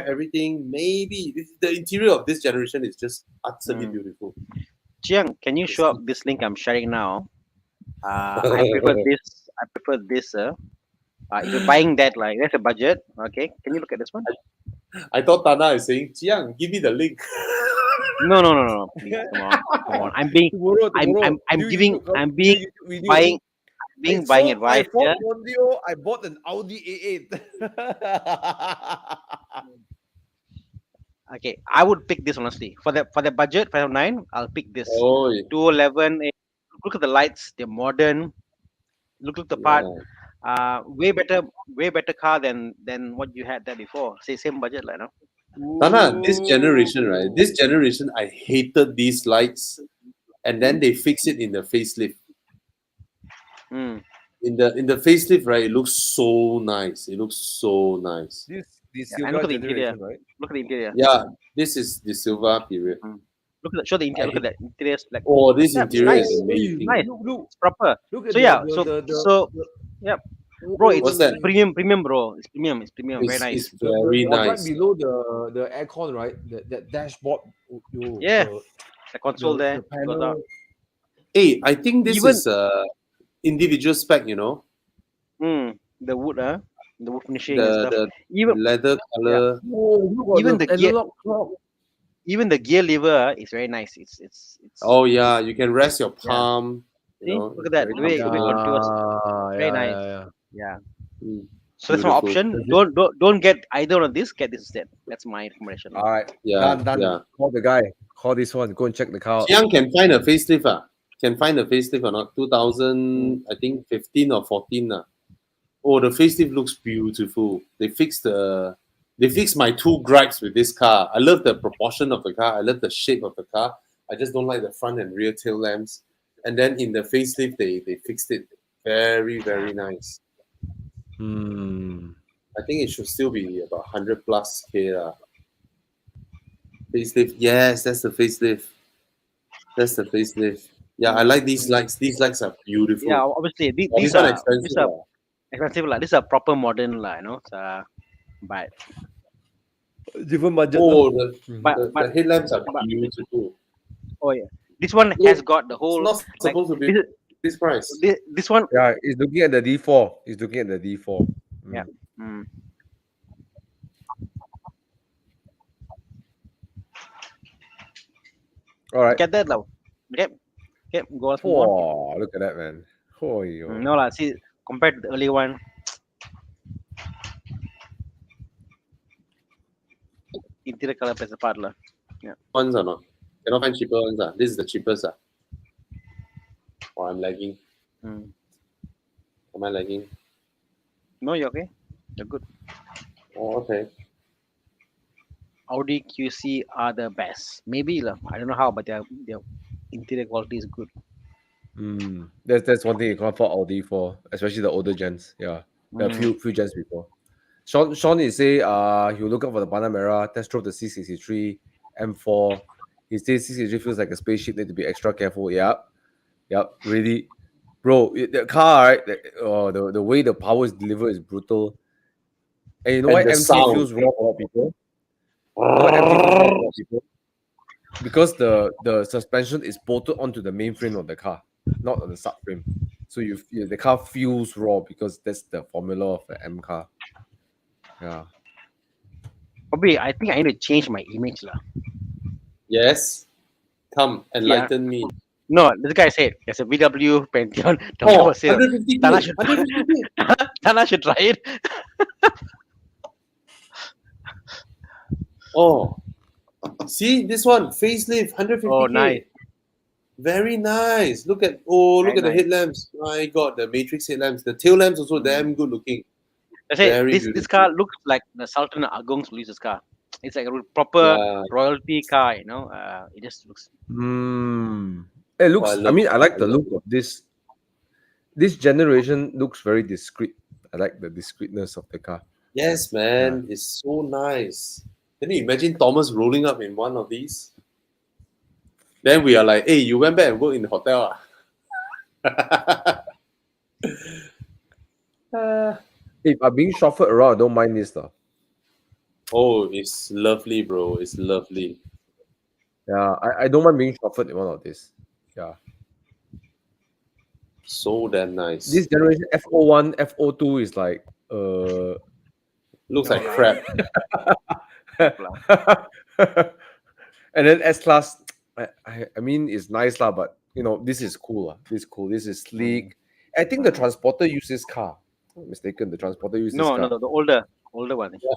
everything. Maybe the interior of this generation is just utterly beautiful. Chiang, can you show up this link I'm sharing now? I prefer this. If you're buying that, like that's a budget. Okay, can you look at this one? I thought Thana is saying, Jiang, give me the link. No. Please, come on. I'm being buying advice. I bought Yeah? Mondeo, I bought an Audi A8. Okay, I would pick this honestly for the budget 509. I'll pick this Oh, 211. Look at the lights; they're modern. Look at the part. yeah. Way better car than what you had there before. Say same budget, like no. Tana, this generation, right? Ooh. This generation, I hated these lights, and then they fix it in the facelift. Mm. In the facelift, right? It looks so nice. It looks so nice. This the Yeah, and look Silva at the interior. generation, right? Look at the interior. Yeah, this is the silver period. Mm. Look at show the I interior. Look at hate. that interior. Like Oh, this yeah, it's interior nice. is Hey, amazing. Nice. look, It's proper. look So at yeah. So the yeah, bro. oh, It's What's that? premium, bro. It's premium. It's premium. Very It's nice. very right nice. below the aircon, right? That dashboard, Yeah, the console there the goes out. panel. Hey, I think this Even is individual spec. the wood, the wood finishing and The stuff. the Even leather yeah, color. Oh, look even at the the gear, analog clock. even the gear lever is very nice. It's Oh yeah, you can rest your yeah. palm. See, look at It's that. very The way it comfortable. contours, very Yeah, nice. yeah, yeah. Yeah. Mm, So that's my beautiful. option. Does it? Don't get either of this. Get this instead. That's my recommendation. All right, Yeah, done. yeah. Call the guy. Call this one. Go and check the car out. Xiang can find a facelift. Can find a facelift or not? Mm. 2000, I think 15 or 14. Oh, the facelift looks beautiful. They fixed my two gripes with this car. I love the proportion of the car. I love the shape of the car. I just don't like the front and rear tail lamps. And then in the facelift, they fixed it. Very, very nice. Hmm. I think it should still be about 100 plus K. Facelift. Yes, that's the facelift. That's the facelift. Yeah, I like these lights. These lights are beautiful. Yeah, obviously Oh, these this one are expensive. expensive lah. These are proper modern lah. But Different budget. Oh, but the but headlamps are but beautiful. oh yeah, this one Look, has got the it's whole not like supposed to be this this price. this one. Yeah, he's looking at the D4. He's looking at the D4. Yeah. Mm. All right. Get that lah. Okay, go for more. Oh, look at that, man. Oh, yo. No lah. See, compared to the early one, interior color plays a part lah. Ones or not? Cannot find cheaper ones. This is the cheapest. Oh, I'm lagging. Mm. Am I lagging? No, you're okay. You're good. Oh, okay. Audi QC are the best. Maybe lah. I don't know how, but their interior quality is good. That's one thing you can't fault Audi for, especially the older gens. Yeah, there are few gens before. Sean is say he'll look up for the Panamera, test drove the C63 M4. He says C63 feels like a spaceship, need to be extra careful. Yep, really, bro. The car, right? The way the power is delivered is brutal. And you know why And the M3 sound. feels raw for a lot of people? You know why M3 feels raw for a lot of people? Because the suspension is bolted onto the main frame of the car, not on the subframe. So the car feels raw because that's the formula of the M car. Yeah. Probably, I think I need to change my image lah. Yes. Come, enlighten me. No, this guy said there's a VW Pantheon Oh, for sale. 150 Thana should, 150. Thana should try it. Oh, see this one facelift 150K. Oh, nice. Very nice. Look at the nice. headlamps. My God, the matrix headlamps. The tail lamps also damn good looking. I say Very this beautiful. car looks like the Sultan Agong's releases car. It's like a proper Yeah. royalty car, It just looks. It looks. Oh, I like the look of this. This generation looks very discreet. I like the discreetness of the car. Yes, man. It's so nice. Can you imagine Thomas rolling up in one of these? Then we are like, hey, you went back and work in the hotel. If I'm being chauffeured around, I don't mind this though. Oh, it's lovely, bro. It's lovely. Yeah, I don't mind being chauffeured in one of this. Yeah. So damn nice. This generation F01, F02 is like looks like crap. And then S class, I mean it's nice lah, but this is cool. This is cool. This is sleek. I think the transporter uses car. If I'm not mistaken, the transporter uses car. No, the older one. Yeah.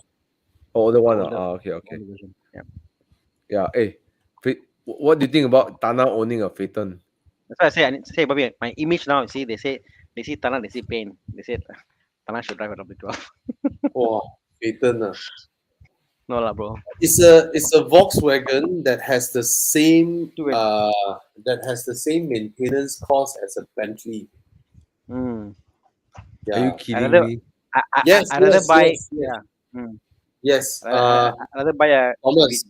Oh, the one. Older. Okay. Older version. Yeah. Yeah. Hey, what do you think about Thana owning a Phaeton? That's why I say, I need to say, Bobby, my image now, you see, they see Tana, they see pain. They said, Tana should drive a W12. Oh, Phaeton. No lah, bro. It's a Volkswagen Two and that has the same maintenance cost as a Bentley. mm. Are you Yeah. kidding Another, me? Yes, I rather yes, buy, yes, yes. yeah. Mm. Yes. I rather buy a Thomas,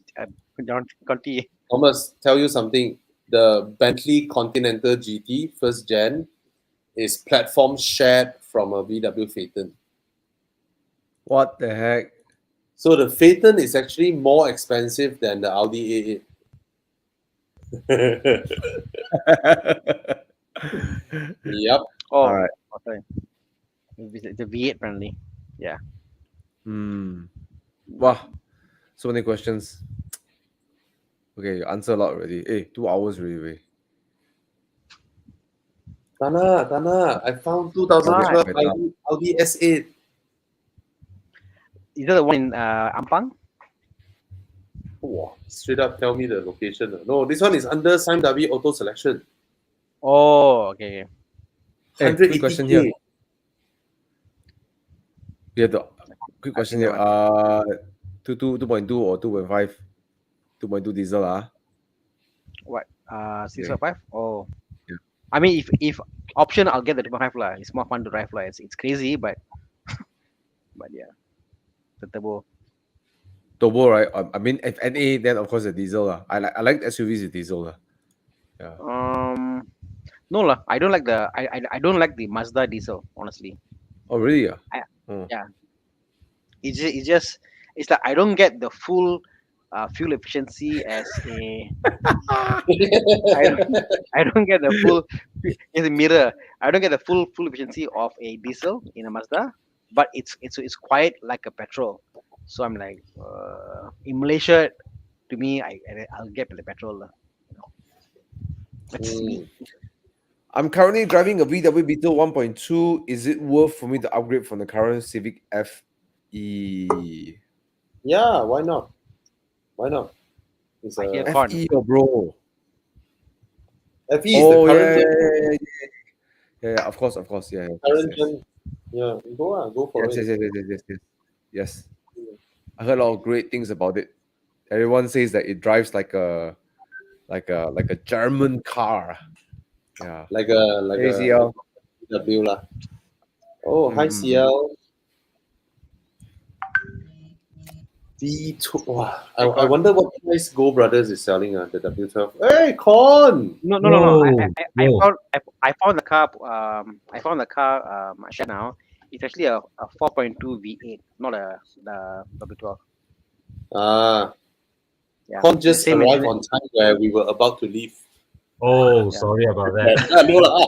Conti. Thomas, tell you something. The Bentley Continental GT first gen is platform shared from a VW Phaeton. What the heck? So the Phaeton is actually more expensive than the Audi A8. Yep. Oh, All right. sorry. It's a V8 apparently. Yeah. Wow. So many questions. Okay, you answer a lot already. Hey, 2 hours already. Wei. Tana, I found Okay, 2012 better. Audi S8. Is that the one in Ampang? Wow, straight up tell me the location. No, this one is under Sime Darby Auto Selection. Oh, okay. Hey, quick question here. 180K. We have the quick question here. 2.2 or 2.5? 2.2 diesel, What? Okay. 655? Oh. Yeah. I mean, if option, I'll get the 2.5 lah. It's more fun to drive lah. It's crazy, but yeah, the turbo. Turbo, right? I mean, if NA, then of course the diesel. I like SUVs with diesel. Yeah. No lah. I don't like I don't like the Mazda diesel, honestly. Oh, really? Yeah. It's like I don't get the full fuel efficiency as a I don't get the full in the mirror. I don't get the full efficiency of a diesel in a Mazda, but it's quite like a petrol. So I'm like, in Malaysia, to me, I'll get the petrol. You know. Let's see. I'm currently driving a VW Beetle 1.2. Is it worth for me to upgrade from the current Civic FE? Yeah, why not? Why not? It's I hear a corn. FE, bro. FE is the Oh, current yeah, of course, yeah. current Yes. gen. Yeah, go for Yes, it. yes. I heard a lot of great things about it. Everyone says that it drives like a German car. Yeah. Like a Hey, CL. VW lah. Oh, hi CL. V2. Wow. I wonder what price Go Brothers is selling the W12. Hey, Con! No. I found the car. I found the car. Share now. It's actually a 4.2 V8, not the W12. Yeah. Con just Same arrived engine. on time where we were about to leave. Oh, sorry about that. No lah.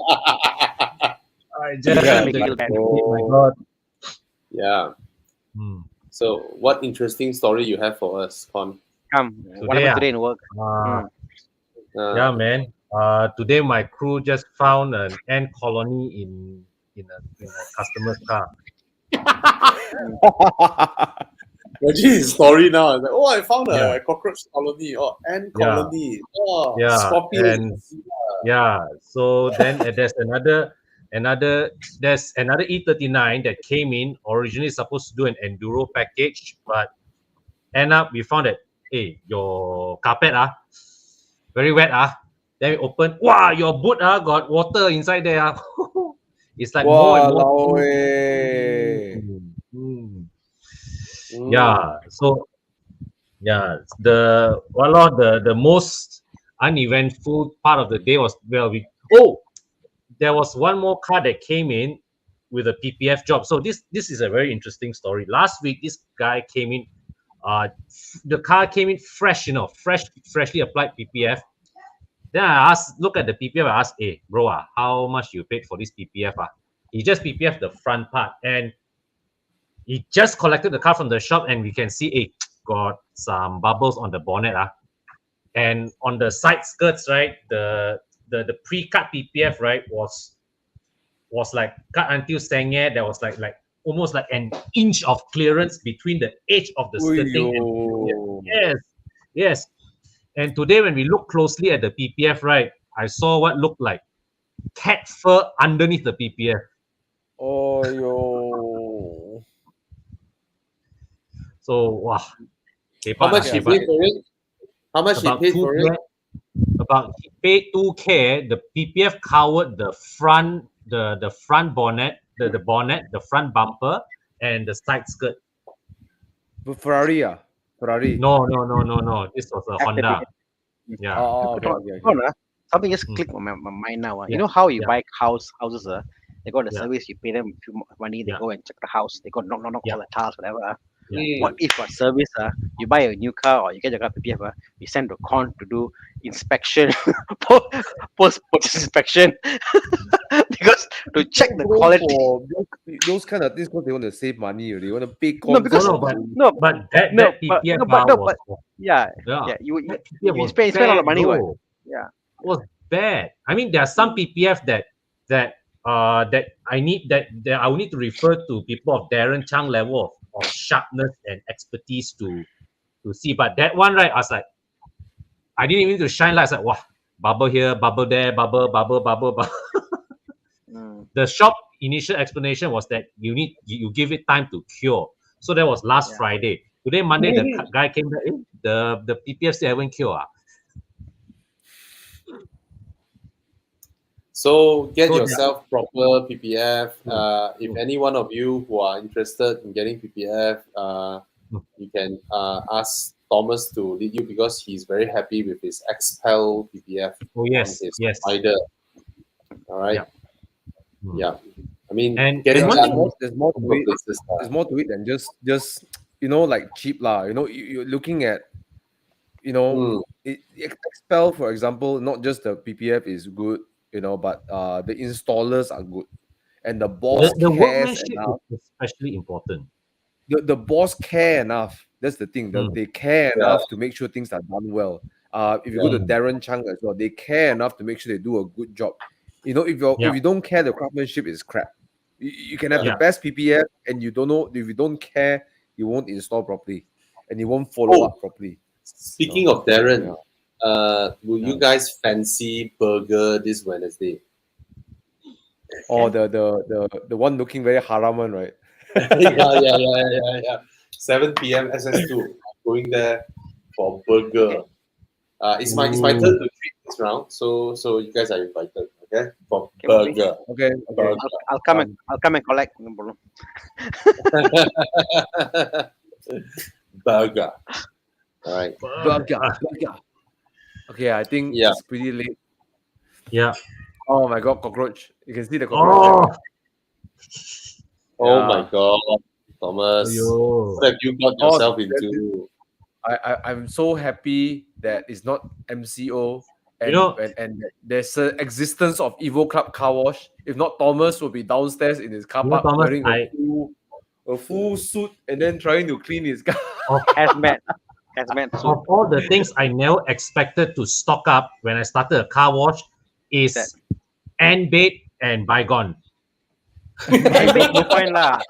I just Yeah, had make to it feel bad. oh my god. Yeah. Hmm. So, what interesting story you have for us, Con? Come. What happened today in work? Yeah, man. Today my crew just found an ant colony in a customer's car. Imagine his story now. It's like, oh, I found a cockroach colony or ant colony. Oh, Yeah, scorpion. and so then there's another E39 that came in, originally supposed to do an enduro package, but end up we found that, hey, your carpet very wet then we open, wow, your boot got water inside there it's like more and more. Yeah, so yeah, the most uneventful part of the day was there was one more car that came in with a PPF job. So this is a very interesting story. Last week, this guy came in. The car came in fresh, freshly applied PPF. Then I look at the PPF. I asked, "Hey, bro, how much you paid for this PPF?" He just PPF the front part, and he just collected the car from the shop, and we can see, got some bubbles on the bonnet, and on the side skirts, right, the pre-cut PPF, right, was like cut until sengye. There was like almost like an inch of clearance between the edge of the skirting and yes. And today, when we look closely at the PPF, right, I saw what looked like cat fur underneath the PPF. Oh, yo. So, wow. How much he paid for it? How much he About paid for it? he paid 2K. The PPF covered the front, the front bonnet, the bonnet, the front bumper, and the side skirt. But Ferrari, Ferrari. No. This was a Honda. Yeah. Oh, okay, Hold okay, on, okay. something just Mm. clicked on my mind now. You Yeah, know how you yeah. buy houses? They got the Yeah. service, you pay them a few money, they Yeah. go and check the house. They go knock Yeah. all the tiles, whatever. Mm. What if for service, you buy a new car or you get your car PPF, you send to con to do inspection, post purchase inspection, because to check the Go quality. for those kind of things because they want to save money. They want to pay No, cons because No, for- but that no, PPF but car no, was but yeah, yeah. you That PPF was spend a lot of bad, money, what? bro. Yeah. It was bad. I mean, there are some PPF that I need that I will need to refer to people of Darren Chang level of sharpness and expertise to see. But that one, right, I was like, I didn't even need to shine lights. Like, wow, bubble here, bubble there, bubble. Mm, The shop initial explanation was that you give it time to cure. So that was last Yeah. Friday. Today, Monday, the guy came back. The PPF still haven't cured. So get So yourself proper PPF. If Mm. any one of you who are interested in getting PPF, you can ask Thomas to lead you because he's very happy with his Expel PPF Oh yes, on his yes. rider. All right. Yeah. Mm. Yeah. I mean, And getting one done thing- there's more to it. places. There's more to it than just like cheap lah. You're looking at Mm. Expel, for example, not just the PPF is good, but the installers are good, and the boss the cares workmanship enough. is especially important. The boss care enough. That's the thing. Mm. They care Yeah. enough to make sure things are done well. If you go to Darren Chang as well, they care enough to make sure they do a good job. If you don't care, the craftsmanship is crap. You can have the Yeah. best PPF, and you don't know if you don't care, you won't install properly, and you won't follow up properly. Speaking of Darren, will Yeah. you guys fancy burger this Wednesday? Or the one looking very haram one, right? yeah. 7 p.m. SS2. Going there for burger. It's my turn to treat this round, so you guys are invited. Okay, for Bobby. burger. Okay. Burger. I'll come and collect. No problem. Burger. All right. Burger. Okay, I think Yeah. it's pretty late. Yeah. Oh my god, cockroach! You can see the cockroach. Oh, Oh Yeah. my God, Thomas. yo. What have you got yourself into? I'm so happy that it's not MCO and and there's an existence of Evo Club car wash. If not, Thomas will be downstairs in his car You know, park Thomas, wearing a full suit and then trying to clean his car. Hazmat suit. Of all the things I never expected to stock up when I started a car wash is That- end bait and bygone. End bait, no point lah.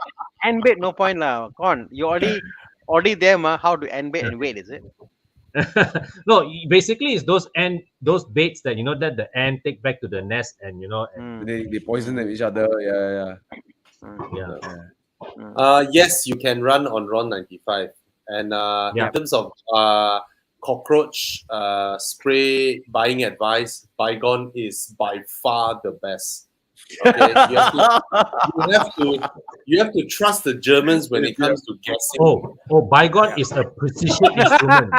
End bait, no point lah. Come on, you already there, ma. How to end bait and wait? Is it? No, basically it's those baits that that the ant take back to the nest and Mm, They poison each other. Yeah. mm. Yes, you can run on RON 95. And in terms of cockroach spray buying advice, Bygone is by far the best. Okay, you have to trust the Germans when it comes to gassing. Oh, bygone is a precision instrument.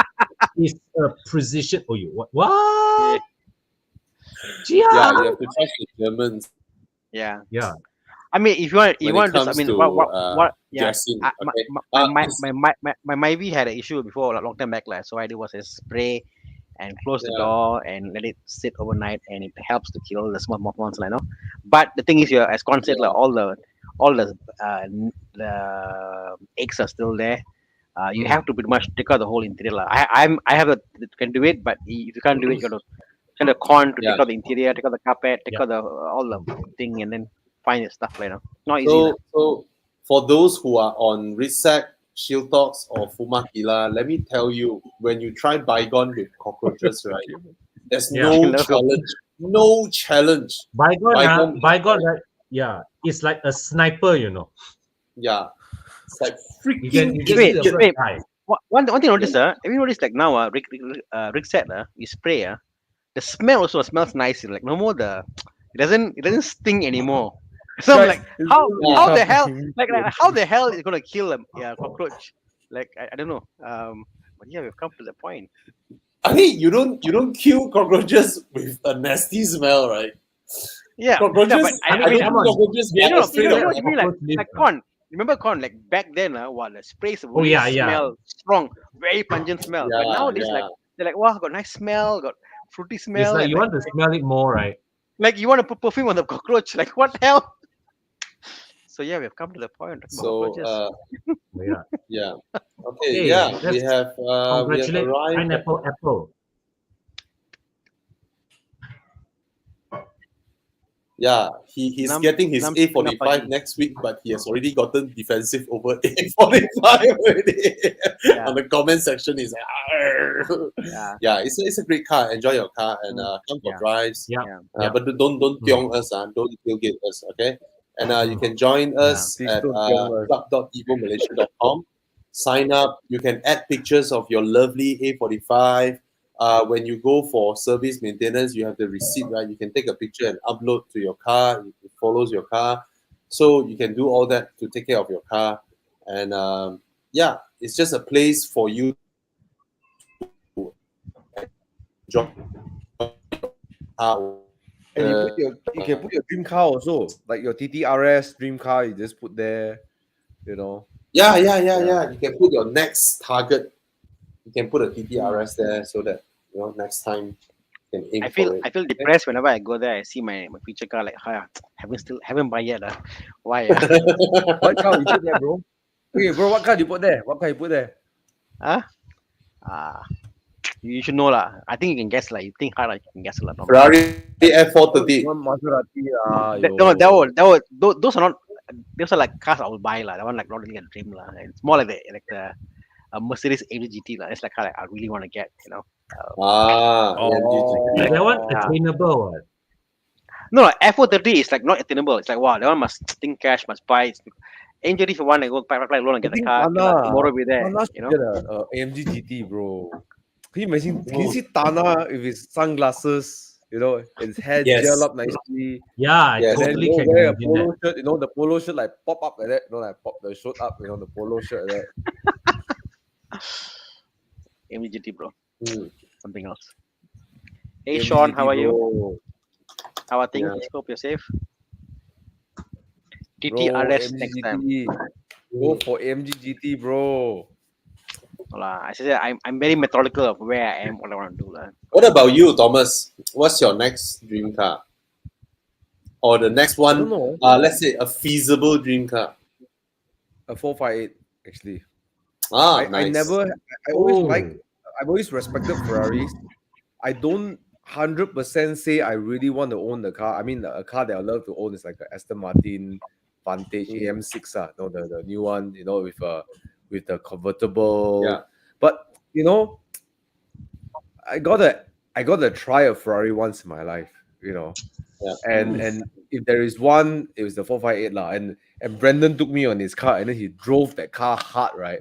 It's a precision. Oh, you what? What? Yeah, you have to trust the Germans. Yeah. Yeah. I mean, if you want, When it to. I comes mean, to, what? Yeah. gassing. My Myvi had an issue before a long time back, so I did was a spray and close the door and let it sit overnight, and it helps to kill the small moths, But the thing is, as Con said, all the eggs are still there. You have to pretty much take out the whole interior. I can do it, but if you can't do it, you got to send a con to take out the interior, take out the carpet, take out the all the thing, and then find your stuff. Not easy. So for those who are on Reset Shiltox or Fumakila, let me tell you, when you try Bygone with cockroaches, right, there's Yeah. no challenge. No challenge. Bygone, Bygone, right? Yeah, it's like a sniper, yeah. It's like You can freaking see Wait, the idiot. first wait. guy. One thing I noticed, have you noticed like now, Rick said, you spray, the smell also smells nice. Like no more it doesn't sting anymore. So I'm Guys, like, it's how really how the tough. hell how the hell is gonna kill a cockroach? Like I don't know. But yeah, we've come to the point. I mean, you don't kill cockroaches with a nasty smell, right? Yeah, no, but Cockroaches, I I mean, don't think cockroaches Yeah, are you know, afraid you know, of you know where what you mean, like cockroach live, corn. Remember corn? Like back then, what the sprays Oh really yeah, yeah. smell strong, very pungent smell. But Yeah, nowadays, like yeah. they're like, wow, got nice smell, got fruity It's smell, like and you want to smell it more, right? like you want to put perfume on the cockroach. Like what the hell? So yeah, we've come to the point of talking about So cockroaches. Oh, yeah. yeah. Okay, Hey, yeah. We let's have congratulate arrived at, Pineapple Apple. yeah, he's Num getting his num A45 pagi. next week, but he has already gotten defensive over A45 already. Yeah, On the comment section, he's like, "Arr." yeah, Yeah, it's a great car. Enjoy your car and come for yeah, drives. Yeah, yeah. yeah. But don't Mm, tiong us, don't tailgate us, okay? And you mm, can join yeah. us Please at don't kill us. club.evomalaysia.com. Sign up. You can add pictures of your lovely A45. When you go for service maintenance, you have the receipt, right? You can take a picture and upload to your car. It follows your car. So you can do all that to take care of your car. And yeah, it's just a place for you to enjoy car. And you can put your dream car also, like your TTRS dream car. You just put there, you know. Yeah. Yeah. You can put your next target. You can put a TTRS there so that next time you can aim for it. I feel Okay? depressed whenever I go there. I see my future car like, haven't buy yet. Why? What car you put there, bro? Okay, bro, what car you put there? What car you put there? Huh? Ah, you should know lah. I think you can guess lah. You think hard, lah, you can guess lah. No? Ferrari F430. One Maserati. No, those are not. Those are like cars I will buy lah. That one like not really a dream lah. It's more like the Mercedes AMG GT lah. It's like car like I really want to get. AMG GT. That one Yeah. attainable. What? No, F430 is like not attainable. It's like wow, that one must think cash, must buy. AMG if you want to go buy loan and get the car, okay, lah, tomorrow be there. Tana should get a AMG GT, bro. Can you imagine? Can you see Tana with his sunglasses? His hair Yes. gel up nicely. Yeah, I Yes. And then totally can wear a imagine polo that. shirt. The polo shirt like pop up like that. Like pop the shirt up. The polo shirt like that. AMG GT, bro. Mm. Something else. Hey AMG Sean, GT, how are you? bro. How are things? Yeah. Hope you're safe. Bro, TTRS AMG next GT. time. Go for AMG GT, bro. I said I'm very methodical of where I am, what I want to do. What about you, Thomas? What's your next dream car? Or the next I don't one, know. let's say a feasible dream car. A 458, actually. Nice. I always I've always respected Ferraris. I don't 100% say I really want to own the car. I mean, a car that I love to own is like a Aston Martin Vantage AM6, the new one, with the convertible. Yeah. But I gotta try a Ferrari once in my life, Yeah. And if there is one, it was the 458 lah. And Brendan took me on his car, and then he drove that car hard, right?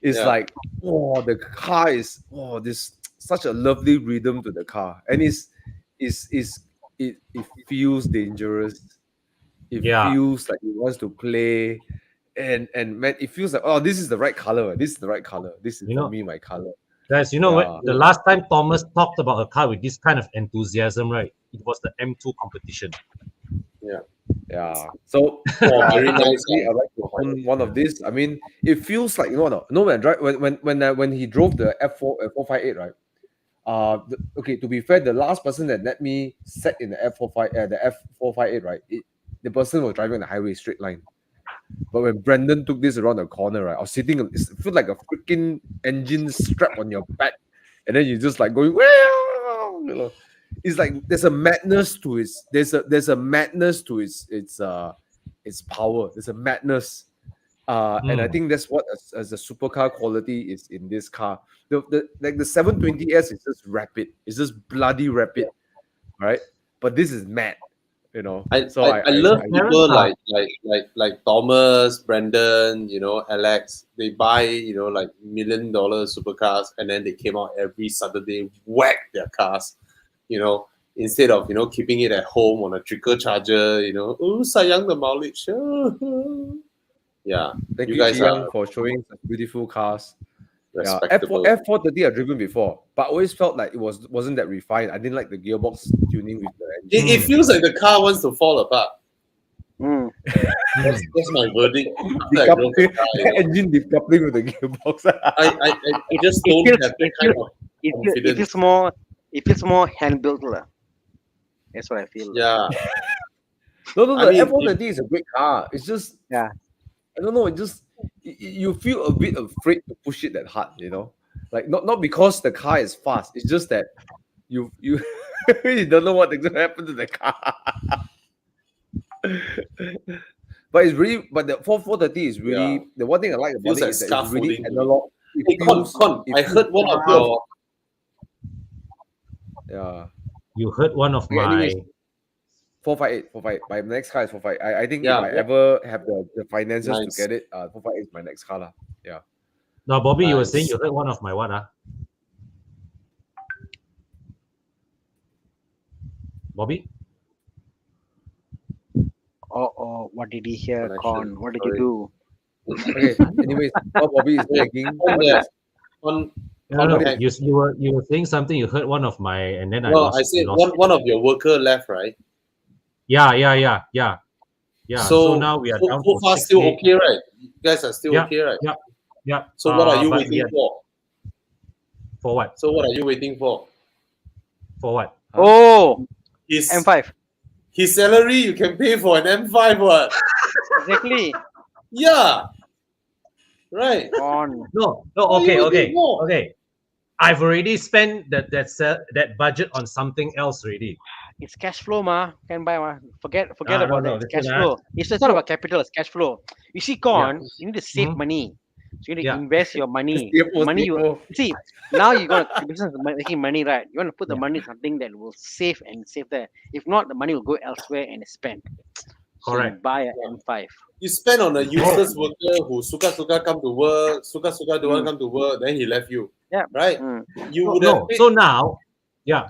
It's Yeah. like, the car is this such a lovely rhythm to the car, and it feels dangerous. It Yeah. feels like it wants to play, and man, it feels like this is the right color. This is the right color. This is for me my color. Guys, you know what? The last time Thomas talked about a car with this kind of enthusiasm, right? It was the M2 competition. Yeah. So Very nice. I like to own one of these. I mean, it feels like when he drove the F458, right? To be fair, the last person that let me set in the F458, right? The person was driving on the highway straight line. But when Brandon took this around the corner, right, I was sitting. It feels like a freaking engine strap on your back, and then you just like going, It's like there's a madness to its power. There's a madness. And I think that's what as the supercar quality is in this car. The 720S is just rapid. It's just bloody rapid, right? But this is mad, you know. I I love I- people like Thomas, Brandon, Alex. They buy like $1 million supercars, and then they came out every Saturday, whack their cars, instead of keeping it at home on a trickle charger. Oh, sayang the mileage. Yeah, Thank you you, guys Chiang, are for showing such beautiful cars. Yeah, respectable. F430 I've driven before, but I always felt like it wasn't that refined. I didn't like the gearbox tuning with the engine. It feels like the car wants to fall apart. Mm. That's my verdict. After I drove the car, Engine decoupling with the gearbox. I just It don't feels- have that it kind feels- of It confidence. feels more hand built lah. That's what I feel. Yeah. No, I the mean, F430 is a great car. It's just, Yeah. I don't know. It just you feel a bit afraid to push it that hard. Like not because the car is fast. It's just that you you don't know what's going to happen to the car. But it's really, but the 430 is really Yeah. the one thing I like about Feels it like is that it's really scaffolding. analog. It Hey, Con, I feels heard one of fast. your Yeah. You heard one of Okay, my. anyways. 458. My next car is 458. I think Yeah, if I yeah. ever have the finances Nice. to get it, 458 is my next car lah. Now, Bobby, you were saying Nice. you heard one of my what? Bobby? Oh, what did he hear, Connection. Con? What did Sorry. you do? Okay. Anyways, while Bobby is lagging, On there. On, No, Okay. you were saying something. You heard one of my, and then I no, lost. I said lost one of your worker left, right? Yeah. So now we are down so to far still 68. okay, right? You guys are still Yeah, okay, right? Yeah. So what are you but waiting yeah, for? for what? So what are you waiting for? For what? Huh? Oh, His M5. his salary you can pay for an M5, what? Exactly. Yeah. Right. Con. No. What are you Okay. waiting for? Okay. I've already spent that budget on something else already. It's cash flow, ma. Can buy, ma. Forget No, about that. no, It's listen, cash flow. It's not about capital. It's cash flow. You see, Con, you need to save Mhm. money. So you need to Yeah. invest your money. CFO, Money you CFO. see now you're gonna the business is making money, right? You want to put the Yeah. money in something that will save there. If not, the money will go elsewhere and it's spent. So you Correct. buy an M5. You spend on a useless worker who suka come to work, suka don't want to come to work, then he left you. Yeah. Right? Mm. You would have No. paid. So now, yeah.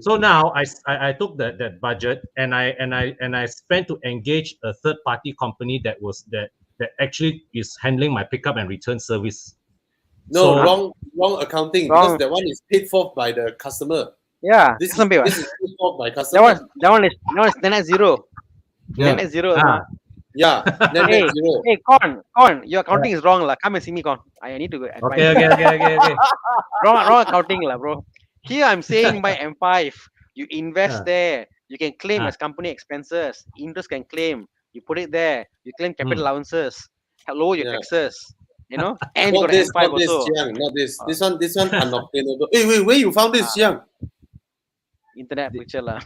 So now I took that budget and I spent to engage a third party company that actually is handling my pickup and return service. No, So- wrong accounting Wrong. because that one is paid for by the customer. Yeah. This Doesn't pay, is paid for by that customer. one is then at zero. Yeah. Then at zero. Ah, Yeah. Then Hey, that's zero. Hey, Con, your accounting is wrong, lah. Come and see me, Con. I need to go advise. okay. Wrong accounting, lah, bro. Here I'm saying buy M5. You invest Ah. there. You can claim Ah. as company expenses. Interest can claim. You put it there. You claim capital allowances. Lower your Yeah. taxes. And you Not got this, M5 not this, also. Jiang. Not this. This one unobtainable. Hey, wait, where you found this, Jiang? Internet picture, lah.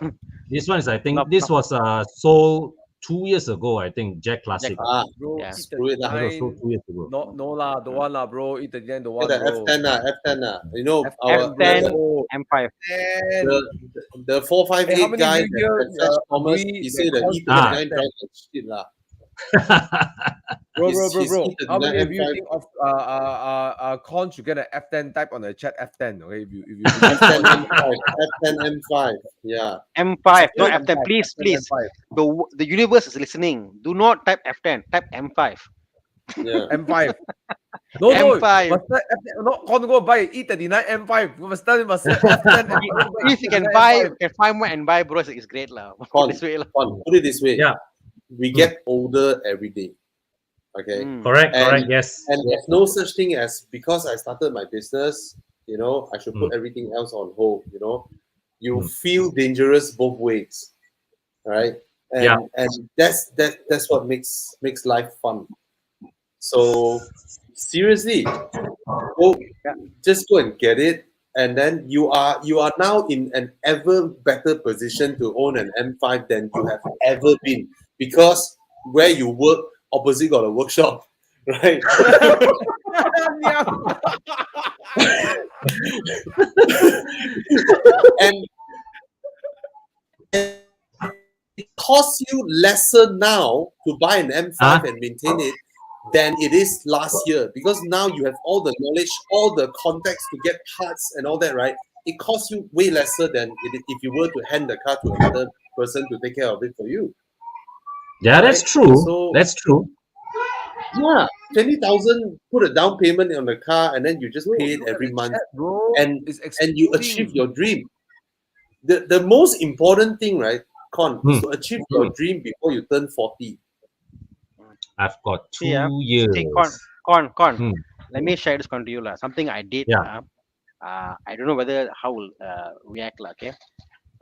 This one is, I think, Not- this was sold 2 years ago. I think Jack Classic. Ah, Bro, Yeah. screw it lah. It was E39. sold 2 years ago. No lah, don't want lah, bro. E39 don't Get want, the bro. F10 F10 You know, F10. Bro, M5. the 458 Hey, how many guy of you here, that fetched Thomas, agree he that said the cost- E39 drives like shit lah. bro, His bro. E39 How many of you M5 think of Con should get an F10 type on the chat? F10, okay? If you F10 M5, F10 M5, yeah. M5, not F10, F10. Please. M5. The universe is listening. Do not type F10. Type M5. Yeah. M5. No, M5. Must F10, no, Con go buy E39 M5. Must F10. If you can buy, you can find one and buy, bro. It's great, lah. Con, This way, lah. put it this way. Yeah. We get older every day. Okay. Mm. Correct. And- Yes. And there's no such thing as because I started my business, I should put everything else on hold. You feel dangerous both ways, right? And Yeah. and that's what makes life fun. So seriously, just go and get it, and then you are now in an ever better position to own an M5 than you have ever been, because where you work opposite got a workshop. right? and it costs you lesser now to buy an M5 and maintain it than it is last year, because now you have all the knowledge, all the contacts to get parts and all that, right? It costs you way lesser than if you were to hand the car to another person to take care of it for you. Yeah, that's Right? true. So That's true. yeah, 20,000, put a down payment on the car, and then you just Bro, pay it look at every the month, chat, bro. and It's you exploding. achieve your dream. The most important thing, right, Con, is to achieve your dream before you turn 40. I've got See, 2 see, years. con. Hmm. Let me share this con to you, lah. Something I did. Yeah. I don't know whether how will react, lah. Okay.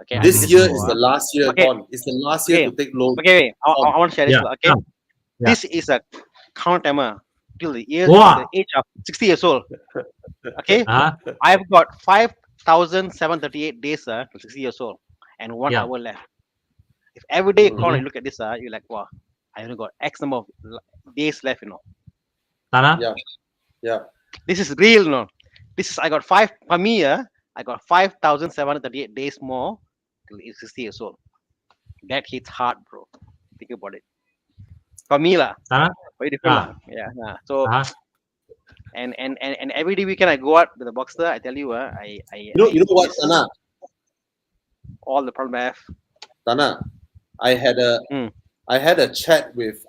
Okay. I did This this year before. is the last year, Okay. Con. It's the last year Okay. to take loan. Okay. Wait. I Con. want to share this, Yeah. lah. Okay. Yeah. This is a count timer till the Wow. age of 60 years old. Okay. Uh-huh. I've got 5,738 days to 60 years old and 1 hour left. If every day you call and look at this, you're like, wow, I only got X number of days left, Thana? Yeah. Yeah. This is real, This is, I got for me, I got 5,738 days more till 60 years old. That hits hard, bro. Think about it. For me, Thana? very different, Yeah. So, Uh-huh. and every day weekend I go out with the Boxster. I tell you, You know what, miss Tana? all the problem I have. Tana, I had a Mm. I had a chat with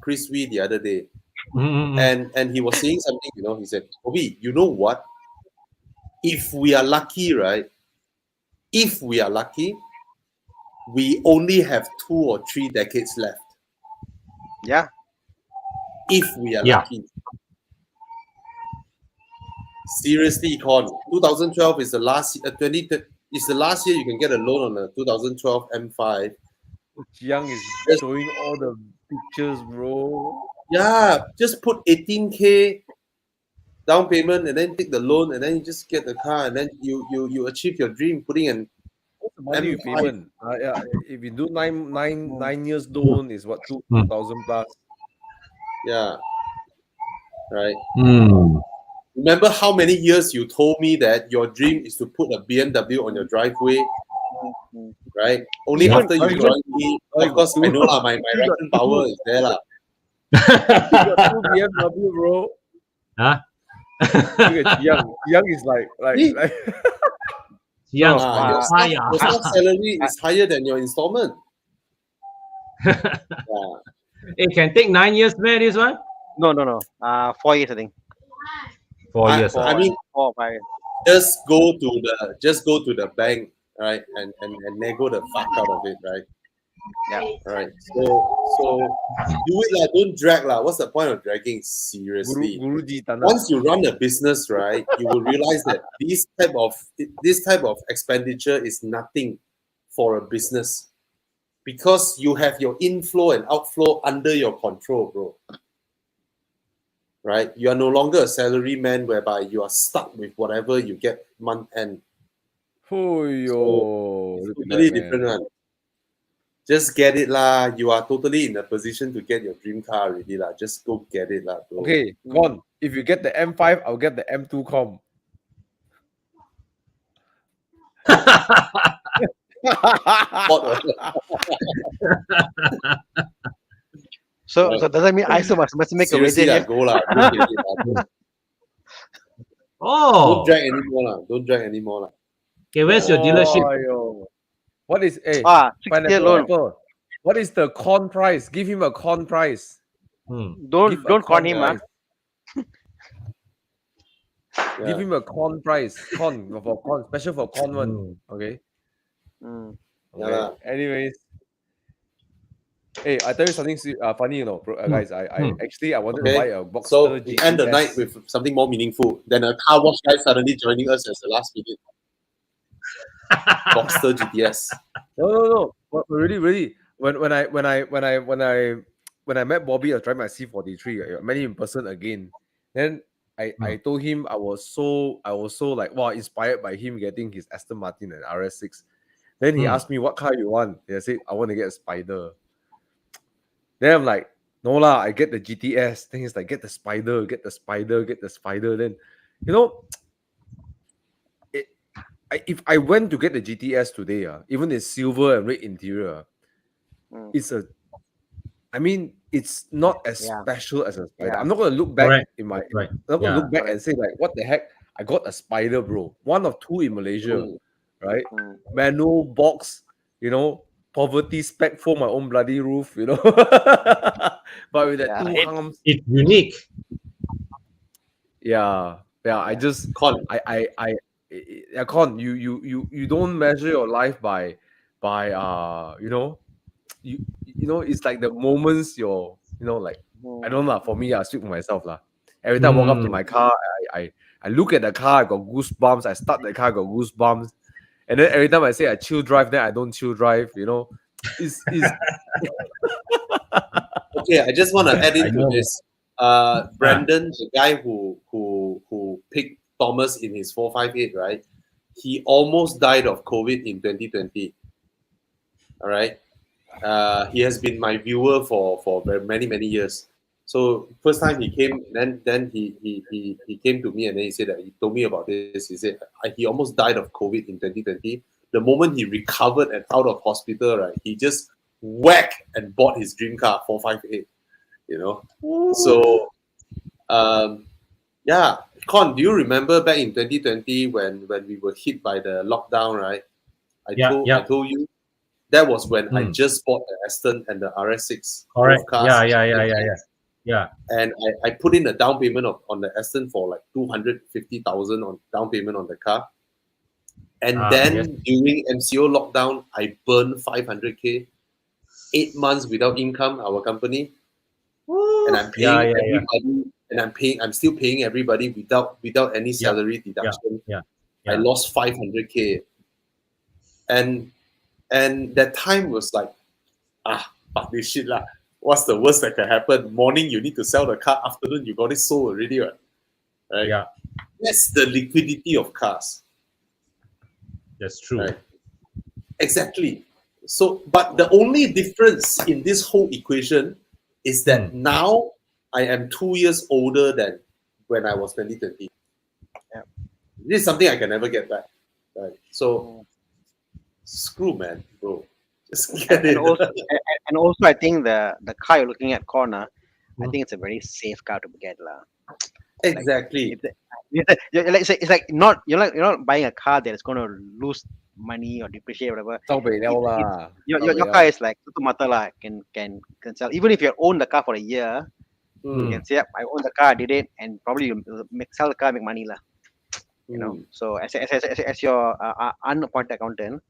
Chris Wee the other day, and he was saying something. He said, "Obi, you know what? If we are lucky, right? If we are lucky, we only have 2 or 3 decades left. Yeah. If we are Yeah. lucky." Seriously, Con, 2012 is the last is the last year you can get a loan on a 2012 M5. Jiang is showing all the pictures, bro. Yeah, just put 18K down payment and then take the loan, and then you just get the car, and then you achieve your dream putting an What's the monthly M5. payment? Yeah, if you do nine years loan, is what 2,000 plus. Yeah. Right. Hmm. Remember how many years you told me that your dream is to put a BMW on your driveway? Right? Only Even- after you even- join me, of course, I know my wrecking power is there. You got 2 BMW, bro. Huh? Look at Jiang. Jiang is like Young. Your staff salary is higher than your installment. Yeah. It can take 9 years, man, this one? No. 4 years, I think. 4 years. I mean, 4 or 5 years. just go to the bank, right, and nego the fuck out of it, right? Yeah. Right. So do it lah. Don't drag lah. What's the point of dragging? Seriously. Guruji Tana. Once you run a business, right, you will realize that this type of expenditure is nothing for a business, because you have your inflow and outflow under your control, bro. Right? You are no longer a salary man whereby you are stuck with whatever you get month end. Oh, yo. It's Look at totally that, man. different one. Just get it lah. You are totally in a position to get your dream car already lah. Just go get it lah, bro. Okay, Con, if you get the M5, I'll get the M2 com. So does that mean I also must make a Seriously wager lah, here? go lah. Go get it lah, bro. Oh. Don't drag anymore lah. Don't drag anymore lah. Okay, where's your dealership? Oh, yo. What is 6 year Pineapple loan. Apple? What is the con price? Give him a con price. Hmm. Give a Don't con him, price. Yeah. Give him a con price. Special for con one. Okay. Mm. Yeah Okay. lah. Anyways. Hey, I tell you something funny, bro, guys. I actually I wanted to buy a Boxster So we GTS. end the night with something more meaningful than a car wash guy suddenly joining us as the last minute. Boxster GTS. No. But really. When I met Bobby, I was driving my C43. I met him in person again. Then I told him I was so like wow, inspired by him getting his Aston Martin and RS6. Then he asked me what car you want. I said I want to get a Spider. Then I'm like, no lah, I get the GTS. Things like get the spider, get the spider, get the spider. Then, you know, if I went to get the GTS today, even in silver and red interior, Mm. it's a, I mean, it's not as Yeah. special as a spider. Yeah. I'm not gonna look back Correct. in my, Right. I'm not gonna Yeah. look back and say like, what the heck? I got a spider, bro. One of two in Malaysia, Mm. right? Mm. Manual box, you know, poverty spec for my own bloody roof, you know. But with that Yeah. two It, humps, it's unique. yeah, I Yeah. just, Con, I can't. You don't measure your life by, you know, you know, it's like the moments you're, you know, like, I Mm. don't know lah, for me, I speak for myself lah. Every time I walk up to my car, I look at the car, I got goosebumps. I start the car, I got goosebumps. And then every time I say I chill drive, then I don't chill drive. You know, is okay, I just want to add I into know. this. Brandon, the guy who picked Thomas in his 458, right? He almost died of COVID in 2020. All right. He has been my viewer for very many years. So first time he came, then he came to me and then he said that he told me about this. He said he almost died of COVID in 2020. The moment he recovered and out of hospital, right, he just whacked and bought his dream car 458. You know, so yeah. Con, do you remember back in 2020 when we were hit by the lockdown, right? I Yeah. told you that was when I Mm. just bought the Aston and the RS6. Correct. Both cars. Yeah. And I put in a down payment on the Aston for like 250,000 on down payment on the car. And then Yes. during MCO lockdown, I burned 500K, 8 months without income, our company. And I'm paying everybody, and I'm still paying everybody without any salary deduction. Yeah. I lost 500K. And that time was like, fuck this shit lah. What's the worst that can happen? Morning you need to sell the car, afternoon you got it sold already, right? Yeah. That's the liquidity of cars. That's true. Right? Exactly. So, but the only difference in this whole equation is that now I am 2 years older than when I was 2020. Yeah. This is something I can never get back. Right? So, screw man, bro. Just get it. And also, I think the car you're looking at, corner, I think it's a very safe car to get, lah. Exactly. It's like not you're not buying a car that is going to lose money or depreciate or whatever. 招北了啦， Your car is like mata lah, can sell. Even if you own the car for a year, you can say, yep, I own the car, I did it, and probably you sell the car, make money lah. You know. So as your unappointed accountant,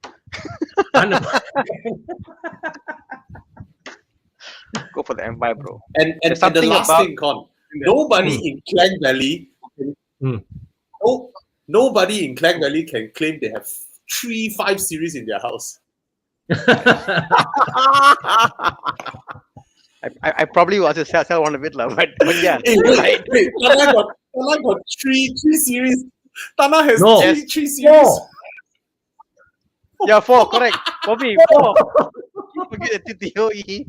go for the M5, bro. And the something last about- thing, Con, nobody in Klang Valley, nobody in Klang Valley can claim they have 3 5 series in their house. I probably was to sell one of it, lah. But yeah, Hey, right. wait, Tana got three series. Tana has No. three series. Yeah, 4, correct. Bobby, 4. Forget the TOE.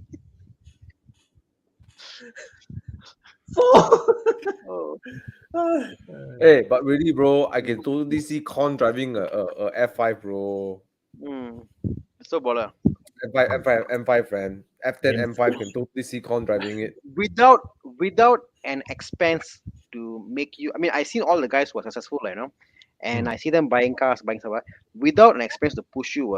Hey, but really, bro, I can totally see Con driving a F5, bro. So baller. M5, friend. F10 M5 can totally see Con driving it. Without an expense to make you. I mean, I seen all the guys who are successful, you know, and I see them buying cars, buying stuff. Without an expense to push you,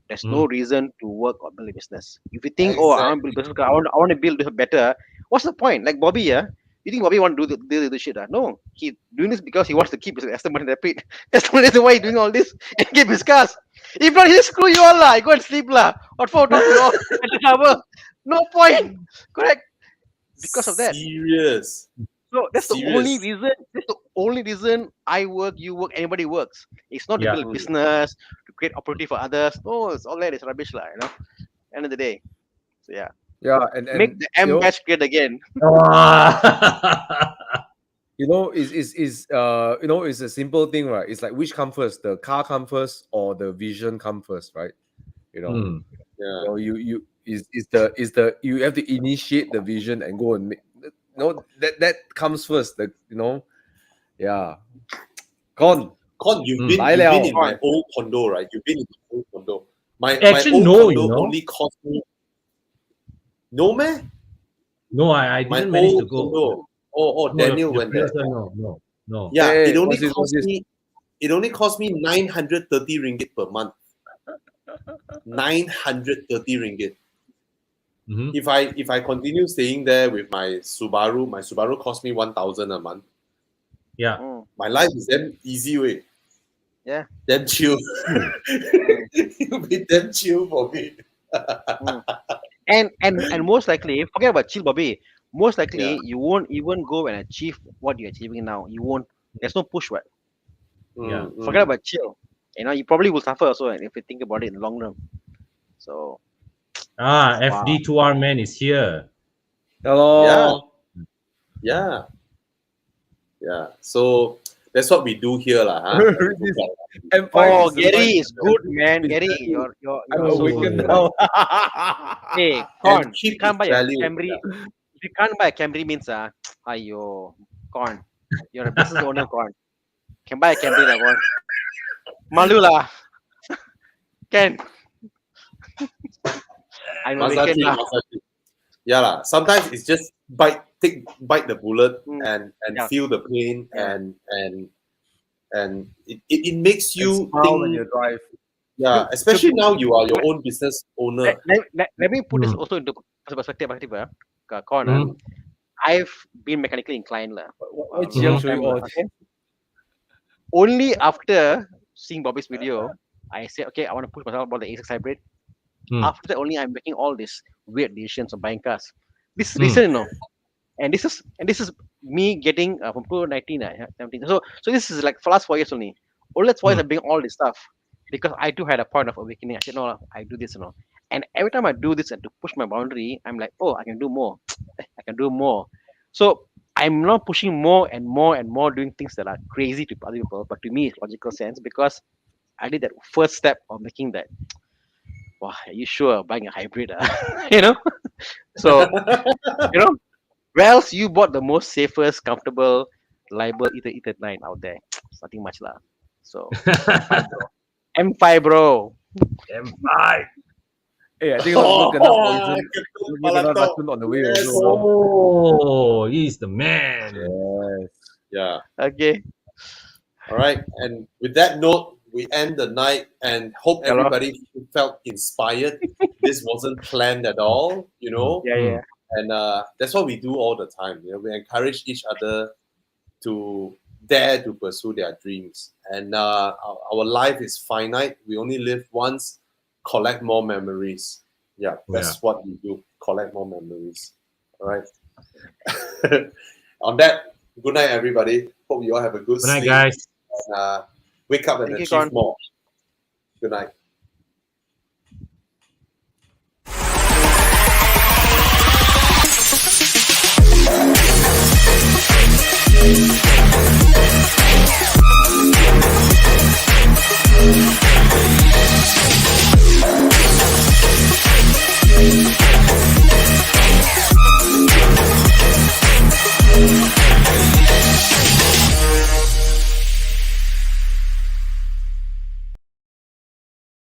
there's no reason to work or build a business. If you think, oh, I want to build a business, I want to build it better. What's the point? Like Bobby, you think Bobby want to do the shit? No, he's doing this because he wants to keep his Aston Martin Rapid. That's the reason why he's doing all this and keep his cars. If not, he'll screw you all lah. Go and sleep lah. What for? Don't you at the cover. No point. Correct. Because of that. Serious. So that's the only Serious. reason. That's the only reason I work, you work, anybody works. It's not to Yeah. build a business, to create opportunity for others. No, it's all that is rubbish lah. You know. End of the day. So yeah. Yeah, and Make the M you know, batch great again. you know, you know, it's a simple thing, right? It's like which come first, the car come first or the vision come first, right? You know, Yeah. you know, is the you have to initiate the vision and go and make, that comes first. Yeah. Con. You've been Lai liao. in my old condo, right? You've been in my old condo. My Actually, old no, condo you know. only cost me. No, man. No, I My didn't manage to old go. condo. Oh, No, Daniel the went there. previous one, no. Yeah, Hey, it only what's this? cost me. It only cost me 930 ringgit per month. 930 ringgit. Mhm. If I continue staying there with my Subaru cost me 1,000 a month. Yeah. Mm. My life is damn easy way. Yeah. Damn chill. It'll be damn chill for me. And most likely, forget about chill, Bobby. Most likely, Yeah. you won't even go and achieve what you're achieving now. You won't. There's no push, right? Yeah. Forget about chill. You probably will suffer also if you think about it in the long run. So wow. FD2R man is here. Hello. Yeah. Yeah. So that's what we do here, lah. Huh? M5 Oh, is the Gary life. is good, man. It's Gary, value. you're I'm so awakened good. now. Hey, And Con, keep you can't its buy a value. Camry. If you can't buy a Camry means ayo, Con, you're a business owner, Con. Can buy a Camry lah, Con. Malu lah. Can. I'm awakened Masaji, lah. Masaji. Yeah, lah. Sometimes it's just bite the bullet and Yeah. feel the pain Yeah. and it makes you Smile when think. you drive. Yeah, especially now you are your own business owner. Let me put this also into perspective, Con. Mhm. I've been mechanically inclined lah. Why Chiang show you all? Okay. Only after seeing Bobby's video, I said, okay, I want to push myself about the A6 hybrid. After that, only I'm making all these weird decisions of buying cars. This is recent, and this is me getting from 2019, 17. So this is like for last 4 years only. Only that's why I'm doing all this stuff because I too had a point of awakening. I said, no, I do this, and every time I do this and to push my boundary, I'm like, oh, I can do more. I can do more. So I'm not pushing more and more and more, doing things that are crazy to other people, but to me, it's logical sense because I did that first step of making that. Wow, are you sure buying a hybrid? So where else you bought the most safest, comfortable, reliable E39 out there? It's nothing much lah. So M5 bro. M5. Hey, I think a lot of people kena poison. People kena racun on the way Yes. also. Oh, he's the man. Yes. Yeah. Okay. All right. And with that note, we end the night and hope everybody felt inspired. This wasn't planned at all, Yeah. And that's what we do all the time. We encourage each other to dare to pursue their dreams. And our life is finite. We only live once. Collect more memories. Yeah, that's what we do. Collect more memories. All right. On that, good night, everybody. Hope you all have a good Good night, sleep. guys. And, wake up and Thank you, achieve Con. more. Good night.